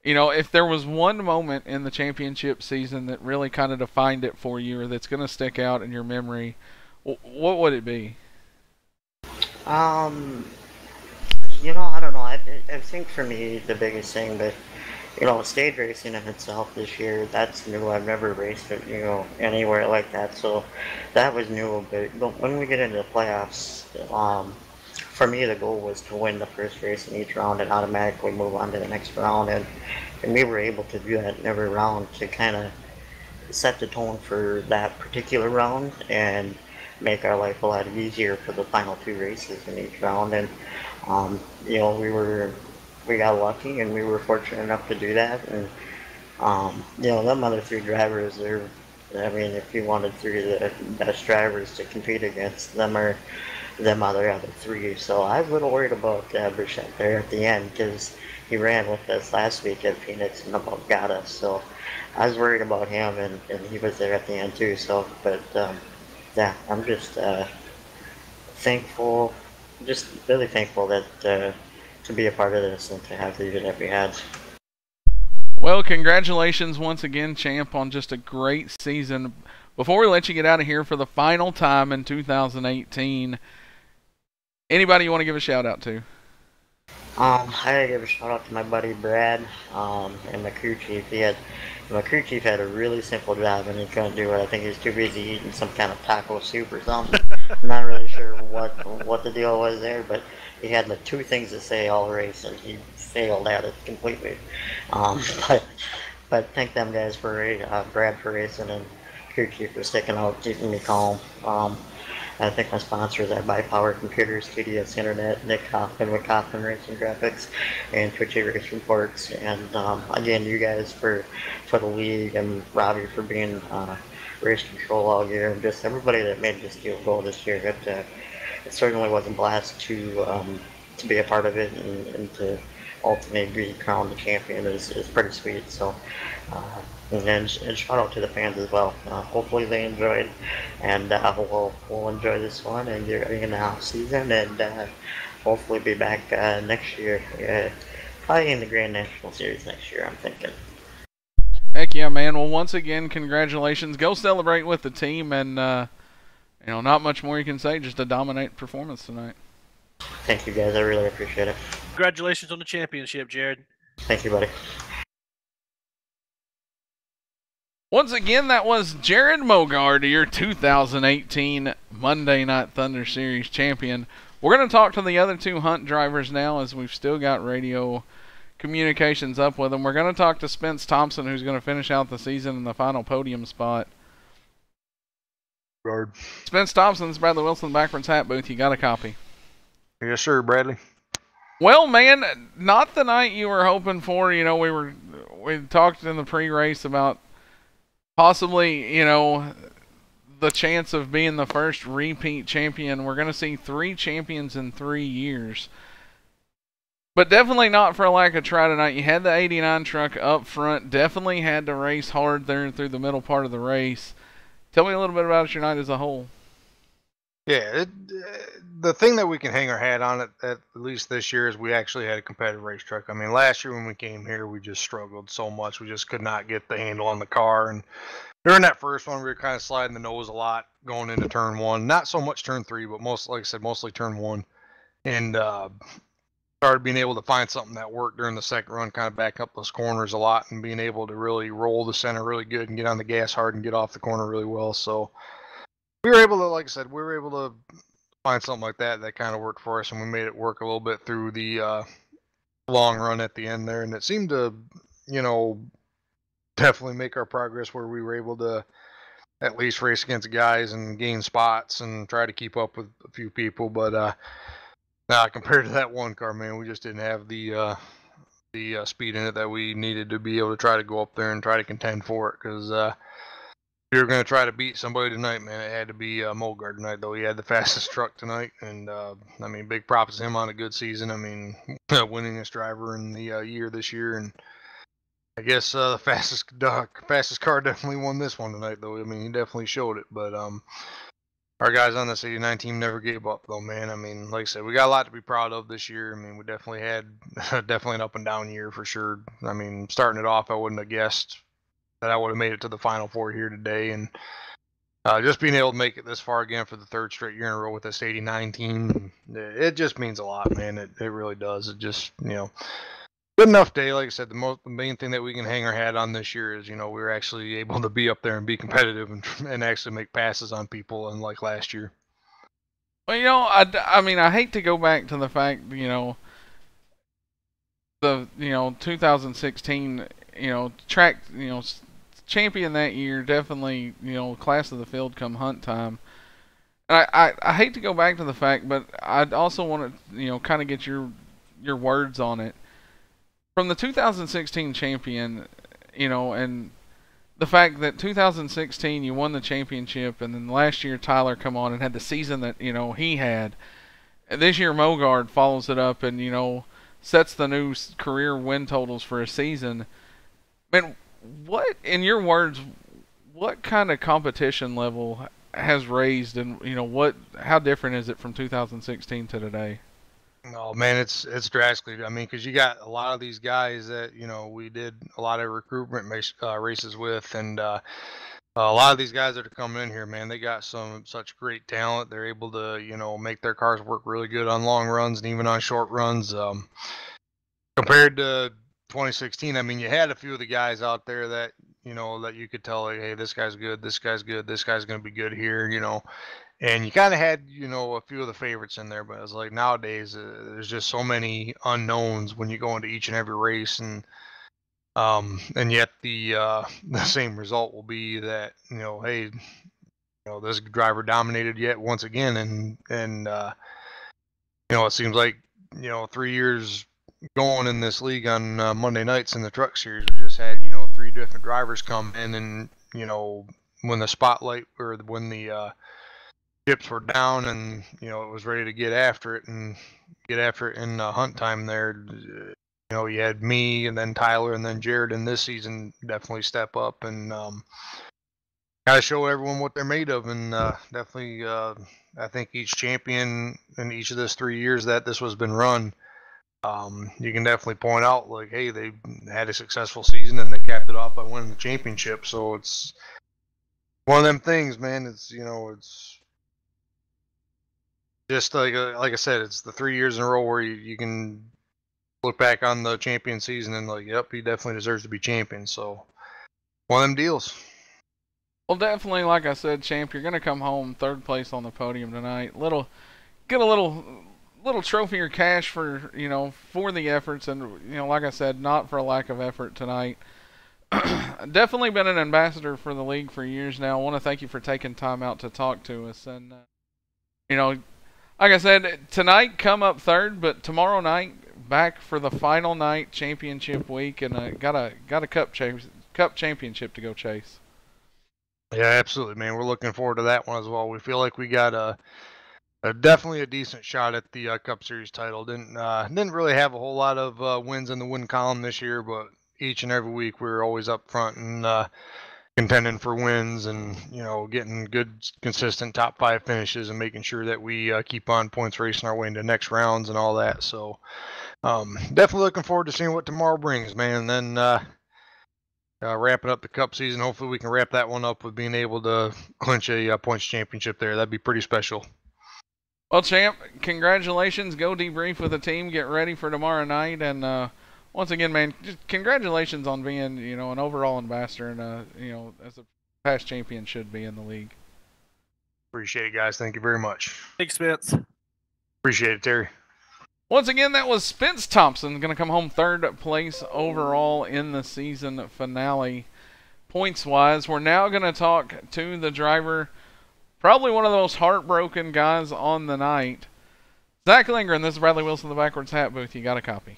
If there was one moment in the championship season that really kind of defined it for you, or that's going to stick out in your memory, what would it be? I don't know. I think for me, the biggest thing, but stage racing in itself this year, that's new. I've never raced it, anywhere like that, so that was new. But when we get into the playoffs, for me, the goal was to win the first race in each round and automatically move on to the next round, and we were able to do that in every round to kind of set the tone for that particular round and make our life a lot easier for the final two races in each round. And we got lucky, and we were fortunate enough to do that. And them other three drivers, I mean, if you wanted three of the best drivers to compete against, them other three. So I was a little worried about Bichette there at the end, because he ran with us last week at Phoenix and about got us. So I was worried about him, and he was there at the end too. So, but yeah, I'm just thankful, just really thankful that to be a part of this and to have the year that we had. Well, congratulations once again, champ, on just a great season. Before we let you get out of here for the final time in 2018, anybody you want to give a shout out to? I gotta give a shout out to my buddy Brad, and my crew chief. My crew chief had a really simple job, and he couldn't do it. I think he was too busy eating some kind of taco soup or something. I'm not really sure what the deal was there, but he had like two things to say all race, and he failed at it completely. But thank them guys for Brad for racing, and crew chief for sticking out, keeping me calm. I think my sponsors are Power Computers, TDS Internet, Nick Kaufman with Kaufman Racing Graphics, and Twitchy Race Reports. And again, you guys for the league, and Robbie for being race control all year, and just everybody that made this deal go this year. It certainly was a blast to be a part of it, and to ultimately be crowned the champion is pretty sweet. So. And shout out to the fans as well. Hopefully they enjoyed, and we'll enjoy this one and get ready in the off season, and hopefully be back next year. Probably in the Grand National Series next year, I'm thinking. Heck yeah, man. Well, once again, congratulations. Go celebrate with the team, and not much more you can say. Just a dominant performance tonight. Thank you, guys. I really appreciate it. Congratulations on the championship, Jared. Thank you, buddy. Once again, that was Jared Mogard, your 2018 Monday Night Thunder Series champion. We're going to talk to the other two Hunt drivers now, as we've still got radio communications up with them. We're going to talk to Spence Thompson, who's going to finish out the season in the final podium spot. Guard. Spence Thompson's Bradley Wilson backwards hat booth. You got a copy? Yes, sir, Bradley. Well, man, not the night you were hoping for. You know, we talked in the pre-race about possibly, you know, the chance of being the first repeat champion. We're going to see 3 champions in 3 years. But definitely not for a lack of try tonight. You had the 89 truck up front. Definitely had to race hard there through the middle part of the race. Tell me a little bit about your night as a whole. Yeah, the thing that we can hang our hat on at least this year is we actually had a competitive race truck. I mean, last year when we came here, we just struggled so much. We just could not get the handle on the car. And during that first one, we were kind of sliding the nose a lot going into turn 1. Not so much turn 3, but like I said, mostly turn 1. And started being able to find something that worked during the second run, kind of back up those corners a lot and being able to really roll the center really good and get on the gas hard and get off the corner really well. So we were able to, like I said, we were able to find something like that kind of worked for us, and we made it work a little bit through the long run at the end there, and it seemed to, you know, definitely make our progress where we were able to at least race against guys and gain spots and try to keep up with a few people. But compared to that one car, man, we just didn't have the speed in it that we needed to be able to try to go up there and try to contend for it, because if you were going to try to beat somebody tonight, man, it had to be Mogard tonight, though. He had the fastest truck tonight, and I mean, big props to him on a good season. I mean, winningest driver in the year this year, and I guess the fastest car definitely won this one tonight, though. I mean, he definitely showed it, but our guys on this 89 team never gave up, though, man. I mean, like I said, we got a lot to be proud of this year. I mean, we definitely had definitely an up and down year for sure. I mean, starting it off, I wouldn't have guessed that I would have made it to the Final Four here today, and just being able to make it this far again for the 3rd straight year in a row with this 89 team, it just means a lot, man. It really does. It just, you know, good enough day. Like I said, the main thing that we can hang our hat on this year is, you know, we were actually able to be up there and be competitive and actually make passes on people, unlike last year. Well, you know, I mean, I hate to go back to the fact, you know, 2016, you know, track, you know, champion that year, definitely, you know, class of the field come hunt time. And I hate to go back to the fact, but I also want to, you know, kind of get your words on it. From the 2016 champion, you know, and the fact that 2016 you won the championship, and then last year Tyler come on and had the season that, you know, he had. And this year Mogard follows it up and, you know, sets the new career win totals for a season. Man, what, in your words, what kind of competition level has raised, and, you know, how different is it from 2016 to today? Oh man, it's drastically. I mean, because you got a lot of these guys that, you know, we did a lot of recruitment races with, and a lot of these guys that are coming in here, man, they got such great talent. They're able to, you know, make their cars work really good on long runs and even on short runs. Compared to 2016, I mean, you had a few of the guys out there that, you know, that you could tell, like, hey, this guy's good, this guy's good, this guy's going to be good here, you know. And you kind of had, you know, a few of the favorites in there, but it's like nowadays there's just so many unknowns when you go into each and every race, and yet the same result will be that, you know, hey, you know, this driver dominated yet once again, and you know, it seems like, you know, 3 years going in this league on Monday nights in the truck series, we just had, you know, 3 different drivers come in, and, you know, when the spotlight, or when the chips were down, and, you know, it was ready to get after it in hunt time there, you know, you had me and then Tyler and then Jared in this season definitely step up and kind of show everyone what they're made of, and definitely I think each champion in each of this 3 years that this was been run, you can definitely point out, like, hey, they had a successful season and they capped it off by winning the championship. So it's one of them things, man. It's, you know, it's just like I said, it's the 3 years in a row where you can look back on the champion season and, like, yep, he definitely deserves to be champion. So one of them deals. Well, definitely, like I said, champ, you're gonna come home third place on the podium tonight. Get a little trophy or cash for for the efforts, and like I said, not for a lack of effort tonight. Definitely been an ambassador for the league for years now. I want to thank you for taking time out to talk to us, and you know, like I said, tonight come up third, but tomorrow night back for the final night, championship week, and got a cup championship to go chase. Yeah, absolutely, man. We're looking forward to that one as well. We feel like we got definitely a decent shot at the Cup Series title. Didn't really have a whole lot of wins in the win column this year, but each and every week we were always up front and contending for wins, and getting good, consistent top 5 finishes, and making sure that we keep on points racing our way into next rounds and all that. So definitely looking forward to seeing what tomorrow brings, man. And then wrapping up the Cup season, hopefully we can wrap that one up with being able to clinch a points championship there. That'd be pretty special. Well, champ, congratulations. Go debrief with the team. Get ready for tomorrow night. And once again, man, just congratulations on being, an overall ambassador and, as a past champion should be in the league. Appreciate it, guys. Thank you very much. Thanks, Spence. Appreciate it, Terry. Once again, that was Spence Thompson, going to come home third place overall in the season finale points-wise. We're now going to talk to the driver, probably one of the most heartbroken guys on the night. Zach Lindgren, this is Bradley Wilson, the Backwards Hat Booth. You got a copy?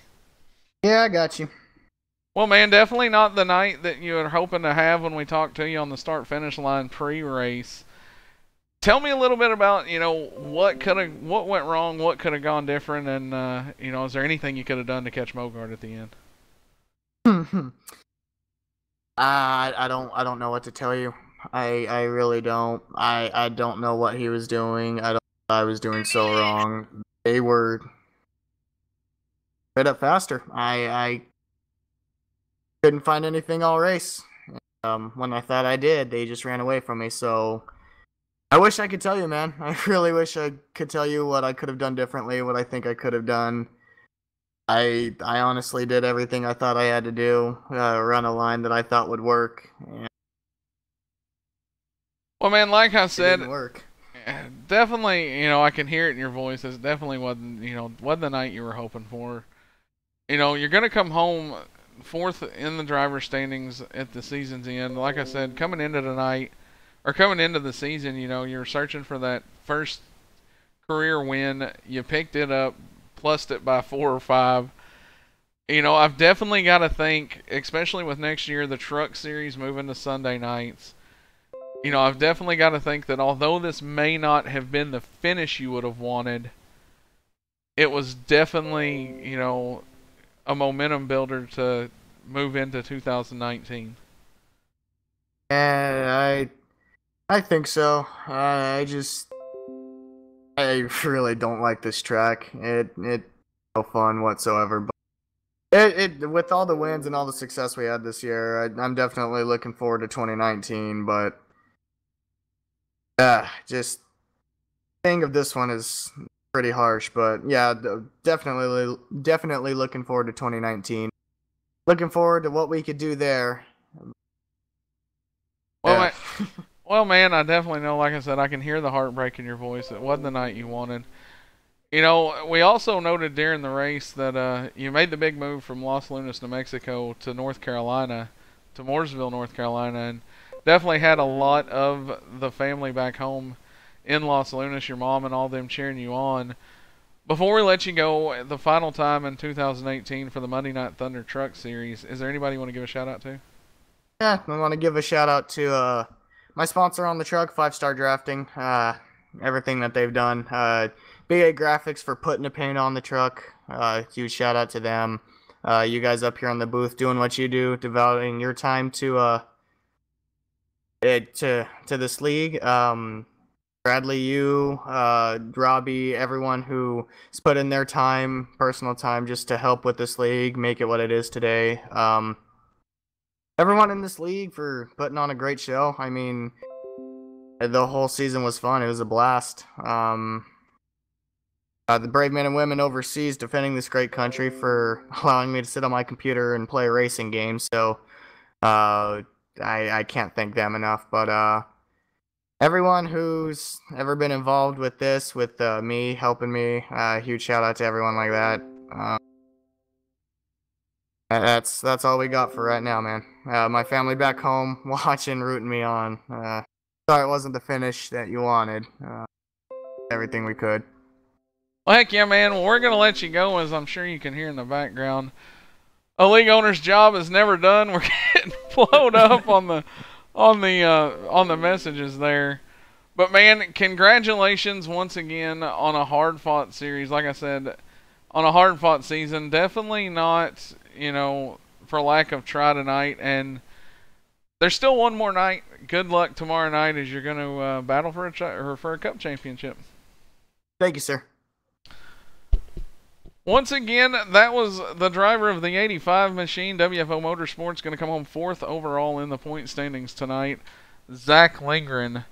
Yeah, I got you. Well, man, definitely not the night that you were hoping to have when we talked to you on the start-finish line pre-race. Tell me a little bit about, what went wrong, what could have gone different, and, is there anything you could have done to catch Mogart at the end? I don't know what to tell you. I really don't. I don't know what he was doing. I don't know what I was doing so wrong. They were bit up faster. I couldn't find anything all race. When I thought I did, they just ran away from me. So I wish I could tell you, man. I really wish I could tell you what I could have done differently, what I think I could have done. I honestly did everything I thought I had to do, run a line that I thought would work. And well, man, like I said, it didn't work. Definitely, I can hear it in your voice. It definitely wasn't the night you were hoping for. You're going to come home fourth in the driver's standings at the season's end. Like I said, coming into the season, you're searching for that first career win. You picked it up, plussed it by 4 or 5. I've definitely got to think, especially with next year, the truck series moving to Sunday nights. I've definitely got to think that although this may not have been the finish you would have wanted, it was definitely, a momentum builder to move into 2019. And I think so. I really don't like this track. It's no fun whatsoever. But it with all the wins and all the success we had this year, I'm definitely looking forward to 2019. But just thing of this one is pretty harsh. But yeah, definitely looking forward to 2019. Looking forward to what we could do there. Well, well, man, I definitely know, like I said, I can hear the heartbreak in your voice. It wasn't the night you wanted. We also noted during the race that you made the big move from Los Lunas, New Mexico to North Carolina, to Mooresville, North Carolina, and definitely had a lot of the family back home in Los Lunas, your mom and all them cheering you on. Before we let you go, the final time in 2018 for the Monday Night Thunder Truck Series, is there anybody you want to give a shout-out to? Yeah, I want to give a shout-out to my sponsor on the truck, 5 Star Drafting. Everything that they've done. BA Graphics for putting the paint on the truck. Huge shout-out to them. You guys up here on the booth doing what you do, devoting your time to this league. Bradley, you, Robbie, everyone who's put in their time, personal time, just to help with this league, make it what it is today. Everyone in this league for putting on a great show. I mean, the whole season was fun. It was a blast. The brave men and women overseas defending this great country for allowing me to sit on my computer and play a racing game. So, I can't thank them enough. But everyone who's ever been involved with this, with me helping me, huge shout out to everyone like that. That's all we got for right now, man. My family back home watching, rooting me on. Sorry it wasn't the finish that you wanted. Everything we could. Well, heck yeah, man. Well, we're going to let you go, as I'm sure you can hear in the background. A league owner's job is never done. We're getting blown up on the messages there. But, man, congratulations once again on a hard-fought series. Like I said, on a hard-fought season. Definitely not, for lack of try tonight. And there's still one more night. Good luck tomorrow night as you're going to battle for a cup championship. Thank you, sir. Once again, that was the driver of the 85 machine. WFO Motorsports going to come home 4th overall in the point standings tonight. Zach Lindgren.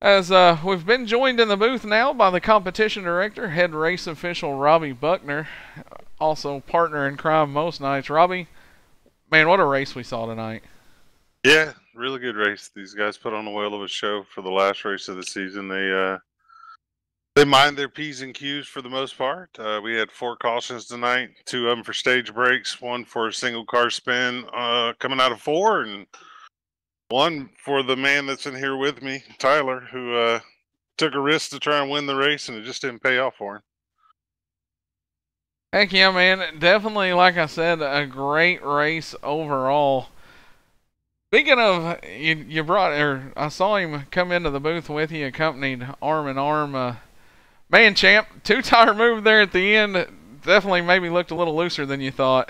As we've been joined in the booth now by the competition director, head race official Robbie Buckner, also partner in crime most nights. Robbie, man, what a race we saw tonight. Yeah, really good race. These guys put on a whale of a show for the last race of the season. They mind their P's and Q's for the most part. We had 4 cautions tonight, 2 of them for stage breaks, 1 for a single car spin coming out of 4, and 1 for the man that's in here with me, Tyler, who took a risk to try and win the race, and it just didn't pay off for him. Heck yeah, man. Definitely, like I said, a great race overall. Speaking of, I saw him come into the booth with you, accompanied arm in arm. Man, champ, 2-tire move there at the end. Definitely maybe looked a little looser than you thought.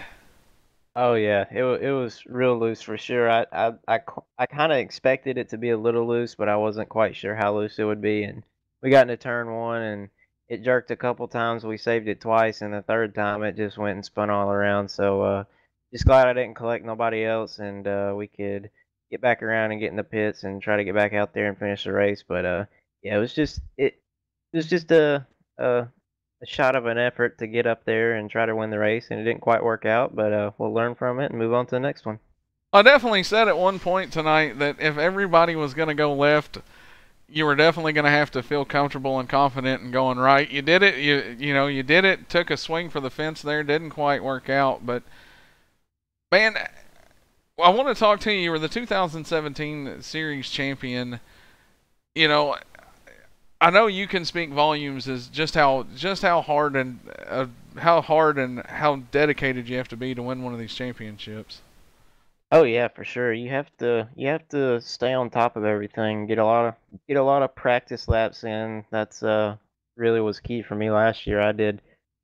Oh yeah, it was real loose for sure. I kind of expected it to be a little loose, but I wasn't quite sure how loose it would be. And we got into turn 1, and it jerked a couple times. We saved it twice, and the third time it just went and spun all around. So just glad I didn't collect nobody else, and we could get back around and get in the pits and try to get back out there and finish the race. But yeah, it was just a shot of an effort to get up there and try to win the race, and it didn't quite work out, but we'll learn from it and move on to the next one. I definitely said at one point tonight that if everybody was going to go left, you were definitely going to have to feel comfortable and confident in going right. You did it. You did it. Took a swing for the fence there. Didn't quite work out, but man, I want to talk to you. You were the 2017 series champion. I know you can speak volumes as just how hard and how dedicated you have to be to win one of these championships. Oh yeah, for sure. You have to stay on top of everything. Get a lot of practice laps in. That's really was key for me last year. I did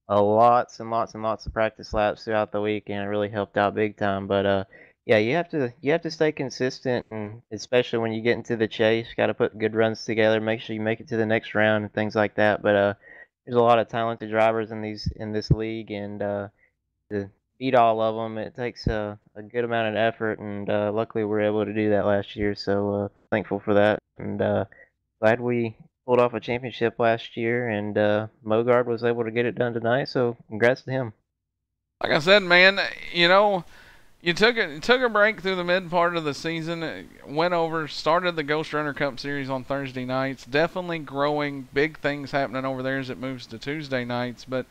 lots and lots and lots of practice laps throughout the week, and it really helped out big time. But yeah, you have to stay consistent, and especially when you get into the chase, got to put good runs together. Make sure you make it to the next round and things like that. But there's a lot of talented drivers in this league, and to beat all of them, it takes a good amount of effort, and luckily we were able to do that last year. So thankful for that, and glad we pulled off a championship last year, and Mogard was able to get it done tonight. So congrats to him. Like I said, man, you took a break through the mid part of the season, went over, started the Ghost Runner Cup Series on Thursday nights. Definitely growing, big things happening over there as it moves to Tuesday nights. But,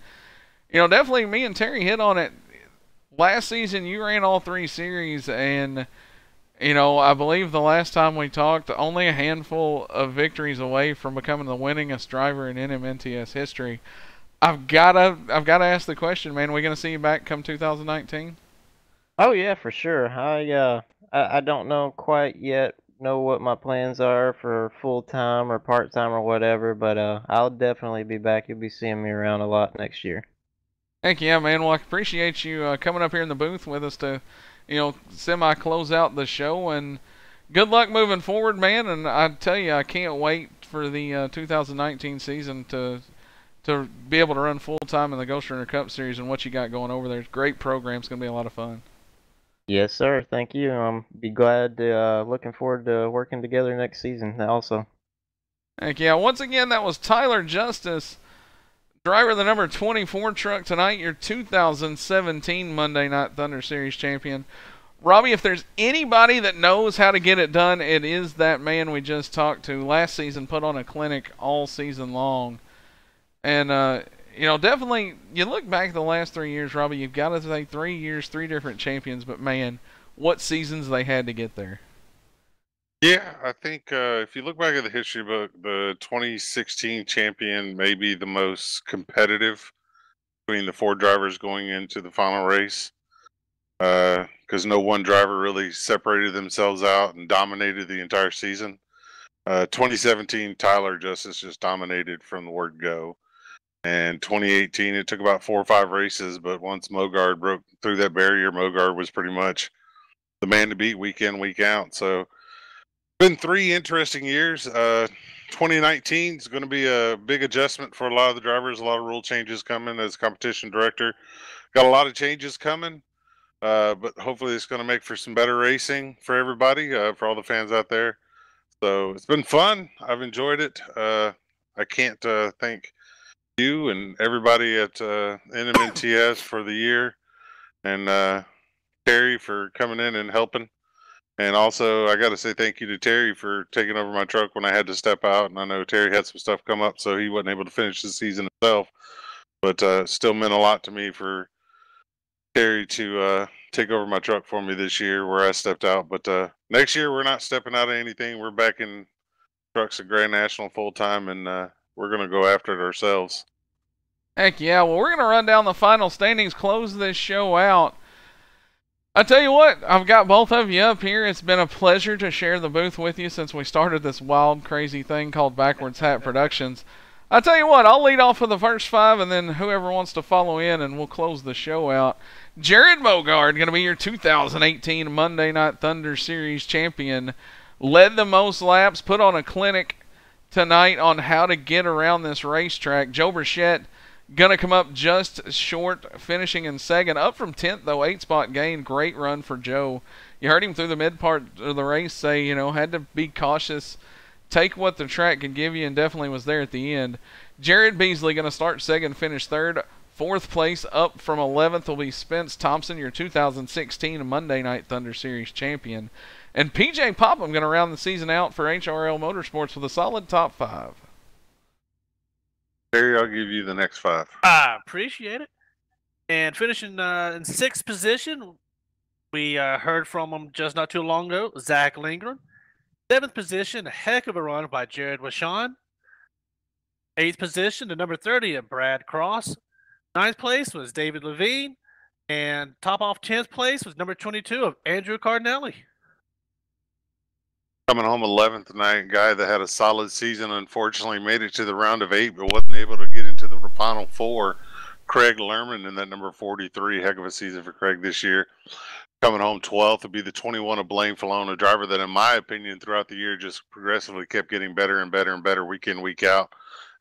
definitely me and Terry hit on it. Last season, you ran all 3 series, and, I believe the last time we talked, only a handful of victories away from becoming the winningest driver in NMNTS history. I've gotta ask the question, man. Are we gonna see you back come 2019? Oh yeah, for sure. I don't know quite yet know what my plans are for full time or part time or whatever, but I'll definitely be back. You'll be seeing me around a lot next year. Heck yeah, man. Well, I appreciate you coming up here in the booth with us to, semi-close out the show. And good luck moving forward, man. And I tell you, I can't wait for the 2019 season to be able to run full-time in the Ghost Runner Cup Series and what you got going over there. Great program. It's going to be a lot of fun. Yes, sir. Thank you. Be glad to, looking forward to working together next season also. Heck yeah. Once again, that was Tyler Justice, driver of the number 24 truck tonight, your 2017 Monday Night Thunder Series champion. Robbie, if there's anybody that knows how to get it done, it is that man we just talked to. Last season, put on a clinic all season long. And, definitely, you look back the last 3 years, Robbie, you've got to say 3 years, 3 different champions. But, man, what seasons they had to get there. Yeah, I think if you look back at the history book, the 2016 champion may be the most competitive between the 4 drivers going into the final race. Because no one driver really separated themselves out and dominated the entire season. 2017, Tyler Justice just dominated from the word go. And 2018, it took about 4 or 5 races, but once Mogard broke through that barrier, Mogard was pretty much the man to beat week in, week out. So, been 3 interesting years. 2019 is going to be a big adjustment for a lot of the drivers. A lot of rule changes coming as competition director. Got a lot of changes coming. But hopefully it's going to make for some better racing for everybody, for all the fans out there. So it's been fun. I've enjoyed it. I can't thank you and everybody at NMNTS for the year, and Terry for coming in and helping. And also, I got to say thank you to Terry for taking over my truck when I had to step out. And I know Terry had some stuff come up, so he wasn't able to finish the season himself. But still meant a lot to me for Terry to take over my truck for me this year where I stepped out. But next year, we're not stepping out of anything. We're back in trucks at Grand National full time, and we're going to go after it ourselves. Heck yeah. Well, we're going to run down the final standings, close this show out. I tell you what, I've got both of you up here. It's been a pleasure to share the booth with you since we started this wild, crazy thing called Backwards Hat Productions. I tell you what, I'll lead off with the first 5, and then whoever wants to follow in, and we'll close the show out. Jared Mogard, going to be your 2018 Monday Night Thunder Series champion. Led the most laps, put on a clinic tonight on how to get around this racetrack. Joe Burchett going to come up just short, finishing in second. Up from 10th, though, 8-spot gain. Great run for Joe. You heard him through the mid part of the race say, had to be cautious. Take what the track can give you, and definitely was there at the end. Jared Beasley going to start second, finish third. 4th place up from 11th will be Spence Thompson, your 2016 Monday Night Thunder Series champion. And PJ Popham going to round the season out for HRL Motorsports with a solid top 5. Terry, I'll give you the next 5. I appreciate it. And finishing in 6th position, we heard from him just not too long ago, Zach Lindgren. 7th position, a heck of a run by Jared Washon. 8th position, to number 30, Brad Cross. 9th place was David Levine. And top off 10th place was number 22 of Andrew Cardinelli. Coming home 11th tonight, guy that had a solid season, unfortunately made it to the round of 8, but wasn't able to get into the final 4. Craig Lerman in that number 43. Heck of a season for Craig this year. Coming home 12th would be the 21 of Blaine Falone, a driver that, in my opinion, throughout the year just progressively kept getting better and better and better week in, week out.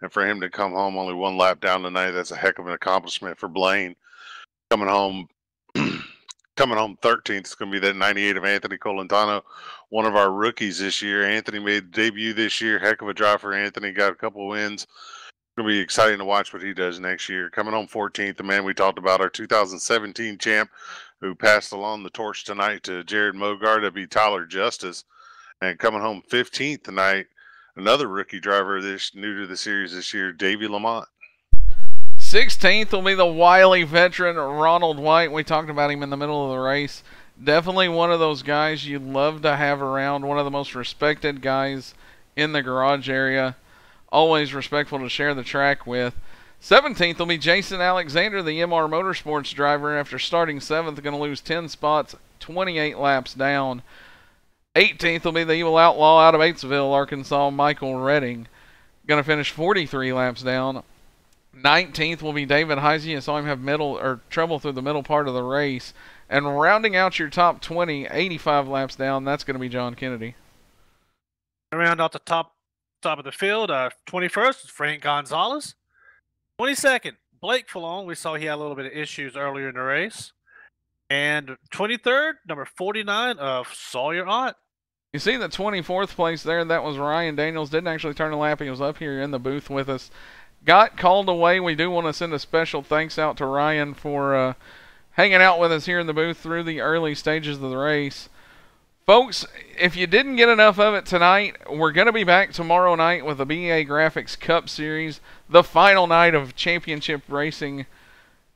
And for him to come home only 1 lap down tonight, that's a heck of an accomplishment for Blaine. Coming home 13th is going to be that 98 of Anthony Colantano, one of our rookies this year. Anthony made debut this year. Heck of a drive for Anthony. Got a couple wins. It's going to be exciting to watch what he does next year. Coming home 14th, the man we talked about, our 2017 champ, who passed along the torch tonight to Jared Mogard. That'd be Tyler Justice. And coming home 15th tonight, another rookie driver new to the series this year, Davey Lamont. 16th will be the wily veteran Ronald White. We talked about him in the middle of the race. Definitely one of those guys you love to have around. One of the most respected guys in the garage area. Always respectful to share the track with. 17th will be Jason Alexander, the MR Motorsports driver. After starting 7th, going to lose 10 spots, 28 laps down. 18th will be the Evil Outlaw out of Batesville, Arkansas, Michael Redding. Going to finish 43 laps down. 19th will be David Heisey. I saw him have trouble through the middle part of the race. And rounding out your top 20, 85 laps down, that's going to be John Kennedy. Around out the top of the field, 21st is Frank Gonzalez. 22nd, Blake Falone. We saw he had a little bit of issues earlier in the race. And 23rd, number 49 of Sawyer Ott. You see the 24th place there? That was Ryan Daniels. Didn't actually turn a lap. He was up here in the booth with us. Got called away. We do want to send a special thanks out to Ryan for hanging out with us here in the booth through the early stages of the race. Folks, if you didn't get enough of it tonight, we're going to be back tomorrow night with the BA Graphics Cup Series, the final night of championship racing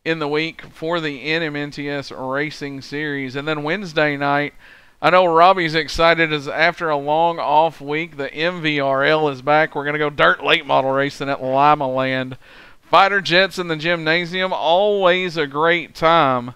in the week for the NMNTS Racing Series. And then Wednesday night, I know Robbie's excited as after a long off week, the MVRL is back. We're going to go dirt late model racing at Lima Land. Fighter jets in the gymnasium, always a great time.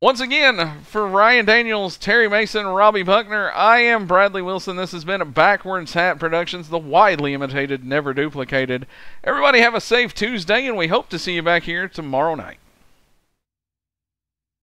Once again, for Ryan Daniels, Terry Mason, Robbie Buckner, I am Bradley Wilson. This has been Backwards Hat Productions, the widely imitated, never duplicated. Everybody have a safe Tuesday, and we hope to see you back here tomorrow night.